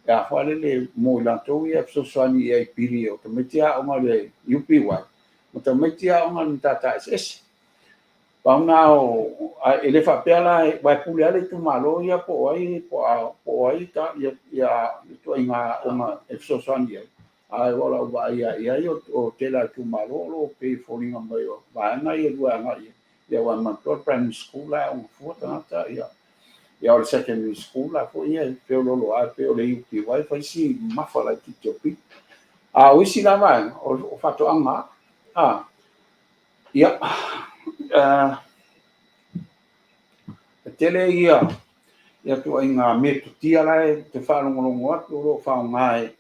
ya fale le mo la to ia so ni e piri o tometia o ma le UP wai mo tometia o ma tata ss pa now ele fa pela vai pulia le tu malo ia po ai ta ia to inga uma e so ni ai wala va ia o tela tu malo lo pe folinga mai o va na ia dua nga ia wa man to primary school la un futa ta ia o secondary school la fo ia pe lo a pe o le UP vai fa si ma fa la ti topi o si la va o fatto anga ia tele ia tu inga me tu tia la te fa longo atu lo fa ngai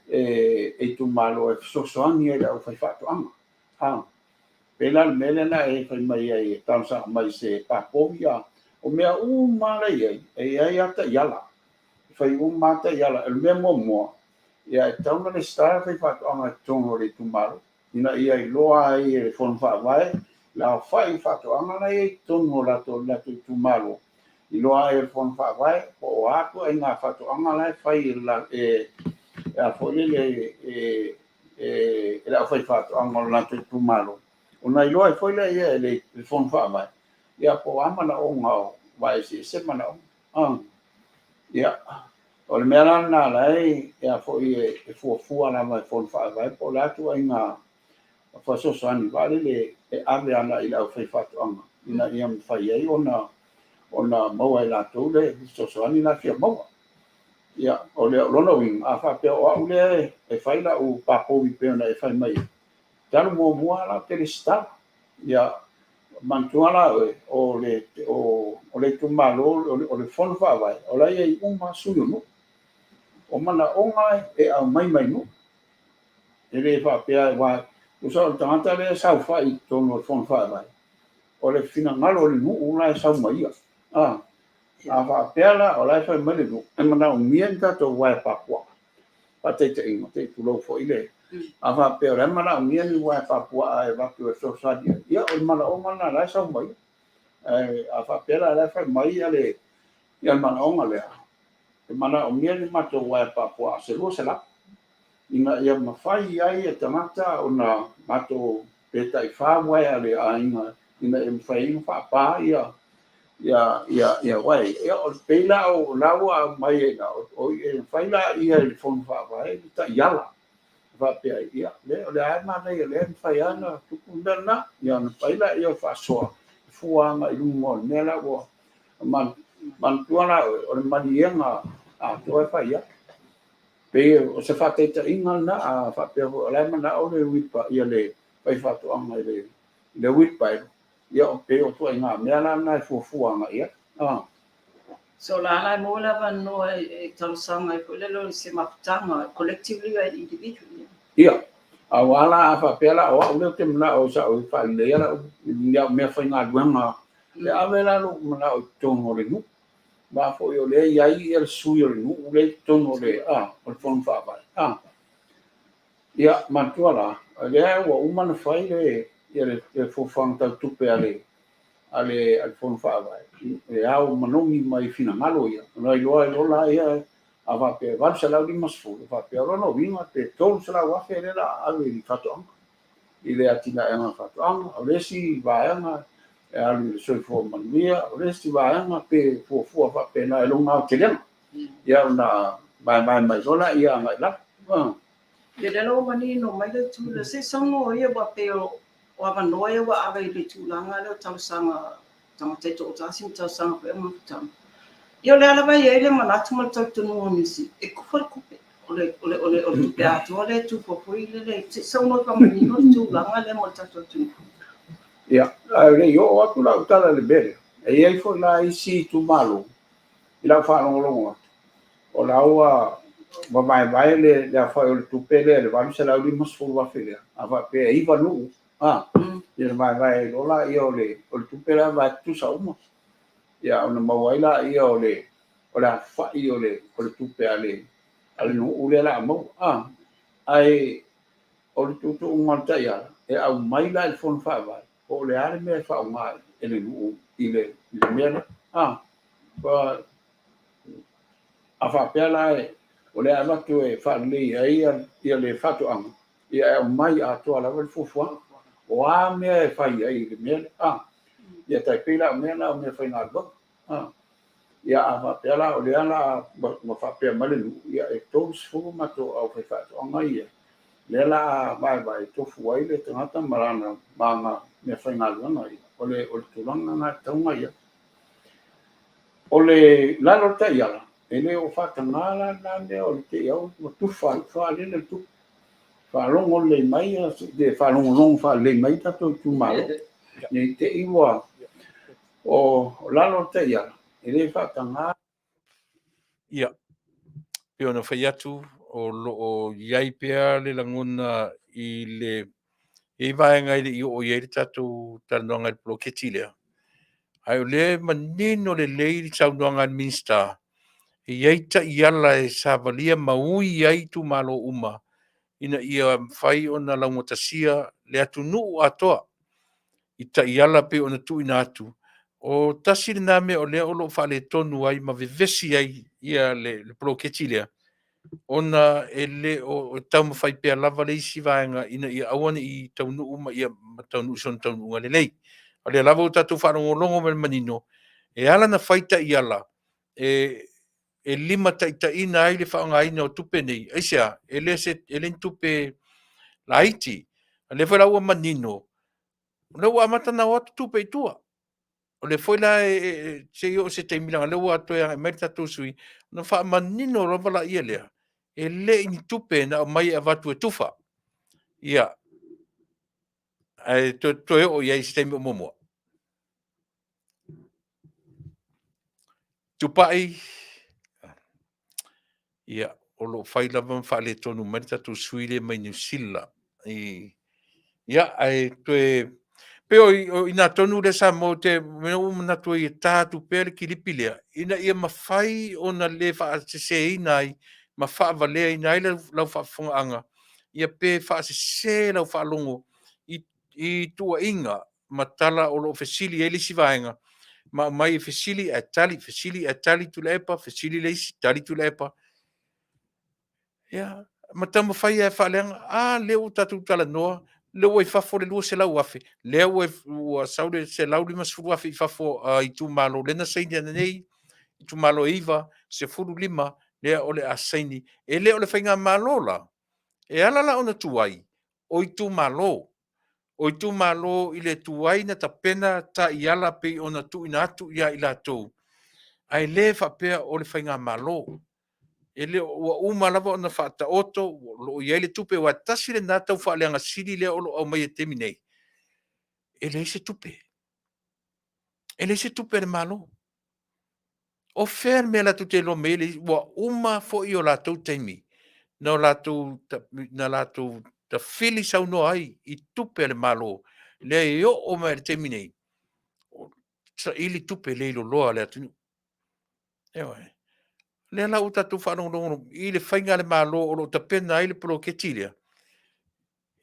e tu malo e so ani e o fa to anga pela mele na e fa mai e tan sa mai se pa povia o mea mala e ai ata yala fa mata yala el memo mo ia tau na sta fa to anga tongo le tu malo ina ia i loa e fon fa vai la fa to anga na e tongo la tu malo i loa e fon fa vai o ako e nga fa to anga la fai la a foi la fa to anga la tu malo ona i loa e foi la ia le fon fa vai ia po ama na o nga vai se mana ia o le mea na lai ia foi e fuafua na mai fon fa vai po la tu inga fa so ani vale le e ave ana i la fa to anga ina ia fai ai ona maua la tu le so ani na fia maua ia o le lona wing a fa pe o le e fai la u papo vi pe na e fai mai tano mo la te sta ia mantuala o le tu malo o le fon fa vai o la ia uma suyo no o mana onga e au mai no e le fa pe wa o so tanta le sa fa i tono fon fa vai o le fina ngalo le mu la sa mai a fa pela o la fa mai no e mana o mienta to wa pa kwa pa te ingo te tu lo fo ile a fa pela mana o mien wa pa kwa e va tu so sa dia ia o mana o mana la sa mai a fa pela la fa mai ale ia mana o ngale e mana o mien ma to wa pa kwa se lo se la ina ia mafai ai e tamata ona mato peta I fa wa ale ainga ina e mafai fa pa ia wai ia o pela o lawa mai e na o e fai la ia le fon fa vai ta yala va pe ia le ma nei le fai ana tu kundana ia na fai la ia fa so fuanga I lumo nela wo man tuana o manienga a to e fai ia pe o se fa te inga na a fa pe o le mana o le wipa ia le fai fa to anga le wipa ia o pe o tu inga me ala na fuanga ia So la mo la van no e talo sanga ko le lo se mafutanga collectively and individually. Ia. A wala a fa pela o le te mna o sa o fa le ia ia me fa nga duanga. Le avela lo mna o tongo le nu. Ba fo yo le ia I el suyo le nu le tongo le o fon fa ba. Ia matuala. Le o umana fai le ia le fo fang ta tupe ale. ale fon fa vai e au manomi mai fina malo ia no lo la ia ava pe va se la di masfu va pe ro no vinga te tol se la wa fe la ave di fatto ile atina e ma fatto ale si va anga e ale so fo Manuia ale si va anga pe fo va pe na lo nga te ia na mai sola ia ngai la Ia lelo manino mai le tula se songo ia wa pe o Manuia wa ave le tulanga le tau sanga tama te to tasi tau sanga pe mo tama. Ia le ala vai ele manatu mo tau tunu nisi e ku fa ku pe ole tu pe atu ole tu po po ile le se songo ka manino tulanga le mo tau tunu. Ia le yo atu la utala le bere e ai fo la isi tu malo ila fa longo o la ua vai le fa o tu pele le va se la di mas fu va fele ava pe i va nu ia vai lo la io le o tu pele va tu sa umo ia ona mawaila ia o la fa io le o tu pele ale no ule la mo ai o tu ngata ia e au mai la il fon fa va o le ale me fa mai ele nu ile me va afa pela o le ala tu e fa le ia le fatu ang ia mai a to ala vel fufu o a me fa ia le me ia tai pela me na me fa na ba ia afa pela o le ala ma fa pe male ia e tos fu ma to au fa fatu ang ia le la vai to fu ai le tanga marana ma me fa na ba o le tulanga na tanga ia o le la lota ia ele o whakangala nane o te iau o tu whalele tu whalongo le mai de whalongo le mai tato tu malo nei te iwa o lalo te ia ele whakangala ia pe ona fai atu o iai pea le langona i le e vaenga i o iai le tatou talanoaga i le poloketi lea ai o le manino le lei le taunoaga le minista iai taʻiala e savalia maui ai tumalo uma ina ia fai ona laugotasia le atunuu atoa i taʻiala pe ona tuuina atu o tasi lenā mea o lea o loo faaletonu ai ma vevesi ai ia le poloketi lea ona e lē o taumafai pea lava le isi vaega ina ia aua i taunuu ma ia ma taunuu sona taunuuga lelei o le lava o tatou faalogologo ma le manino e ala na fai taʻiala e lima taʻitaʻina ai le faaogāina o tupe nei aisea e le tupe laiti le foi laua manino le ua amatanao atu tupe itua o le foi la se o se taimilaga le ua atoe mai le tatou sui na faamanino lava laia lea e leʻi ni tupe na o mai e avatu e tufa ia ae toe oo iai se taimi o momoa tupa'i ia o loo fai lava ma faaletonu mai le tatou sui le mai New Sila ia ae toe pe o ina tonu le Samoa te me o manatu i tātu pe le kilipi lea ina ia mafai ona le faaseseina ai ma faavalea ina ai lau faafofoga'aga ia pe faasesē lau faalogo i tuaʻiga ma tala o loo fesili ai le isi vaega ma mai fesili e tali Tulaepa fesili le isi tali Tulaepa ia ma tamafai e faaleaga lea ua tatou talanoa le ua i fafo le lua selau afe lea ua sau le selau 50 afe i fafo i tumalo lena saini ana nei i tumalo iva 15 lea o le a saini e lea o le faigā malo la e ala la ona tuai o i tumalo i le tuai na tapena taʻiala pei ona tuuina atu ia i latou ae lē faapea o le faigā malo e le ua uma lava ona faataoto loo iai le tupe ua tasi lenā tau faaleaga sili lea o loo au mai e temi nei e leai se tupe le malo o fea mea latou te loa mai le ua uma foʻi o latou taimi na latou tafili saunoa ai i tupe le malo lea e oo mai le taimi nei saʻili tupe le iloloa le atunuu eoe lea lau tatou faalogologo i le faiga le malo o loo tapena ai le poloketi lea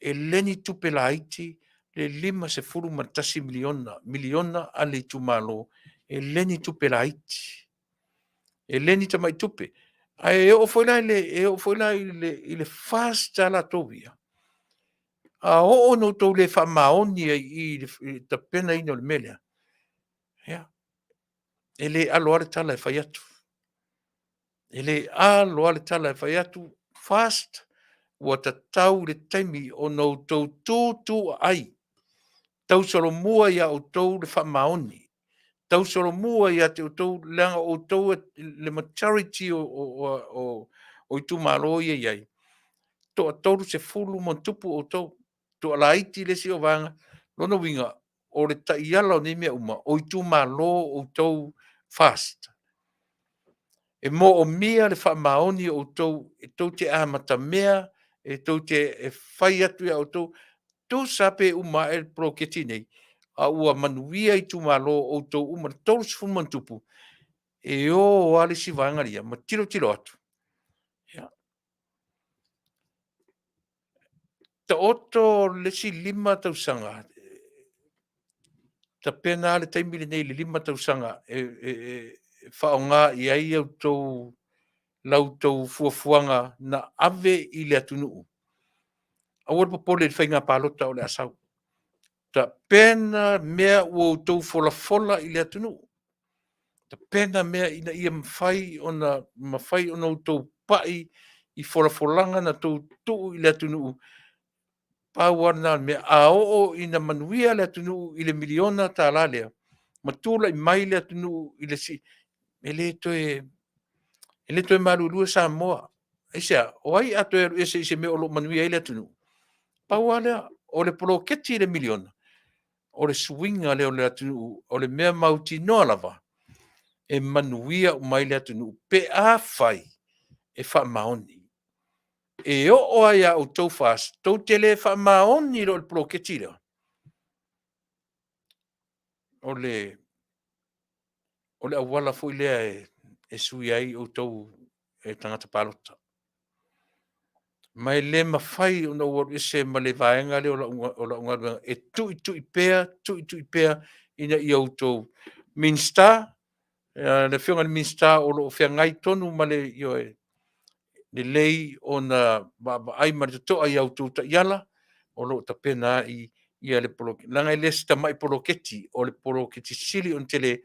e leni tupe laiti le 5 matasi miliona a le tumalo e leni tupe laiti. E leni tamai tupe. Ai e o foi lá ile fasta la tovia. A o no to le fa maoni i ta pena ino le melea. Ya. Ele aloare tala e fai atu. Ele aloare tala e fai atu fast ua tatau le taimi o no tau tū ai. Tau solo mua ia o tau le wha maoni. Tau solo mua ia te o tau langa o tau le maturity o i tu maro ia iai. To a tau se fulu mon tupu o tau. To a laiti le si o vanga. Lono winga o le ta iala o nime uma o i tu maro o tau fast. E mo o mia le wha maoni o tau e tau te amata mea e tau te e whai atu ia o tau tau sape uma e proketi nei a ua manuia i tu malo o tau uma tau sifun mantupu e o ale si vangaria ma tiro atu ya ta oto le si 5 tau sanga ta pena le taimi le nei le 5 tau sanga e whaonga i ai au tau lau tau fuafuanga na ave i le Taunu'u. Awar popole le whainga palota o le asau. Ta pena mea ua tau fola i le Taunu'u. Ta pena mea ina ia mawhai ona o tau Tupa'i i fola na tau tuu i le Taunu'u. Pauana mea a o ina Manuia le Taunu'u i le miliona ta lalea. Matula i mai le Taunu'u i le si. Ele toe malulua Samoa. Aisea, o ai ato e se mea o lo Manuia i le Taunu'u. Pauana o le poloketi i le miliona. O le swinga le o le Taunu'u, o le mea mauti noa lava. E manuia o mai le Taunu'u pe a fai e wha maoni. E o aia o tau fast, tau te le wha maoni lo le proketi leo. O le awala fui lea e sui ai o tau e tangata palota. Mai le mawhai o na uaru ese ma le vaenga le o la unga e tui pea ina i au tau minsta, le whionga le minsta o lo whia ngai tonu ma le ioe le lei o na ai ma to ai au tau ta iala o lo ta pena i ia le poloketi. Langa i le sta mai poloketi o le poloketi sili on tele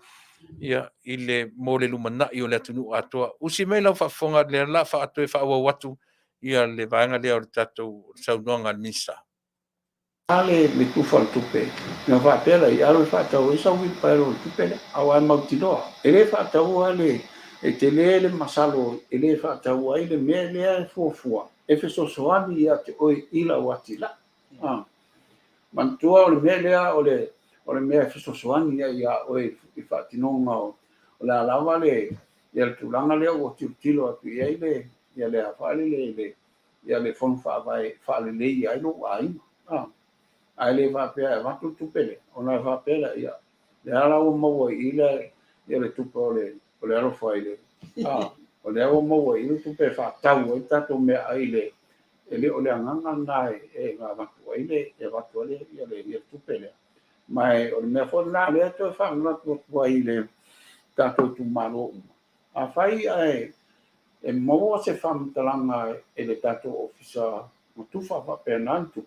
ia i le mo le lumana i o le Taunu'u atoa. Usi mai lau whaafonga le la wha atoe wha awa watu ia le vaenga lea o le tatou saunoanga le minsta. Ale me tufa le tupe. Na whaapela i alo whaatau e sau i paero le tupe le. Au ai mautinoa. E le whaatau ale e te le masalo. E le whaatau ai le mea lea e fuafua. E fesosoani ia te oi ila wati la. Mantua o le mea lea o le mea fesosoani ia oi i whaatinonga o le alawa le ia le tūlanga lea o tilo atu ia i le ia le hawhale le ia le whonu whaale lei ai lo aina. Ai le whapea e watu tupele, ona whapea ia. Le ala o maua i ia le tupe o le arofa i le. O le ala o maua i le tupe whatau, i tato mea ai le. E le o le anganga ngai e ngā watu ai le, e watu ai ia le tupele. Mai o le mea whona le ato e whangatu ai le tato tu malo. A whai ai, e maua se whamtalanga e le tato ofisa matufa whapea nantu.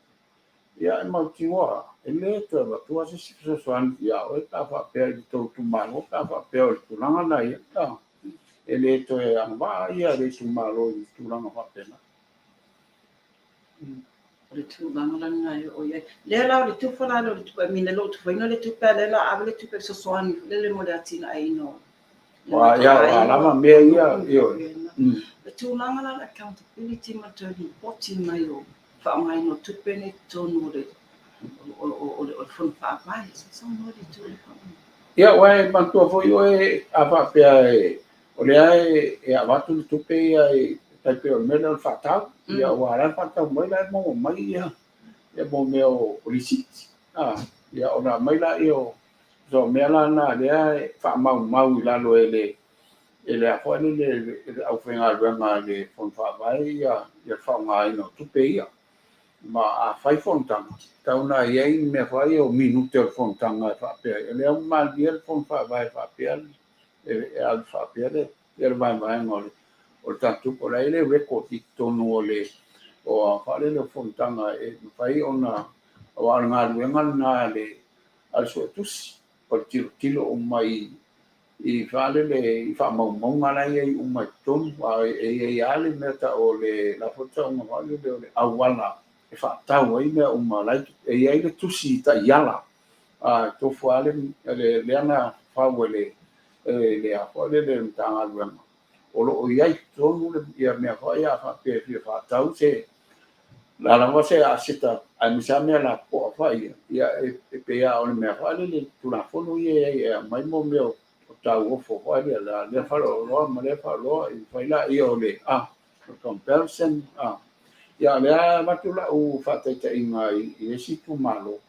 Ia e mautiwa, e le te watua se sikisosoani ia o e ka whapea i tau tumalo, ka whapea o i tulanga na ia. E le te anwa ia le tumalo i tulanga whapea na. Le tulanga la ngai o ia. Le la le tufala le tupa mina lo tupa ina le tupa le la ave le tupa sosoani le mo le atina ai no. Wa ia lama mea ia io. Le tulanga la accountability ma te reporting mai o. Whaongai no tupene tonu le o fun whaamai, so no le tu le whaamai. Ia wai mantua foi oe a whapea o le ai e a watu le tupe ia e taipe o mele o whatau. Ia o aran whatau mai lai mo mai ia. Ia mo mea o risiti. Ia o na mai lai o so mea la na lea e whaamau i lalo e le a whaene le au whenga ruanga le fun whaamai ia whaongai no tupe ia. ma a fai fontanga tauna iai me fai o minute o fontanga fa pe le o mal dia fon fa vai fa pe e al fa pe le vai ngol o tanto por aí le record tonu o fa le fontanga e fai ona o anga luenga na le al so tus por tilo o mai I fale le I fa mau ngala ia I umai ton wa e ale meta o le la foto o ngale le awala e fa tau ai me o malai e ai le tusi ta yala a to fale le ana fa wele le a fale le tanga luenga o lo o ia tonu le ia me fa ia fa pe fa tau se la la se a sita a mi sa me la po fa ia e pe ia o me fa le tu la fono ia mai mo me tau o Fofogaina le whaloa ma le whaloa I whaila I o le comparison ia lea matula u whataita inga I situ malo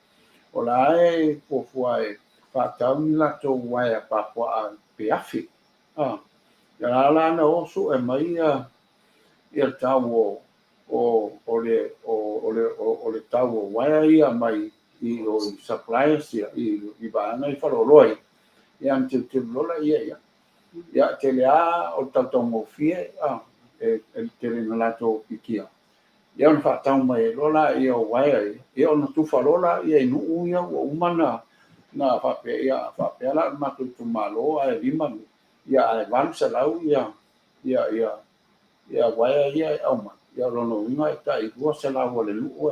o la e pofua e whatau ni lato wai a papua a Afiafi ia la na osu e mai ia tau o le tau o wai ia mai I o suppliers I baanga I whaloloi yang tu lola ia te lea o tautongo fie e te ngalato pikia ia on fa tau mai lola ia o wai ia on tu fa lola ia nu ia o umana na fa pe la ma tu malo ai lima ia ai van sa lau ia wai ia au ma ia lono inga ta I ua sa lau le lu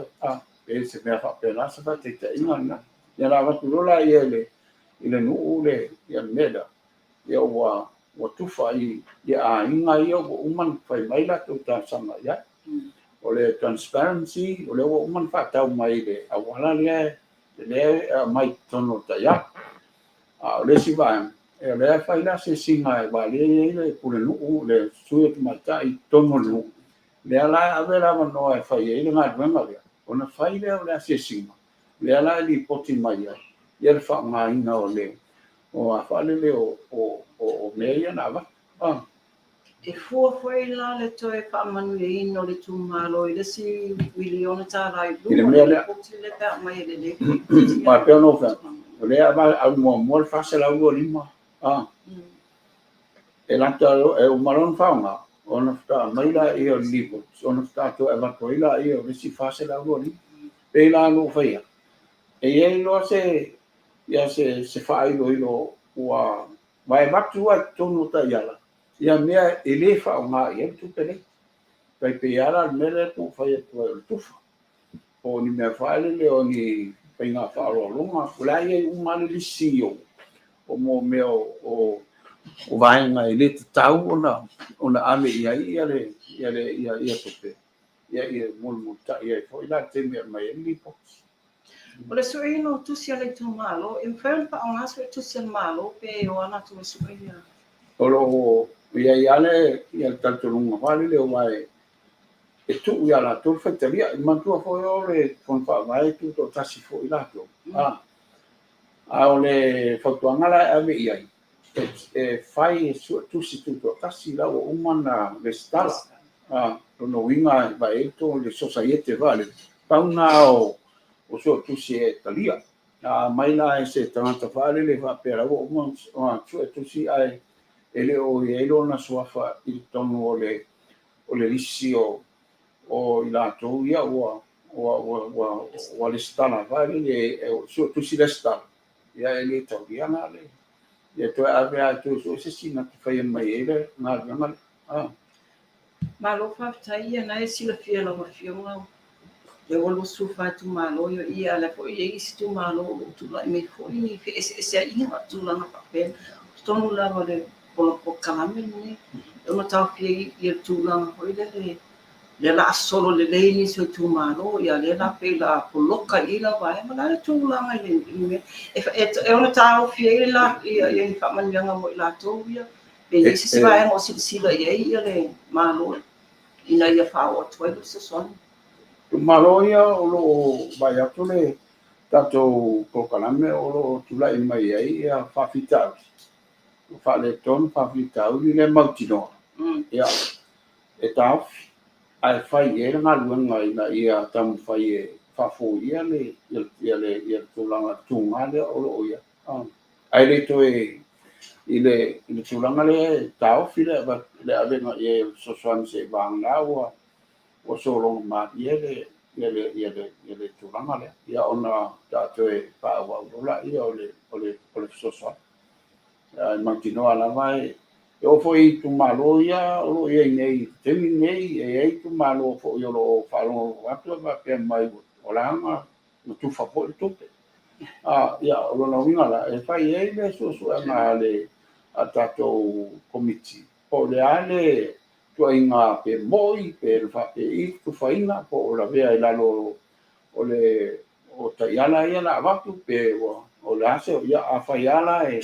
e se me fa pe la sa fa te inga ia la va tu lola ia le nu le ia meda ia wa tufa ia inga ia o uman fai mai la tu ta sama ia o le transparency o le o uman fa tau mai le awala le mai tono ta ia o le si va e le fai la se singa e Vale le pule nu le suia mai ta I tono nu le ala avela no e fai le ngai menga le ona fai le o le se singa le ala li poti mai ia le fa ngai na o le o a fale le o meia na va e foi la le toe pa Manuia ino le tu malo I le si miliona ta rai lu le le ta mai le ma pe no fa le ava al mo Fasa la u lima e la ta e o malon fa nga ona sta mai la I o lipo ona sta to eva ko ila I o si Fasa la u lima pe la no fa ia e lo se ia se fa ilo ua mai matu a tonu ta yala ia mea ele fa nga ia tu pele pai pe yala mele tu fa ia tu o ni me fa le o ni pe nga fa lo longa kula ia un mal lisio o mo me o vai nga ele tau ona ame ia tu pe ia mo ta ia fo ila te me mai lipo o le suino tu sia le tu malo in fel pa ona su tu sia malo pe o ana tu suia o lo ia le tanto lunga vale le vai e tu ia la tu fetteria ma tu fo le con fa vai tu to tasi fo ila to o le fotuanga la ave ia e fai su tu si tu to tasi la o umana le stala no winga vai to le societe vale pa una o so tu si e talia mai la se tanta vale le va per o tu si ai ele o elo na soafa I tonu o le lisio o I latou ia o le stana vale le so tu si le stana ia ele tau ia na le ia to ave a tu so se sina tu fai mai ele na malo Faafetai na e Sila fia la mafionga le wolo su fa tu malo yo ia la po ia isi tu malo tu la me fo I fe se ia tu la na papel tonu la le po kalame ni ona tau fia ia tu la ho le la solo le ni so tu malo ia le la pe la poloka ila vai ma la tu la ngai le e ona tau fia la ia fa Manuia mo la tu ia pe se vai mo sila ia le malo ina ia fa o tu se son tu maloia o lo vai atu le tato ko kalame o lo Tulaepa mai ai ia Faafetai fa le ton Faafetai le mautino ia e tau ai fai e nga luenga ina ia tam fai e fafo ia le tulanga tunga le o ia ai le to e ile tulanga le tau file ba le avenga e so swan se bang na o so long ma le tulanga le ia ona ta to e pa wa la ia o le so swan ai mantino ala vai o foi tu malo ia o ia nei temi nei e tu malo fo io lo falo quattro va per mai o langa tu fa po tu ia o lo vinga la e fai e le so na le atato committee o le ale tu inga pe moi per fa pe tu fa inga po la vea e la lo o le o taiala ia la va tu pe o la se ia a fai ala e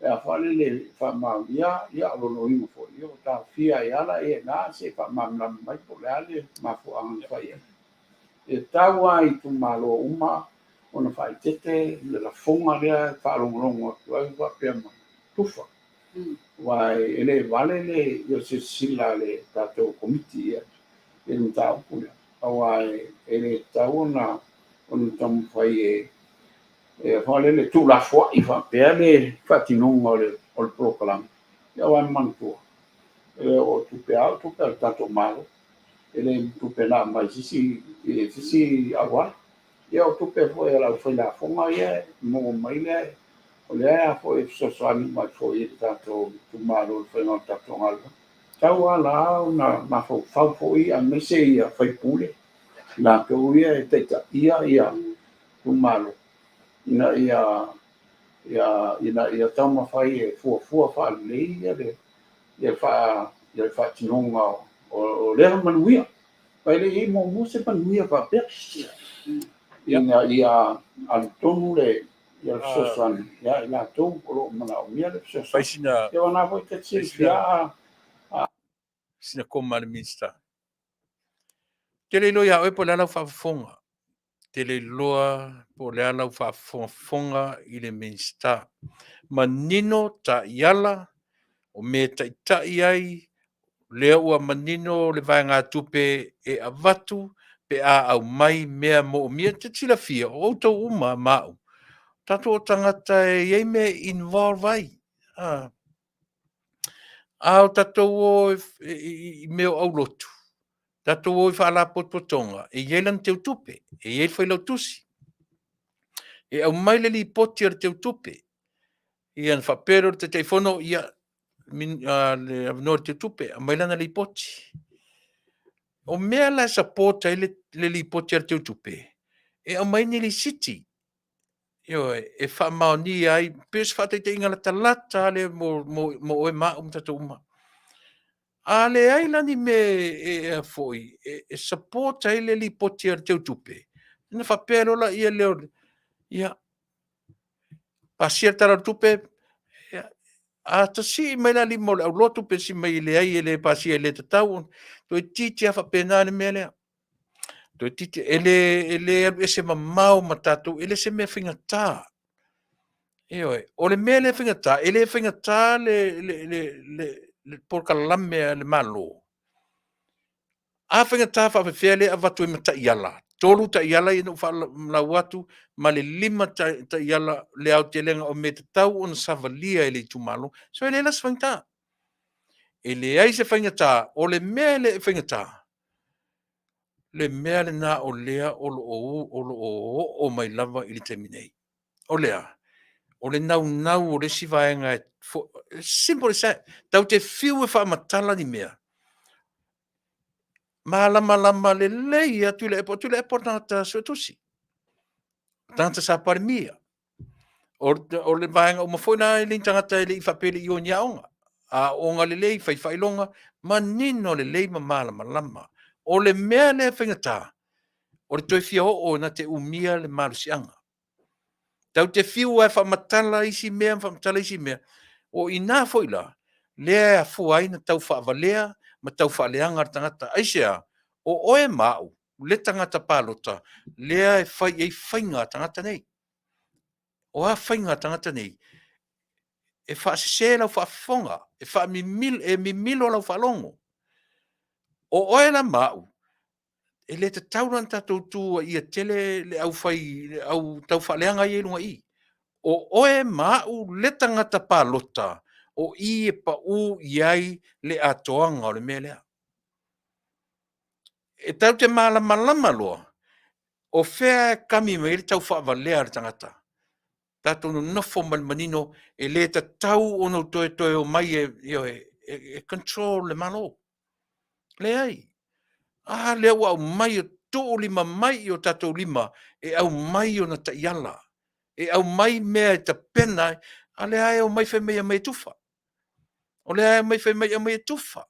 a fale le fa mamia ia lo no imo fo io ta fia ia la e na se fa mamna mai po le ale ma fo ang fai e tawa i tu malo uma ona fai tete le la fonga le fa lo longo vai va pe ma tufa vai ele vale le io se sila le tato committee e non ta pula vai ele tauna on tam fai e fale le tu la foi i fa pele fatinonga o proclam ia wan mantua e o tu pe auto per tanto malo ele tu pe la mai si agua ia o tu pe foi la fonga ia mo mai le o le a foi so mai foi tanto tu malo foi no tanto malo tau ala na ma foi a me se ia fai pule la que ia te ia tu malo ia tama fai e fua fa le ia fa tinonga o le manuia pai le mo se manuia fa pe ia al tonu le ia sosan ia la to o mana o mia le sosan Fai sina ia na foi te ia sina koma le minsta. Te le loia oe po le ala whaafonga. Te le loa po le ala whaafonga i le minsta. Manino ta iala o me tai ai lea ua manino le vai ngā tupe e avatu pe a au mai mea mo mia te tila fia o tau uma mau. Tato o tangata e iei me involve ai. Au tato o i meo au lotu. Tato o i whaala pototonga. E iei lan teu tupe. E iei whailau tusi. E au mai le li poti ar teu tupe. I an whapero te teifono ia le avnor te tupe. A mai lana li poti. O mea la sapota i le li poti ar teu tupe. E au mai ni li siti. Io e fa maoni ai pes fa te inga la talata le mo oe ma tato uma. Ale ai lani me e foi e support ai le li poti ar teu tupe. Na fa pero la ia leo ia pasia tara tupe a to si mai la li mo au lotu pe si mai le ai le pasia le tatau to titi fa pena le mele. To titi ele ese mamau matatu ele se me fingata. O le mele fingata ele fingata le por kalame le malo. A fingata fa fele avatu i mata iala. Tolu ta iala i no fa la watu ma le lima ta iala le au te lenga o me tau on savalia ele tumalo. So ele las fingata. Ele ai se fingata o le mele fingata. Le mele na o lea o mai lava ili terminei. O lea. O le nau o le sivaenga simple sa tau te fiu e whaamatala ni mea. Malama le leia Tulaepa tangata suetusi. Tangata sa parimia. O le vaenga o mawhoina e lin tangata e le i whapele i o nyaonga. A onga le lei whailonga manino le lei ma malama. O le mea le whingata. O le toi fia o na te umia le marusianga. Tau te fiu e whaamatala isi mea, o ina foila, lea a fuai na tau whaavalea, ma tau whaaleanga ar tangata. ASEA, o oe mau, le tangata pālota, lea e whainga tangata nei. O a whainga tangata nei, e whaasese lau whaafonga, e mimilo lau whaalongo. O oe la mau, e le te tauna tatou tua ia tele le au fai, le au tau whaleanga i lunga i. O oe mau le tangata pālota, o i e pa u iai le atoanga o le mea lea. E tau te malama loa, o fea kami me le tau whaavalea le tangata. Tatou no nofo manino e le ta tau ono toe o mai e control le malo. Le ai. Le au mai o tō lima mai o tatou lima, e au mai o na ta iala. E au mai mea e ta pena, a le ai au mai whai mea mai tufa. O le ai mai whai mea mai tufa.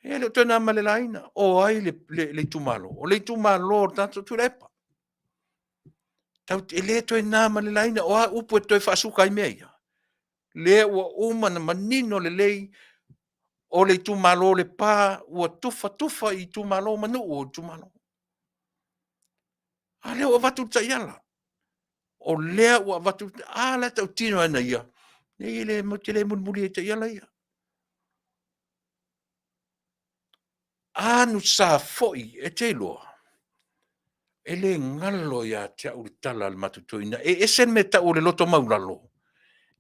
E le tōna ma le laina, o ai le tumalo. O le tumalo tatou Tulaepa. Tau e le toi nā ma le laina, o a upu e toi whaasuka i mea ia. Le ua umana manino le lei, o le tumalo le pā, ua tufa i tumalo manu o tumalo. A le ua watu ta iala. O lea ua watu, le tau tino ana ia. Le mulmuli e ta iala ia. Anu sa foi e te loa. E le ngalo ia te au le tala le matutoina. E esen me ta o le loto maulalo.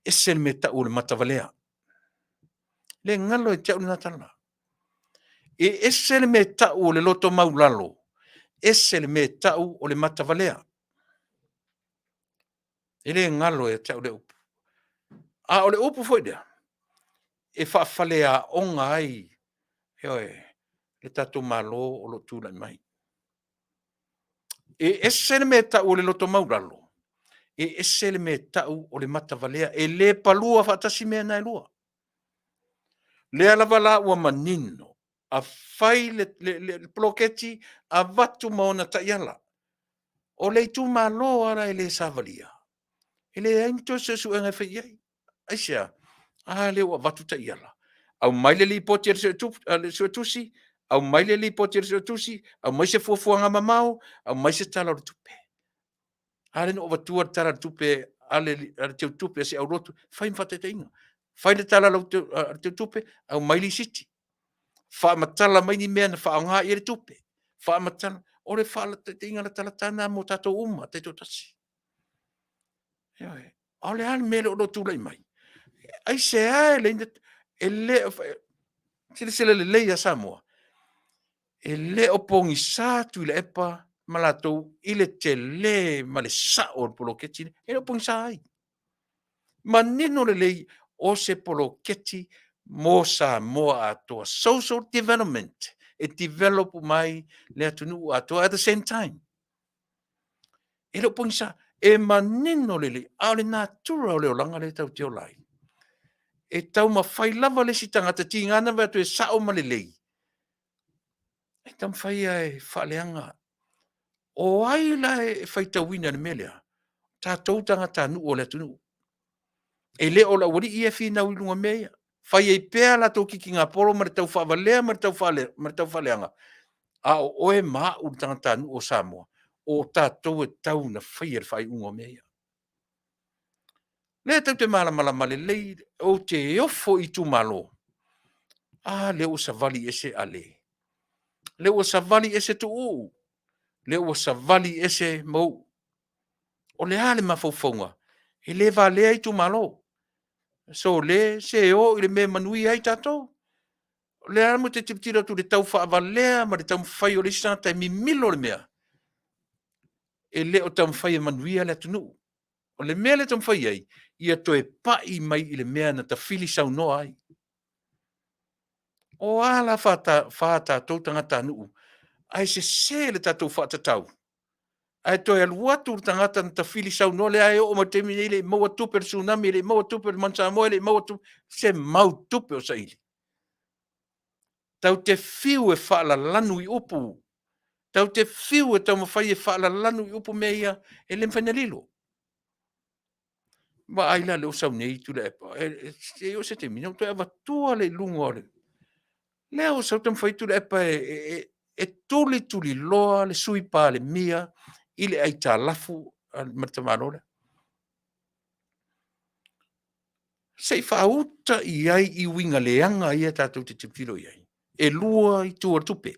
Esen me ta o le matavalea. Le ngalo e te au le natala. E esen me ta o le loto maulalo. Esen me ta o le matavalea. E le ngalo e te au le upu. O le upu foi dea. E faafalea onga ai. Le tatou malo o lo tūla mai. E esen me ta o le loto maulalo. E ese me tau o le matavalea, e le palua whaatasi mea nai lua. Le alawa la ua manino, a fai le ploketi, a watu maona ta iala. O le tu malo ara e le savalia. E le ainto se su enga whai iai. ASEA, le ua watu ta iala. Au maile li poti le sua tusi, au maile li poti le sua tusi, au maise fuafuanga mamau, au maise tala o le tupe. Ale no vatua tala tupe ale te tupe se au rotu fai mfate te inga fai le tala te tupe au maili city fa matala mai ni mena fa nga i le tupe fa matala ore fa te inga le tala tana mo tato uma te totasi ale al mele o tu lai mai ai se le ele sile le ya Samoa ele opongi sa tu le epa malatou ile tele male sa o poloketi ele opongi sa ai manino le lei o se poloketi mo Samoa atoa social development e develop mai le Taunu'u atoa at the same time ele opongi sa e manino le lei a le natura o le olanga le tau te olai e tau mawhai lava le si tangata ti ngana vea tu e sao ma le lei e tam whai e whaleanga o ai la e whai tauina le melea tātou tangata nu o le Taunu'u e le o la wari ia fina ulunga mea fai e pea la tau kiki ngā polo ma le tau whaavalea ma le tau whaleanga a o oe maa u tangata nu o Samoa o tātou e tau na whai e whai unga mea le tau te malama le lei o te ofo i tu malo le o savali ese ale le o savali ese tu'u le o savali ese mau o le ale mafaufaunga e le Vale ai tu malo so le se o ile me Manuia ai tatou le amo te tipitira tu le tau whaavalea ma le tau mwhai o le sata mi milo le mea e le o tau mwhai e Manuia le Taunu'u o le mea le tau mwhai ai ia toe pai mai i le mea na ta fili sau noa ai o ala whata tau tangata Taunu'u ai se le tatou whaatatau ai toi aluatu tangata na tafili sau no le ai o ma te mini le maua tupe le tsunami le maua tupe le Samoa le maua tupe se mau tupe o saili tau te fiu e whaala lanu i upu tau te fiu e tau mawhai e whaala lanu i upu mea ia e le mwhana lilo ma aila le o sau nei Tulaepa e o se te mina o toi avatua le lungo le leo sau tam whai Tulaepa e tuli loa le sui pa le mia ile ai ta lafu martamanole sei fauta i ai i winga leanga ia tatou te tipilo i ai e lua i tua tupe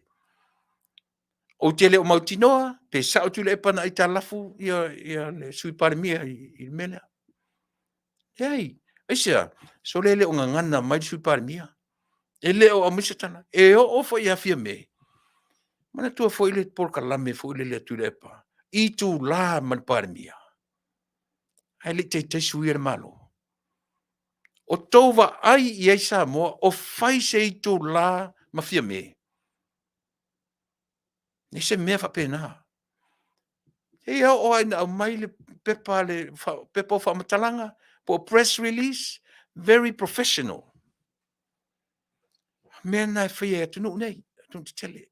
O te le o mautinoa, pe sa o Tulaepa na i talafu ia le sui parimia i mele. Ei, aisea, so le o ngangana mai sui parimia. E le o amisatana, e o fo ia fia me. Mana tua fo ile por kalame fo ile le Tulaepa. I tu la man parimia. Ai le te sui e malo. O tova ai i ai Samoa, o fai se i tu la ma fia me. Ni se mea fa pena. E o ai na mai le pepa o fa matalanga po press release, very professional. Mea na fai e tunu nei, tunu te tele.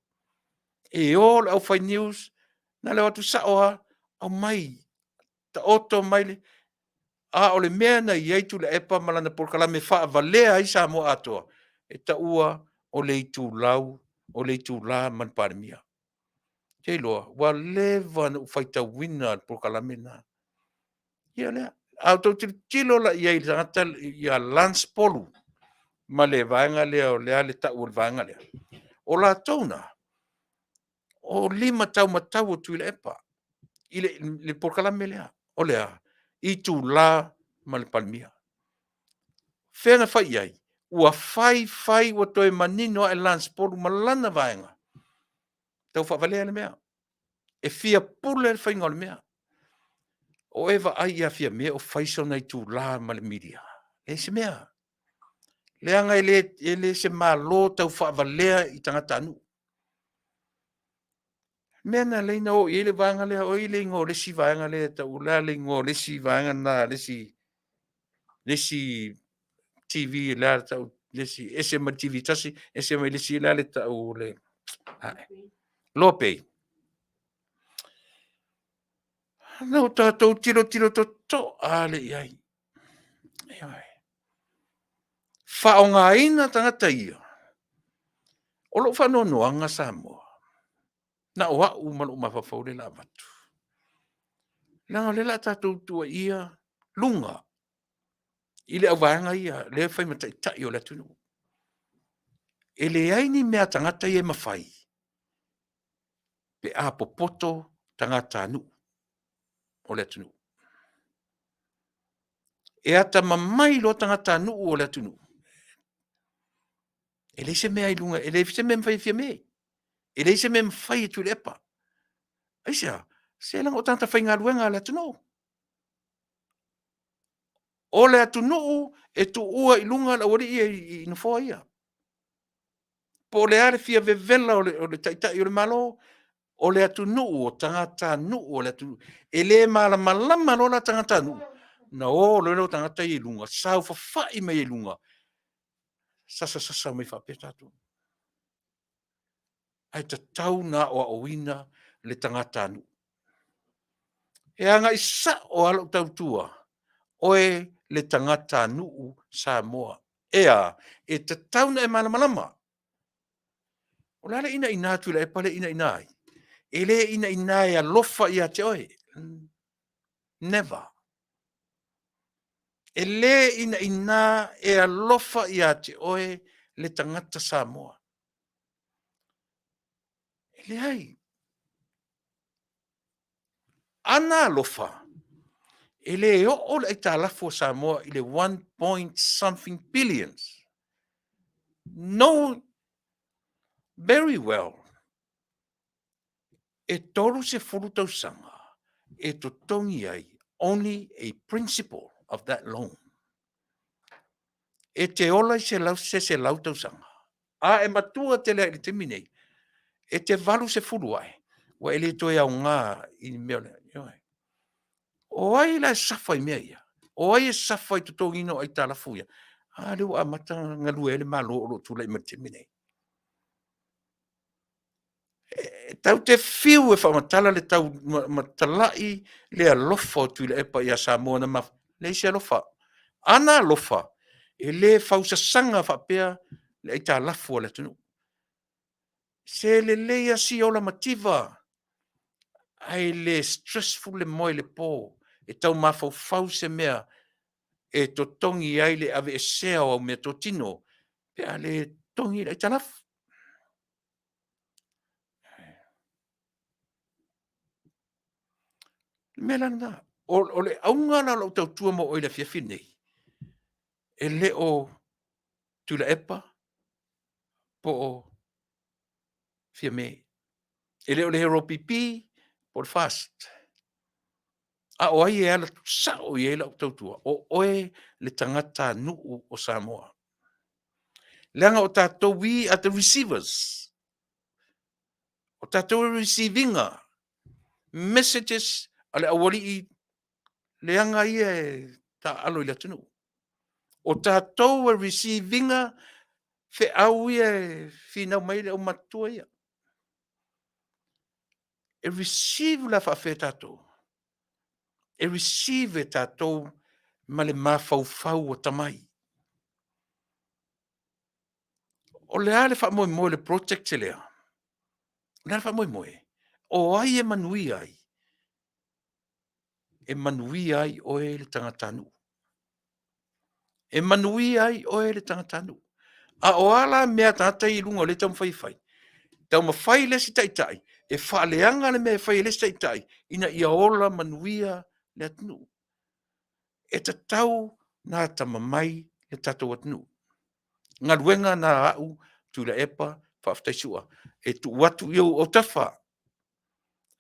E o le au fai news, na le watu saoa, au mai, ta oto mai le, a o le mea na iei Tulaepa malana porkalame faa valea ai Samoa atoa. E ta ua o le itu lau, o le itu la man parimia. Te loa, wa leva na ufaita wina porkalame na. Ia lea, au tau tilo la iei zangata ia lance polu. Ma le vaenga lea o lea le ta ua le vaenga lea. O la tauna, o 5 tau matau o Tulaepa. Le porkalame lea, o lea, i tu la ma le palmia. Whenga whai ai, ua whai wa toi manino e lance polu malana vaenga. Tau whawalea le mea. E fia pule le whainga o le mea. O ewa ai a fia mea o whaiso nei tu la ma le media. E se mea. Leanga e le se malo tau whawalea i tangata anu. Mea na leina o i le vaenga lea, o i le ingo lesi vaenga lea, tau lea le ingo lesi vaenga na lesi TV lea tau, lesi ASEA TV tasi, ASEA lesi lea le tau le, Lope. No tātou tiro to ale iai. Whaonga ina tangata ia. O lo whanonoanga Samoa. Na o au malu mawhawhau le la matu. Langa le la tātou tua ia lunga. Ile au vanga ia, le whai matai tai o le tunu. E le aini mea tangata ia mawhai. Pe a popoto tangata anu. O le tunu. E ata mamai lo tangata anu o le tunu. E le se mea ilunga, e le se mea mwhai fia mea. E le se mea mwhai Tulaepa. Aisea, se lang o tanta whai ngā ruenga le tunu. O le Taunu'u e tu ua ilunga la wari i nufua ia. Po le are fia vevela o le taitai o le malo, o le Taunu'u o tangata nu'u o le Taunu'u. E le malama lo la tangata nu'u. Na o lo tangata i ilunga, sau whawhai mai ilunga. Sasa mai whapeta tu. Ai ta tau na o awina le tangata nu'u. E anga i sa o alo tautua, oe le tangata nu'u Samoa. Ea, e ta tau na e malama. O lale ina Tulaepa le ina ai. E le ina e alofa ia te oe. Never. E le ina e alofa ia te oe le tangata Samoa. E le ai. Ana alofa. E le o le ita alafo Samoa i le 1 point something billions. No, very well. E tolu se furu tausanga. E to tongi ai. Only a principle of that loan. E te ola se lau tausanga. A e matua te lea i te minei. E te valu se furu ai. Wa ele toi au ngā i mea lea. O ai la safa i mea ia. O ai e safa i tuto ino ai talafu ia. A leo a mata ngalu ele malo o lo tula i te minei. Tau te fiu e whamatala le tau matalai le alofa o Tulaepa i a Samoa na maf. Le isi alofa. Ana alofa. E le fausasanga whapea le eita alafu o le tunu. Se le leia si ola mativa. Ai le stressful le moe le pō. E tau mawhau se mea. E to tongi ai le ave e sea o mea to tino. Pea le tongi le eita alafu. Melanga. O le aunga la lo tautua mo o le fiafi nei. E le o Tulaepa po o fia me. E le o le hero pipi po le fast. A o ai e ala sa o i e la o tautua. O oe le tangata nuu o Samoa. Leanga o tātou we at the receivers. O tātou receivinga. Messages ale awali i leanga i e ta alo i la tunu. O tātou receivinga fe au i e fina mai le o matua ia. E receive la faafetai. E receive e tātou ma le mafau o tamai. O le ale fa moe le project te lea. O le ale fa moe. O ai e Manuia ai. E Manuia ai o e le tangatanu. E Manuia ai o e le tangatanu. A o ala mea tata i lunga o le tau mawhai. Tau mawhai le si taitai. E whaaleanga le mea whai le si taitai. Ina ia ola Manuia le atunu. E ta tau nā tamamai le tatou atunu. Ngā ruenga nā au Tulaepa Faafetai. E tu watu iau o tafa.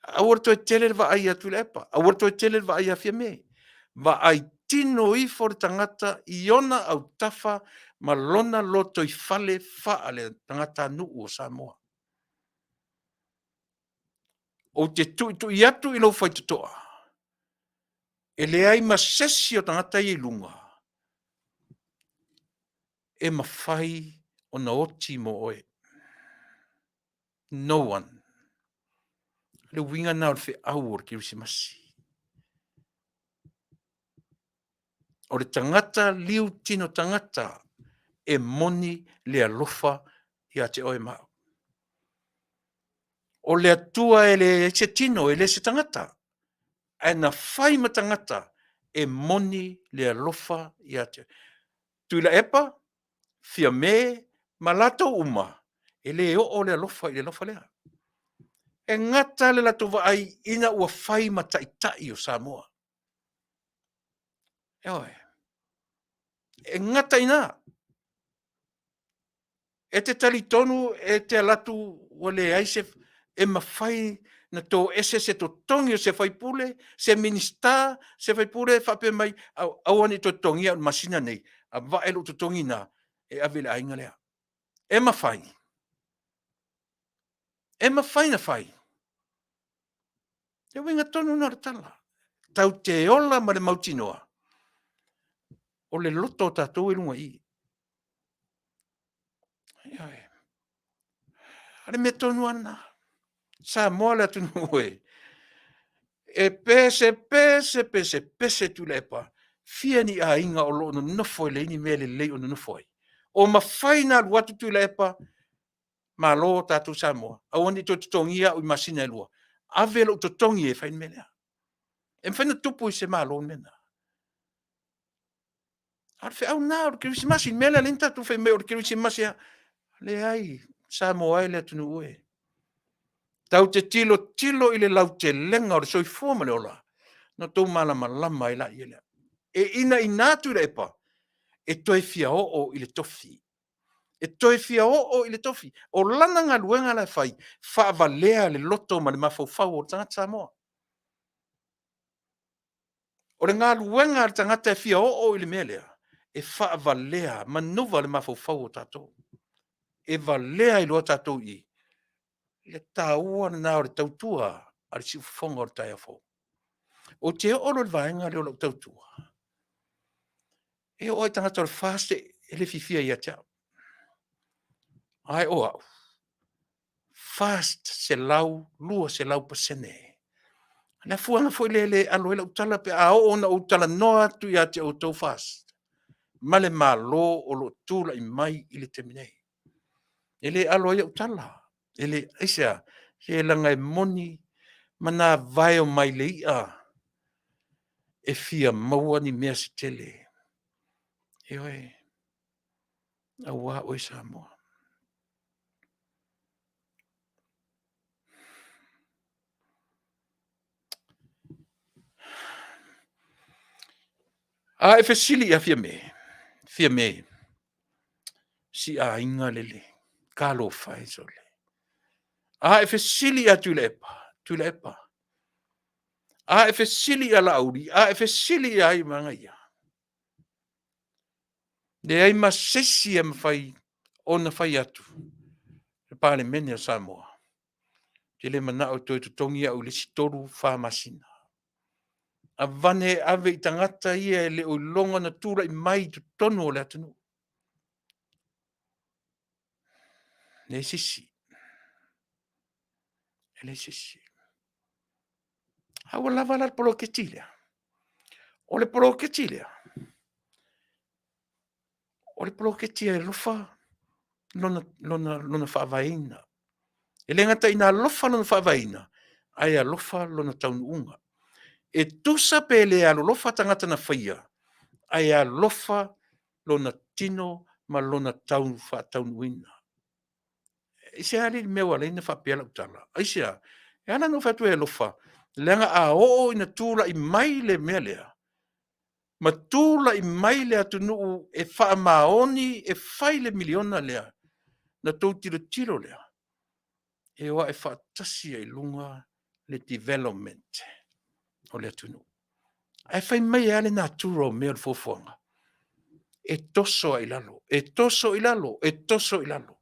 Awar to tele va ai Tulaepa. Awar to tele va ai Afiafi me. Va ai tino i for tangata iona au tafa ma lona loto i fale faale tangata nuu o Samoa. O te tu i atu i lo fai tutoa. E le ai masesi o tangata i lunga. E mawhai o na oti mo oe. No one. Le winga na o fe awor ki usimasi. O le tangata liu tino tangata e moni le alofa i a te oe mao. O le atua e le se tino e le se tangata. E na whai ma tangata e moni le alofa i a te. Tulaepa, fia me, ma lato uma. E le o le alofa i le alofa lea. E ngata le lato wa ai ina ua whai ma taitai o Samoa. E oe. E ngata ina. E te tali tonu e te alatu o le aise e mawhai na tō ese se to tongi o se whai pule, se minista, se whai pule, whape mai, au ani to tongi au masina nei, a waelu to tongi na, e awele ainga lea. E mawhai. E mawhai na whai. Te winga tonu na tala. Tau te ola ma le mautinoa. O le loto tātou e lunga i. Ale me tonu ana. Samoa le tunu oe. E pese Tulaepa. Fia ni a inga o lo no nofo le ini mele le o no nofo. O mawhaina watu Tulaepa ma lo tatu Samoa. A wani to tongia o masina e lua. Ave lo to tongi e whain melea. E mwhaina tupu i se ma lo mena. Arfe au nā o kirisi masi mele lenta tu whai me o kirisi masi le ai Samoa e le tunu oe. Tau te tilo i le lau te lenga o le soifua ma le ola. No tau malama lama i la i ele. E ina i nā Tulaepa, e toi fia o i le tofi. E toi fia o i le tofi. O lana ngā luenga la whai, whaavalea le loto ma le mafau o tangata Samoa. O le ngā luenga le tangata e fia o i le melea, e whaavalea, manuva le mafau o tātou. E valea i loa tātou i. Le tāua na o le tautua, a le siufonga o le tai afo. O te olo le vaenga le o le tautua. E o tangata o le faste e le fifia i atea. Ai o au. Fast se lau, lua se lau pasene. Na fuanga foi le alo le utala pe a o na utala noa tu i atea o tau fast. Male malo o lo tula i mai i le teminei. Ele alo ia utala. Ele ASEA, he langa e moni, mana vai o mai le ia. E fia maua ni mea si tele. E oe, a wā oe Samoa. A e fesili a fia me, si a inga lele, kalo fai sole. A e fesili a Tulaepa. A e fesili a lauri, a e fesili a i mangaia. Le ai masesi e mawhai, ona whai atu. E pāle mene o Samoa. Te le mana o toi tutongi au le sitoru whamasina. A vane ave i tangata ia e le o longa na tura i mai tu tonu o le atanu. Le sisi. E le sisi. Hawa lava la polo ketilea. O le polo ketilea. O le polo ketilea e lofa. Lona whaavaina. E le ngata ina lofa lona whaavaina. Ai a lofa lona Taunu'unga. E tusa pe le alo lofa tangata na whaia. Ai a lofa lona tino ma lona Taunu'ina. E se ali mewa le ina whapea la utala. Ai sea, e ana no whatu e lofa. Lenga a o ina tūla i mai le mea lea. Ma tūla i mai lea Taunu'u e wha maoni e whai le miliona lea. Na tau tiro lea. E wa e wha tasi ai lunga le development o lea Taunu'u. Ai whai mai ale nā tūra o mea le fofoanga. E toso ai lalo, e toso i lalo, e toso i lalo.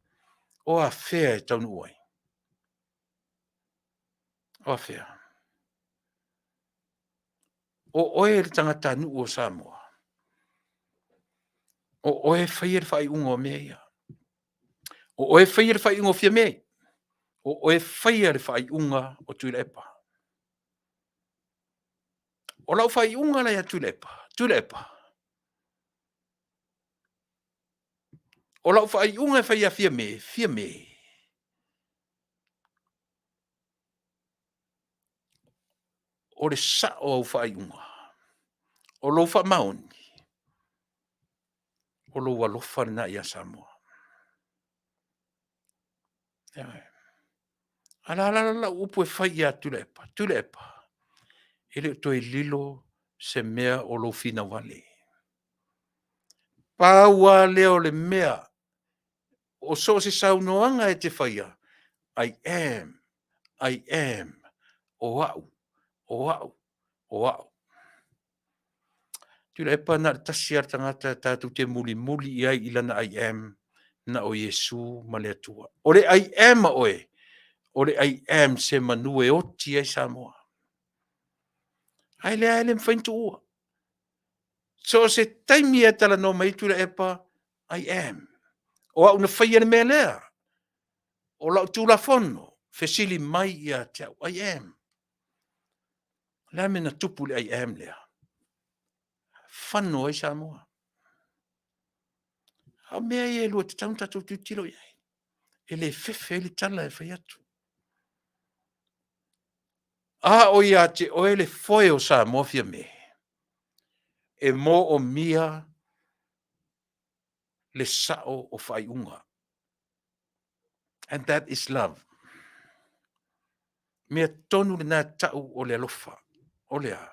O a fea e Taunu'u ai. O a fea. O oe le tangata nu'u o Samoa. O oe whai e whai unga o mea ia. O oe whai e whai unga o fia mea. O oe whai e whai unga o Tulaepa. O lau whai unga lai a Tulaepa. O lau whai unga e whai a fia mea. O le sao au whai unga. O lau wha maoni. O lau walofa na ia Samoa. Ala upu e whai a Tulaepa. Ele toi lilo se mea o lo fina wale. Pāua leo le mea. O so se saunoanga e te whaia. I am. O au. Tulaepa na tasi ar tangata tātu te muli i ai ilana I am na o Yesu ma le atua. O le I am oe. O le I am se manue oti ai Samoa. Ai le mwhaintu ua. So se taimi e tala no mai Tulaepa, I am. O au na whaia na mea lea. O lau tūla whono, fesili mai ia te au, I am. Lea me na tupu le I am lea. Whano ai Samoa. Au mea e lua te taun tatou tūtilo iai. E le fefe le tala e whai atu. A o ia te oe le foe o Samoa fia me. E mo o mia le sao o whai unga. And that is love. Mea tonu le nā tau o le alofa. O lea.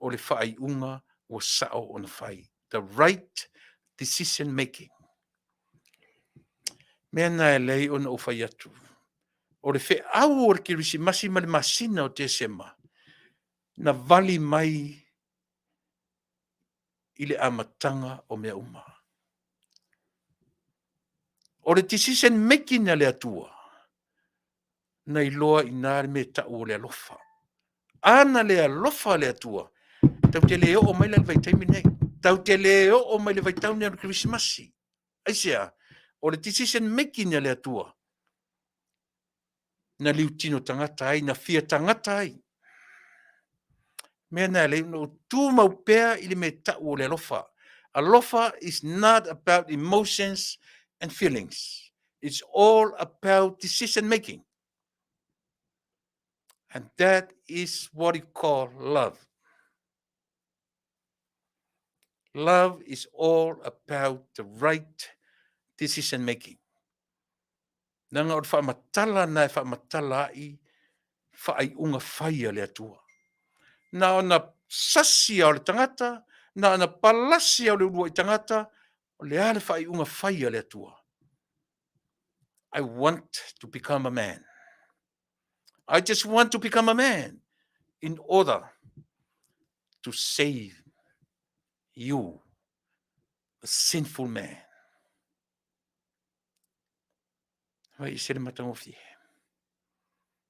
O le whai unga o sao o na whai. The right decision making. Mea nā e lei o na o whai atu. O le whi au o le kirisi masi ma le masina o te sema. Na vali mai i le amatanga o mea uma. O le decision making na le atua. Na iloa i nā me tau o le alofa. Ana le alofa le atua. Tau te leo o mai le vaitaimi nei. Tau te leo o mai le vaitaimi o Krismasi. ASEA, o le decision making na le atua. Na liu tino tangata ai, na fia tangata ai. Mea nā le no tū maupea i le me tau o le alofa. Alofa is not about emotions and feelings. It's all about decision making. And that is what you call love. Love is all about the right decision making. Nanga o whaamatala na e whaamatala i whaai unga whaia le atua. Na o na sasi o le tangata, na palasi au le urua i tangata, o le ale whai unga whaia le atua. I want to become a man. I just want to become a man in order to save you, a sinful man. Vai i sere matangofi.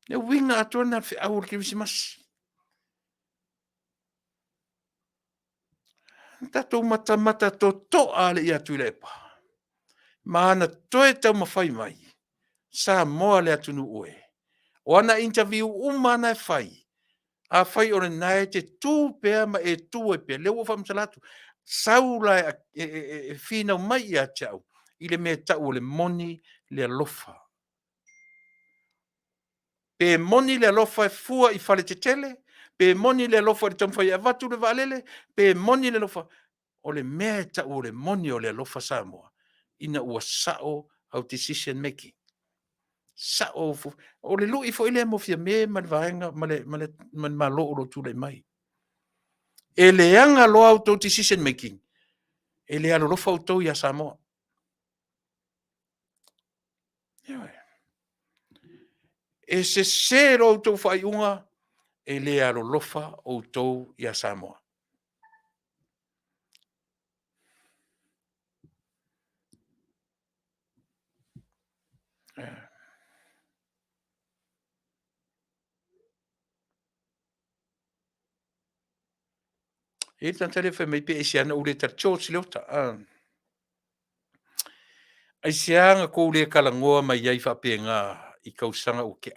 Ne winga atua na fi au ke wisimas. Tatou mata to ale ia Tulaepa. Mana toe tau mawhai mai. Samoa le Taunu'u. O ana interview umana e whai. A whai ore nai te tū pēr ma e tū e pēr. Leo whamsalatu. Saula e whina mai ia tau. I le mea tau le moni le alofa. Pe moni le alofa e fua i whale te tele. Pe moni le alofa i tamwhai a watu le valele. Pe moni le alofa. O le mea tau le moni o le alofa Samoa. Ina ua sao au decision making. Sao o le lui fo ile mo fia me ma vaenga ma lo o tu le mai. E le anga lo auto decision making. E le alo lo fa auto ya Samoa. E se lo auto fa iunga e le alo lo fa auto ya Samoa. E tan telefe mai pe sia na ule tar church lota. Ai sianga ko le kalangoa mai ai fa penga I kausanga o ke.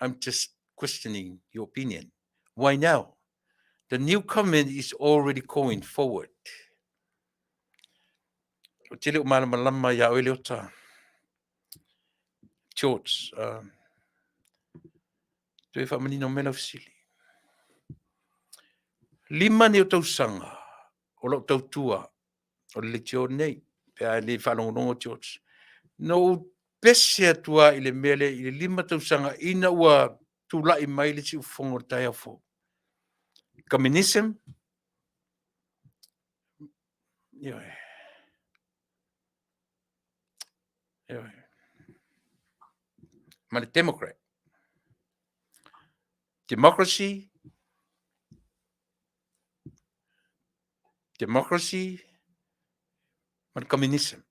I'm just questioning your opinion. Why now? The new comment is already going forward. O tele o malama ya o leota. Church. Te fa manino mela fisili. Lima ni o tausanga. O lo tautua. O le tio nei. Pe a le whanongonongo church. No pese atua I le mele I le lima tausanga ina ua tulai mai le si ufongo tai afo. Communism. Yeah. Ma le Democrat. Democracy. Ma le communism.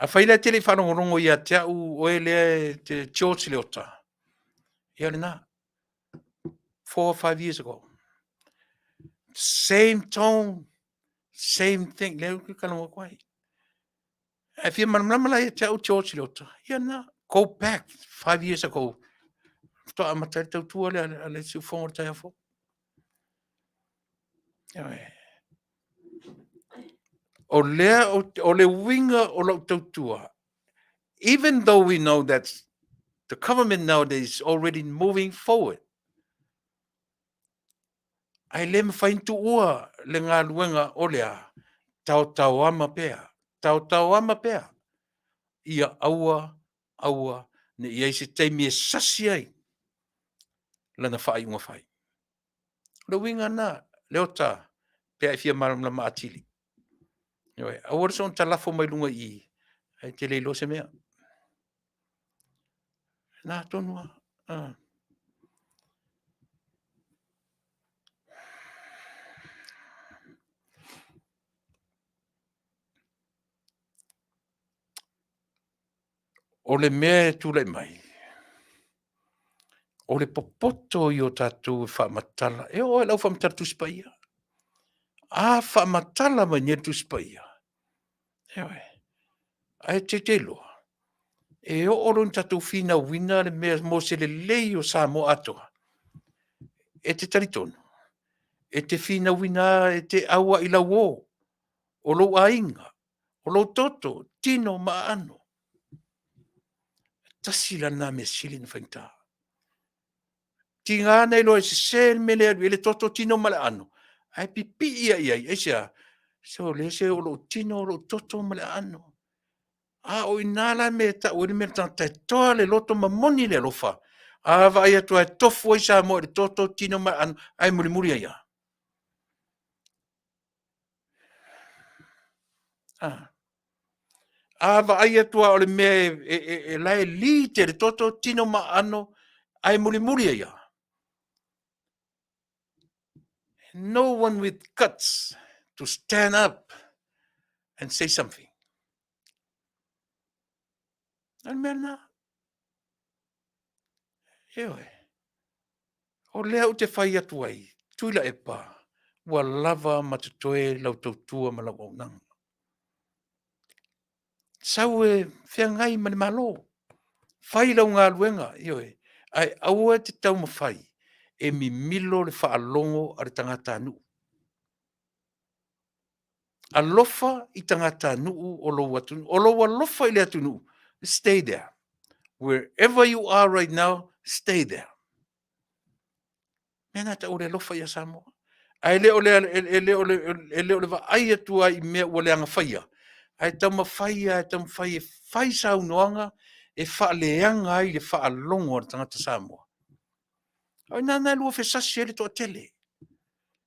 A whaila tele whanongorongo ia te au o ele te George Leota. Ia le na. 4 or 5 years ago. Same tone. Same thing. Leo ki kalongo kwai. E fia manamala ia te au George Leota. Ia na. Go back 5 years ago. Toa matari tau tua le si ufongo tai afo. O lea o le winga o lau tau tua. Even though we know that the government nowadays is already moving forward. Ai le mawhaintu ua le ngā luenga o lea. Tau ama pea. Tau ama pea. Ia aua, ne ia se teimi e sasi ai. Lana whai unga whai. Le winga na, leota, pea fia maramla maatili. Awara son talafo mai lunga I. Ai te leilo se mea. Nā tonua. O le mea tūlai mai. O le popoto I o tātou e whaamatala. E o e lau whaamatala tusipaia. A whaamatala mai nia tusipaia. Ewe. Ai te loa. E o oron tātou whina wina le mea mo se le lei o Samoa atoa. E te taritonu. E te whina wina e te awa I lau o. O lo ainga. O lo toto. Tino maano. Tasila na me sili na whainta. Tinga nei lo e se sel mele ele toto tino male ano. Ai pipi ia sia. So le se o lo tino o lo toto male ano. A o inala me ta o me ta toa le loto mamoni le lofa. A va ia to e tofu I sa mo le toto tino male ano. Ai muri ia. Ava ai atua o le mea e lae li te re toto tino ma ano ai muri ia. No one with guts to stand up and say something. Al mea na. Ewe. O lea o te whai atu ai. Tulaepa. Wa lava matutoe lau tautua ma lau au nang. Sau e whia ngai mani malo. Whai lau ngā luenga. Ewe. Ai aua te tau ma whai. E mi milo le whaalongo a le tangata nuu. Alofa i tangata nuu o lo watu. O lo alofa i le atu nuu. Stay there. Wherever you are right now, stay there. Mena ta ore lofa ia Samoa. Ai le ole va ai atua i mea ole anga whaia. Ai tama whaia, e whai sau noanga, e whaaleanga ai le whaalongo o tangata Samoa. Ai nā lua fe sasi ele toa tele.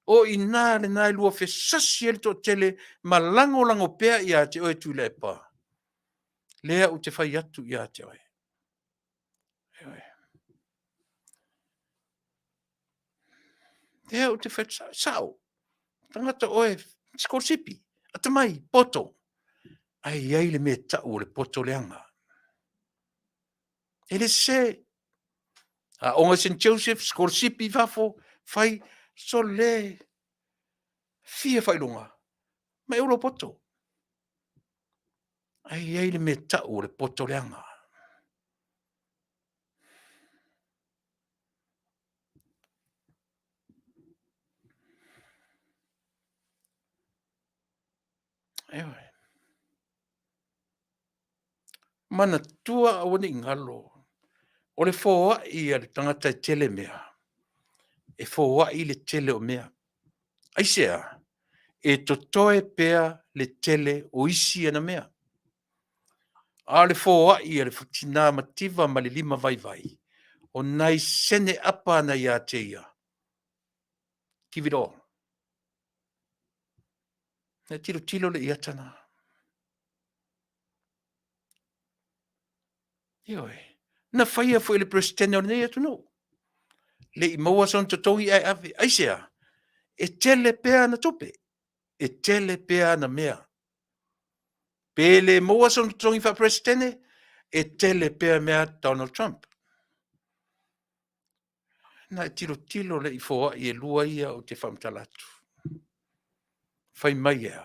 O i nā le nā lua fe sasi ele toa tele, ma lango pea ia te oe Tulaepa. Lea u te whai atu ia te oe. Lea u te whai sao. Tangata oe, skorsipi, atamai, poto. Ai le me tau le poto leanga. Ele se, a onga St. Joseph, skorsipi fafo, fai, so le, fia fai longa. Ma euro poto. Ai le me tau le poto leanga. Ewe. Mana tua awane ingalo. O le fōa i le tangata e tele mea. E fōa i le tele o mea. ASEA, e totoe pea le tele o isi ana mea. A le fōa i le futina mativa ma le lima vai. O nai sene apa na ia te ia. Give it all. Na tilo le iatana. Ioi. Na whaia fo le presidente o nei atu no. Le i maua son totongi ai afi. ASEA. E tele pea na tope. E tele pea na mea. Pele maua son totongi fa presidente. E tele pea mea Donald Trump. Na tilo le i fōa i e lua ia o te whamtalatu. Whai mai ea.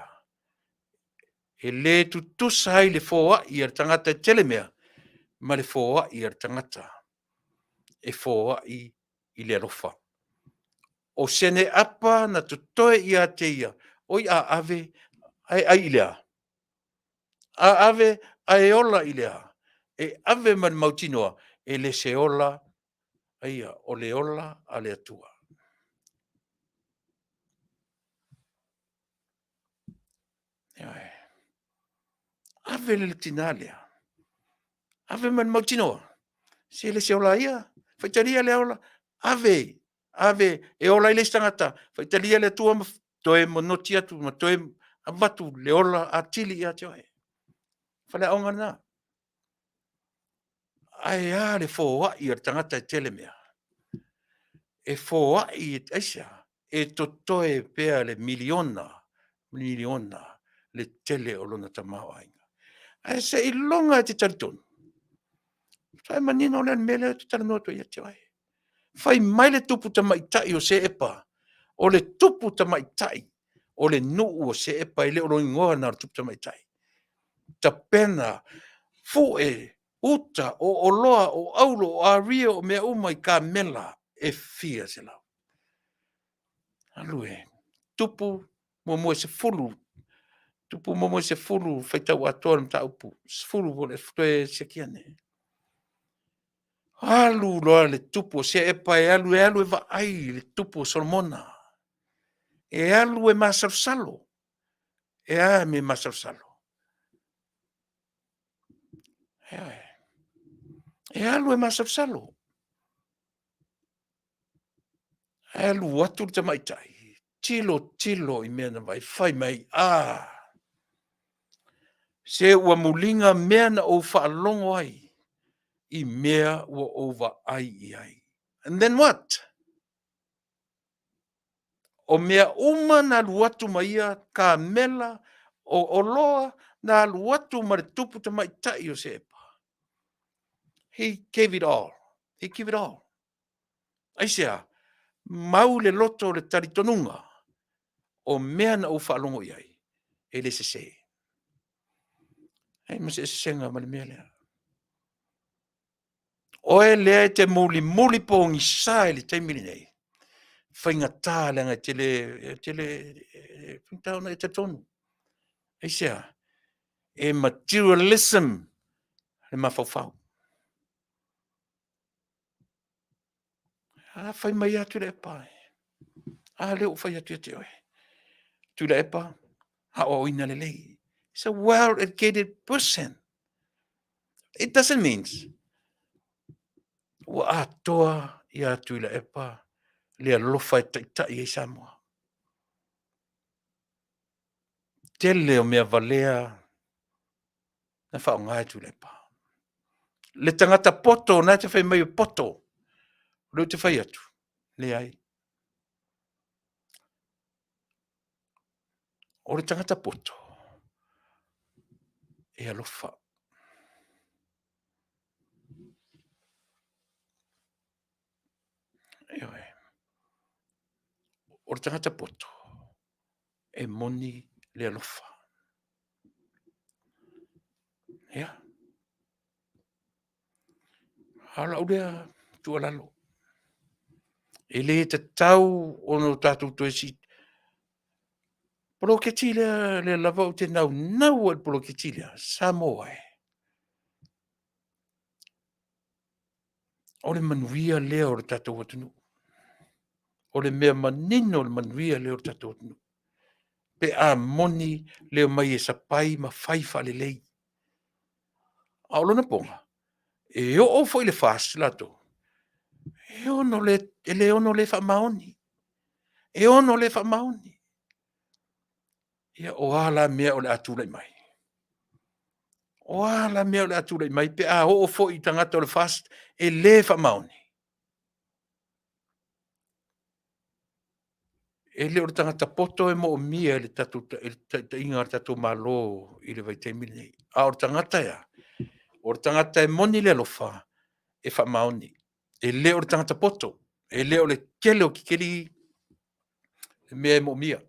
E le tutusa hai le fōa i ar tangata tele mea. Ma le fōa i ar tangata. E fōa i le arofa. O sene apa na tutoe i a te ia. Oi a ave ai i lea. A ave ai ola i lea. E ave man mautinoa. E le se ola aia o le ola a le atua. Ave le tinalea. Ave man mautinoa. Se le se ola ia. Faitaria le ola. Ave e ola i le stangata. Faitaria le atua toe monoti atu. Ma toe abatu le ola a tili ia te oe. Fale aonga na. Ai a le fōa i ar tangata e tele mea. E fōa i ASEA. E totoe pea le miliona le tele o lona tamao ainga. Ai se i longa te taritonu. Sai manino le mele te taranoto ia te oe. Fai mai le tupu tamaitai o se epa. O le tupu tamaitai. O le nuu o se epa i le o ingoa na tupu tamaitai. Ta pena fue uta o loa o aulo o aria o mea umai ka mela e fia se lau. Alue, tupu mo se fulu. Tupu mo se fulu faitau atoa na taupu. Fulu mo le ftoe se kiane. Alu loa le tupu se epa e alu e va ai le tupu Solomona. E alu e masafsalo. E a me masafsalo. E alu e masafsalo. E alu atu te maitai. Tilo i mea na vai. Fai mai. Se ua mulinga mea na o whaalongo ai. I mea ua over ai i ai. And then what? O mea uma na luatu maia ka mela o loa na luatu ma le tupu ta mai tai o se epa. He gave it all. He gave it all. ASEA, mau le loto le taritonunga o mea na o whaalongo i ai. E le se se. Hei ma se senga ma le mea lea. Oe lea te muli pōngi sa e le taimili nei. Whainga tā lenga te le pintauna e te tonu. ASEA, e materialism le mawhawhau. A whai mai atu le epa. A leo whai atu te oe. Tulaepa, ha o ina le lei. It's a well-educated person. It doesn't mean wa atoa i atu le epa le alofa e taitai e Samoa. Tele o mea valea na whao ngai tu le epa. Le tangata poto, na te whai mai o poto. Reu te whai atu. Le ai. O le tangata poto. E alofa. Eoe. O le tangata poto. E moni le alofa. Ia. Hala ulea tua lalo. E le te tau ono tātou toi si. Poloketi le lava o te nau al poloketi le Samoa e. O le manuia lea o le tātou atunu. O le mea manino le manuia lea o le tātou atunu. Pe a moni leo mai e sapai ma faifa le lei. A olona ponga. E o foi le fast lato. E ono le fa maoni. E ono le fa maoni. Ia o ala mea o le atulai mai. O ala mea o le atulai mai. Pe a o foi tangata o le fast e le fa maoni. E le o tangata poto e mo o mia le tatu inga tatu malo i le vai teimili nei. A o tangata ia. O tangata e moni le lofa e fa maoni. E le o tangata poto. E le o le kele o kikeli le mea e mo mia.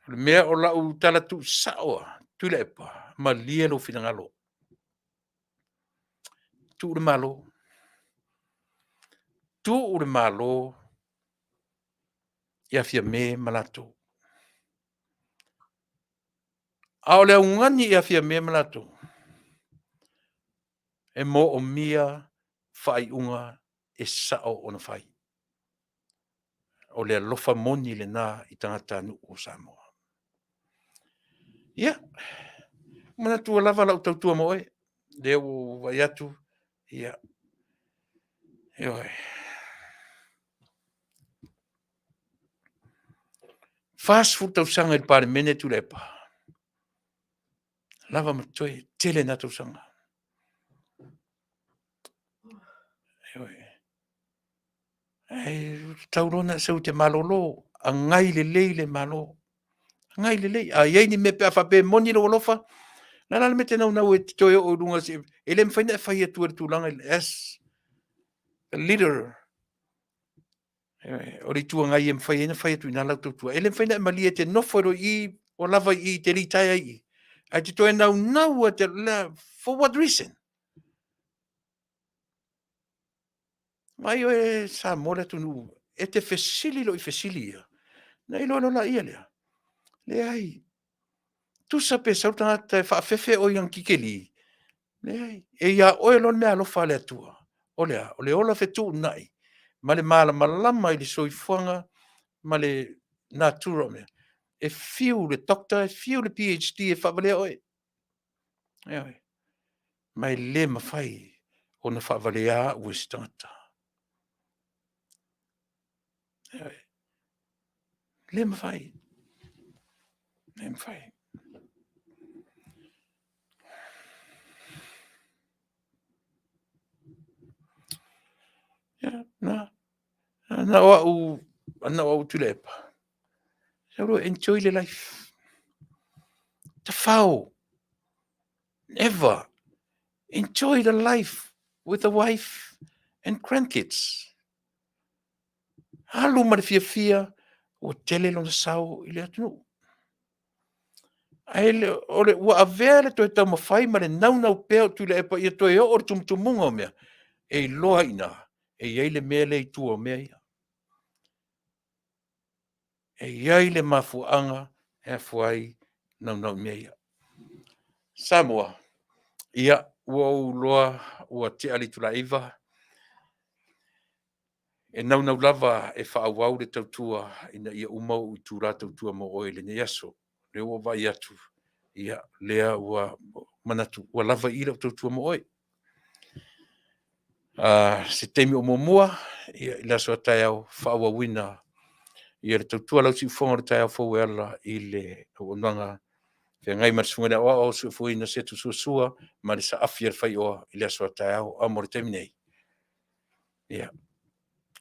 Le mea o lau tala tu saoa. Tulaepa. Ma lia lo finangalo. Tu ure malo. Tu ure malo. Ia fia me malato. A o le ungani ia fia me malato. E mo o mia fai unga e sao ona fai. O le alofa moni le nā i tangata nu o Samoa. Ia. Mana tua lava lau tautua moe. Leo vai atu. Ia. Ioi. Fast food tau sanga i pare mene Tulaepa. Lava matoi tele na tau sanga. Ioi. Taurona sau te malolo. A ngai le lei le malo. Ngai le lei. A iei ni me pe a whape moni lo olofa. Nana me te nau e toi o runga si. Ele me whaina e whai atu e tūlanga as a leader. O ri tua ngai e me whai atu i nā lau tautua. Ele me whaina e mali e te noforo i o lava i te ritai ai. A te toi nau a te la. For what reason? Mai o e sa mora tunu. E te fesili lo i fesili ia. Na ilo no la ia lea. Le ai. Tu sa pe sa utanga te faafefe o yang kikeli. Le ai. E ia oe lon mea alofa le atua. O lea. O le ola fetu nai. Ma le mala malama i le soifuanga. Ma le natura mea. E fiu le doctor, e fiu le PhD, e whavalea oe. E oe. Mai le mawhai. O na whavalea ue stangata. E oe. Le mawhai. Le mawhai. Ya, na o Tulaepa. So enjoy the life. The foul. Never. Enjoy the life with a wife and grandkids. Halu marifia o tele lo sao ile atu. Ai le ore wa avere to tama fai mare nau pe Tulaepa ia to e o tumtumunga mea. E loa ina. E ele mele i tua mea. E iai le mafuanga e fuai nau mea. Samoa. Ia ua loa ua te ali Tulaepa. E nau lava e whaawau le tautua ina ia umau i tūrā tautua mo oe le aso. Le ua vai atu. Ia lea ua manatu. Ua lava i le tautua mo oe. Se teimi o momua, ia i laso a tai au whaawa wina. Ia le tautua lau si ufonga le tai au fau ala i le onanga. Fea ngai marasunga le o su fuina setu suasua, ma le sa afia le whai oa i laso a tai au a mo le teimi nei. Ia.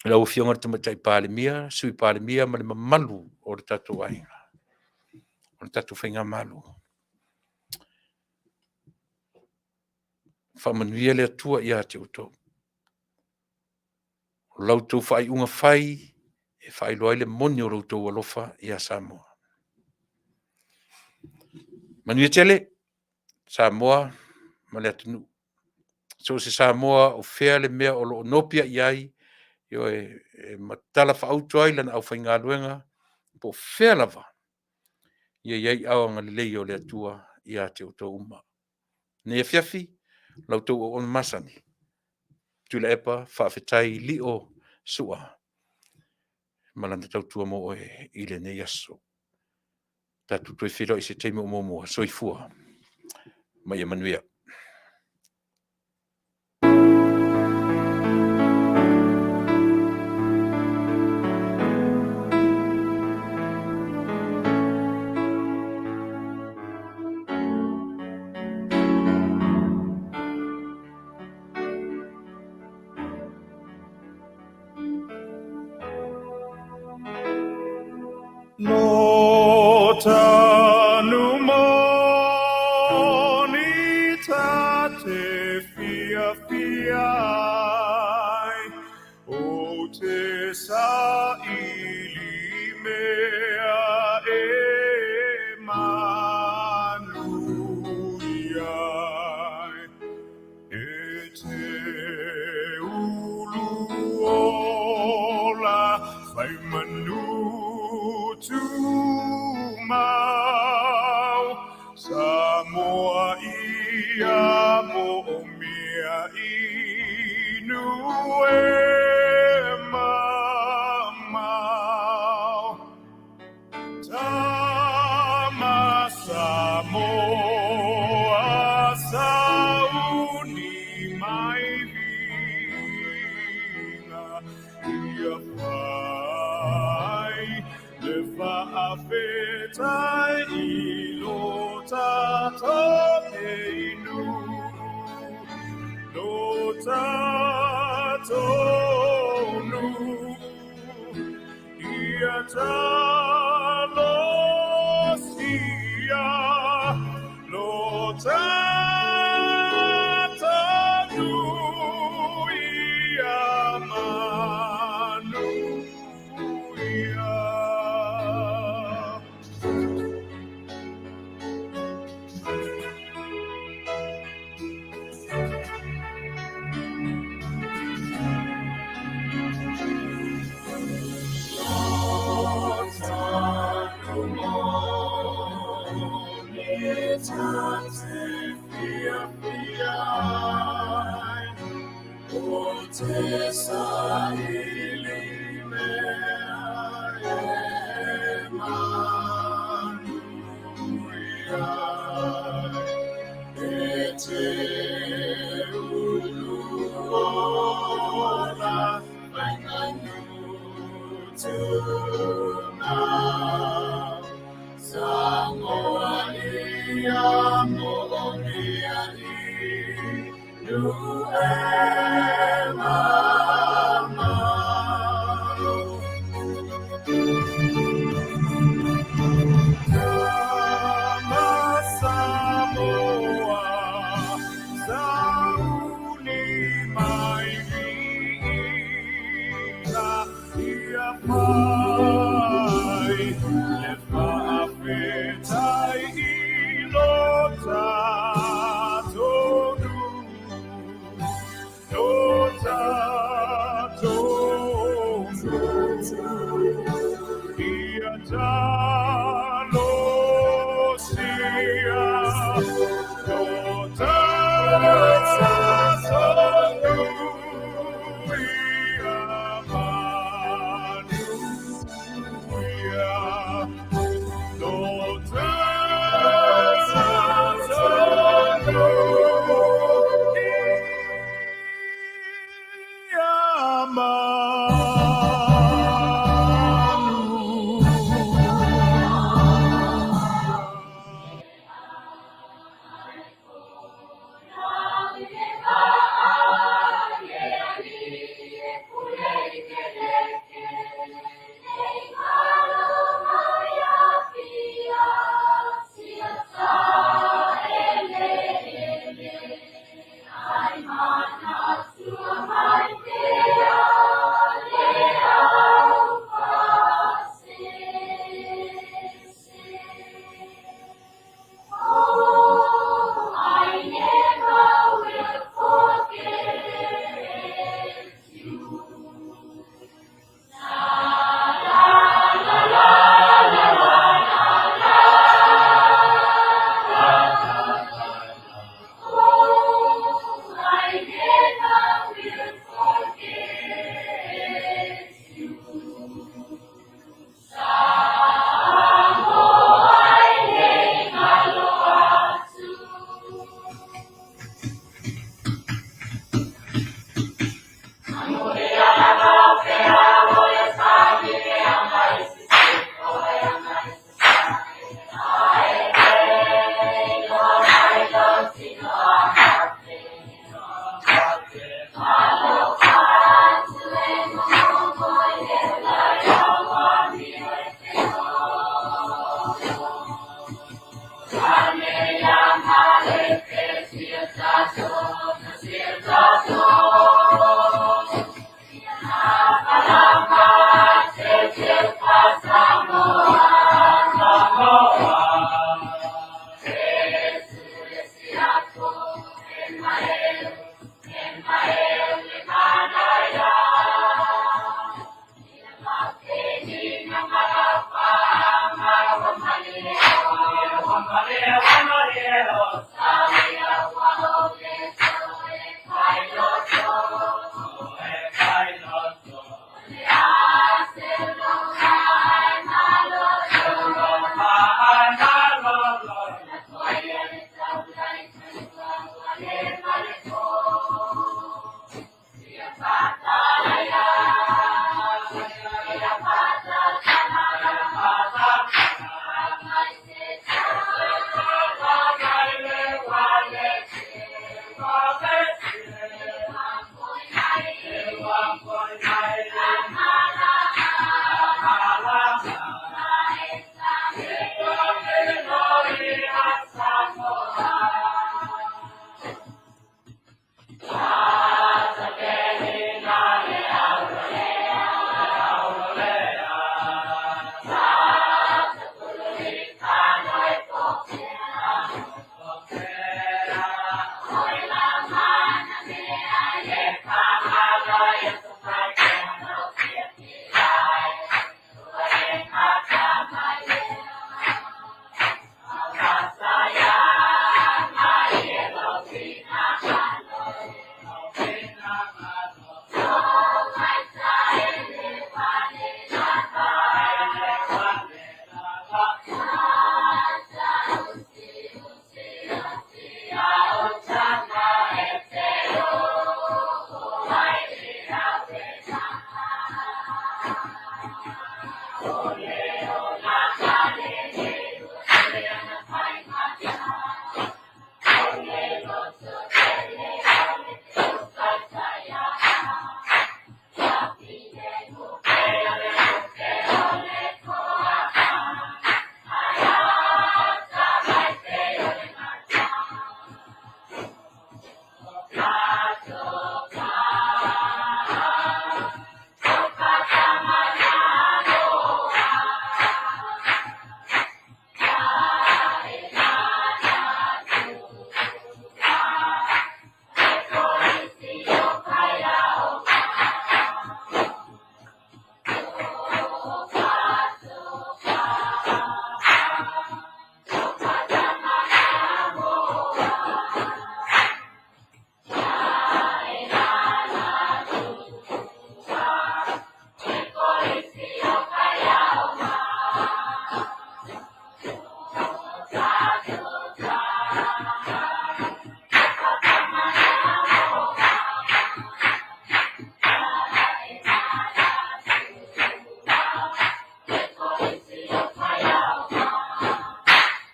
Lau fionga te matai palemia, sui palemia, ma le mamalu o le tatu ainga. O le tatu whainga malu. Whamanuia le atua ia te uto. Lau tau whai unga whai, e whai loa le moni o rautou alofa ia Samoa. Manuia tele, Samoa, ma le atunu. So se Samoa o fea le mea o lo nopia iai, yo e matala whaautu ai lana au whainga luenga, po fea lava. Ia iai au anga lelei o le atua ia te uto uma. Ne Afiafi, lau tau o on masani. Tulaepa, Faafetai, Lio, Sua. Malanda tau tua mo oe ile ne yaso. Tatu tue whiro i se teime o momoa, soifua. Mai Manuia. Lo tanu moni tate fia o te sa ili mea e Manuia e te ulu ola fai manu tu mau Samoa ia mo mia inu e mamau Tama Samoa sauni mai vinga ia le Faafetai I lo tato e inu lo tato nu ia talo sia lo tato nu ia Manuia.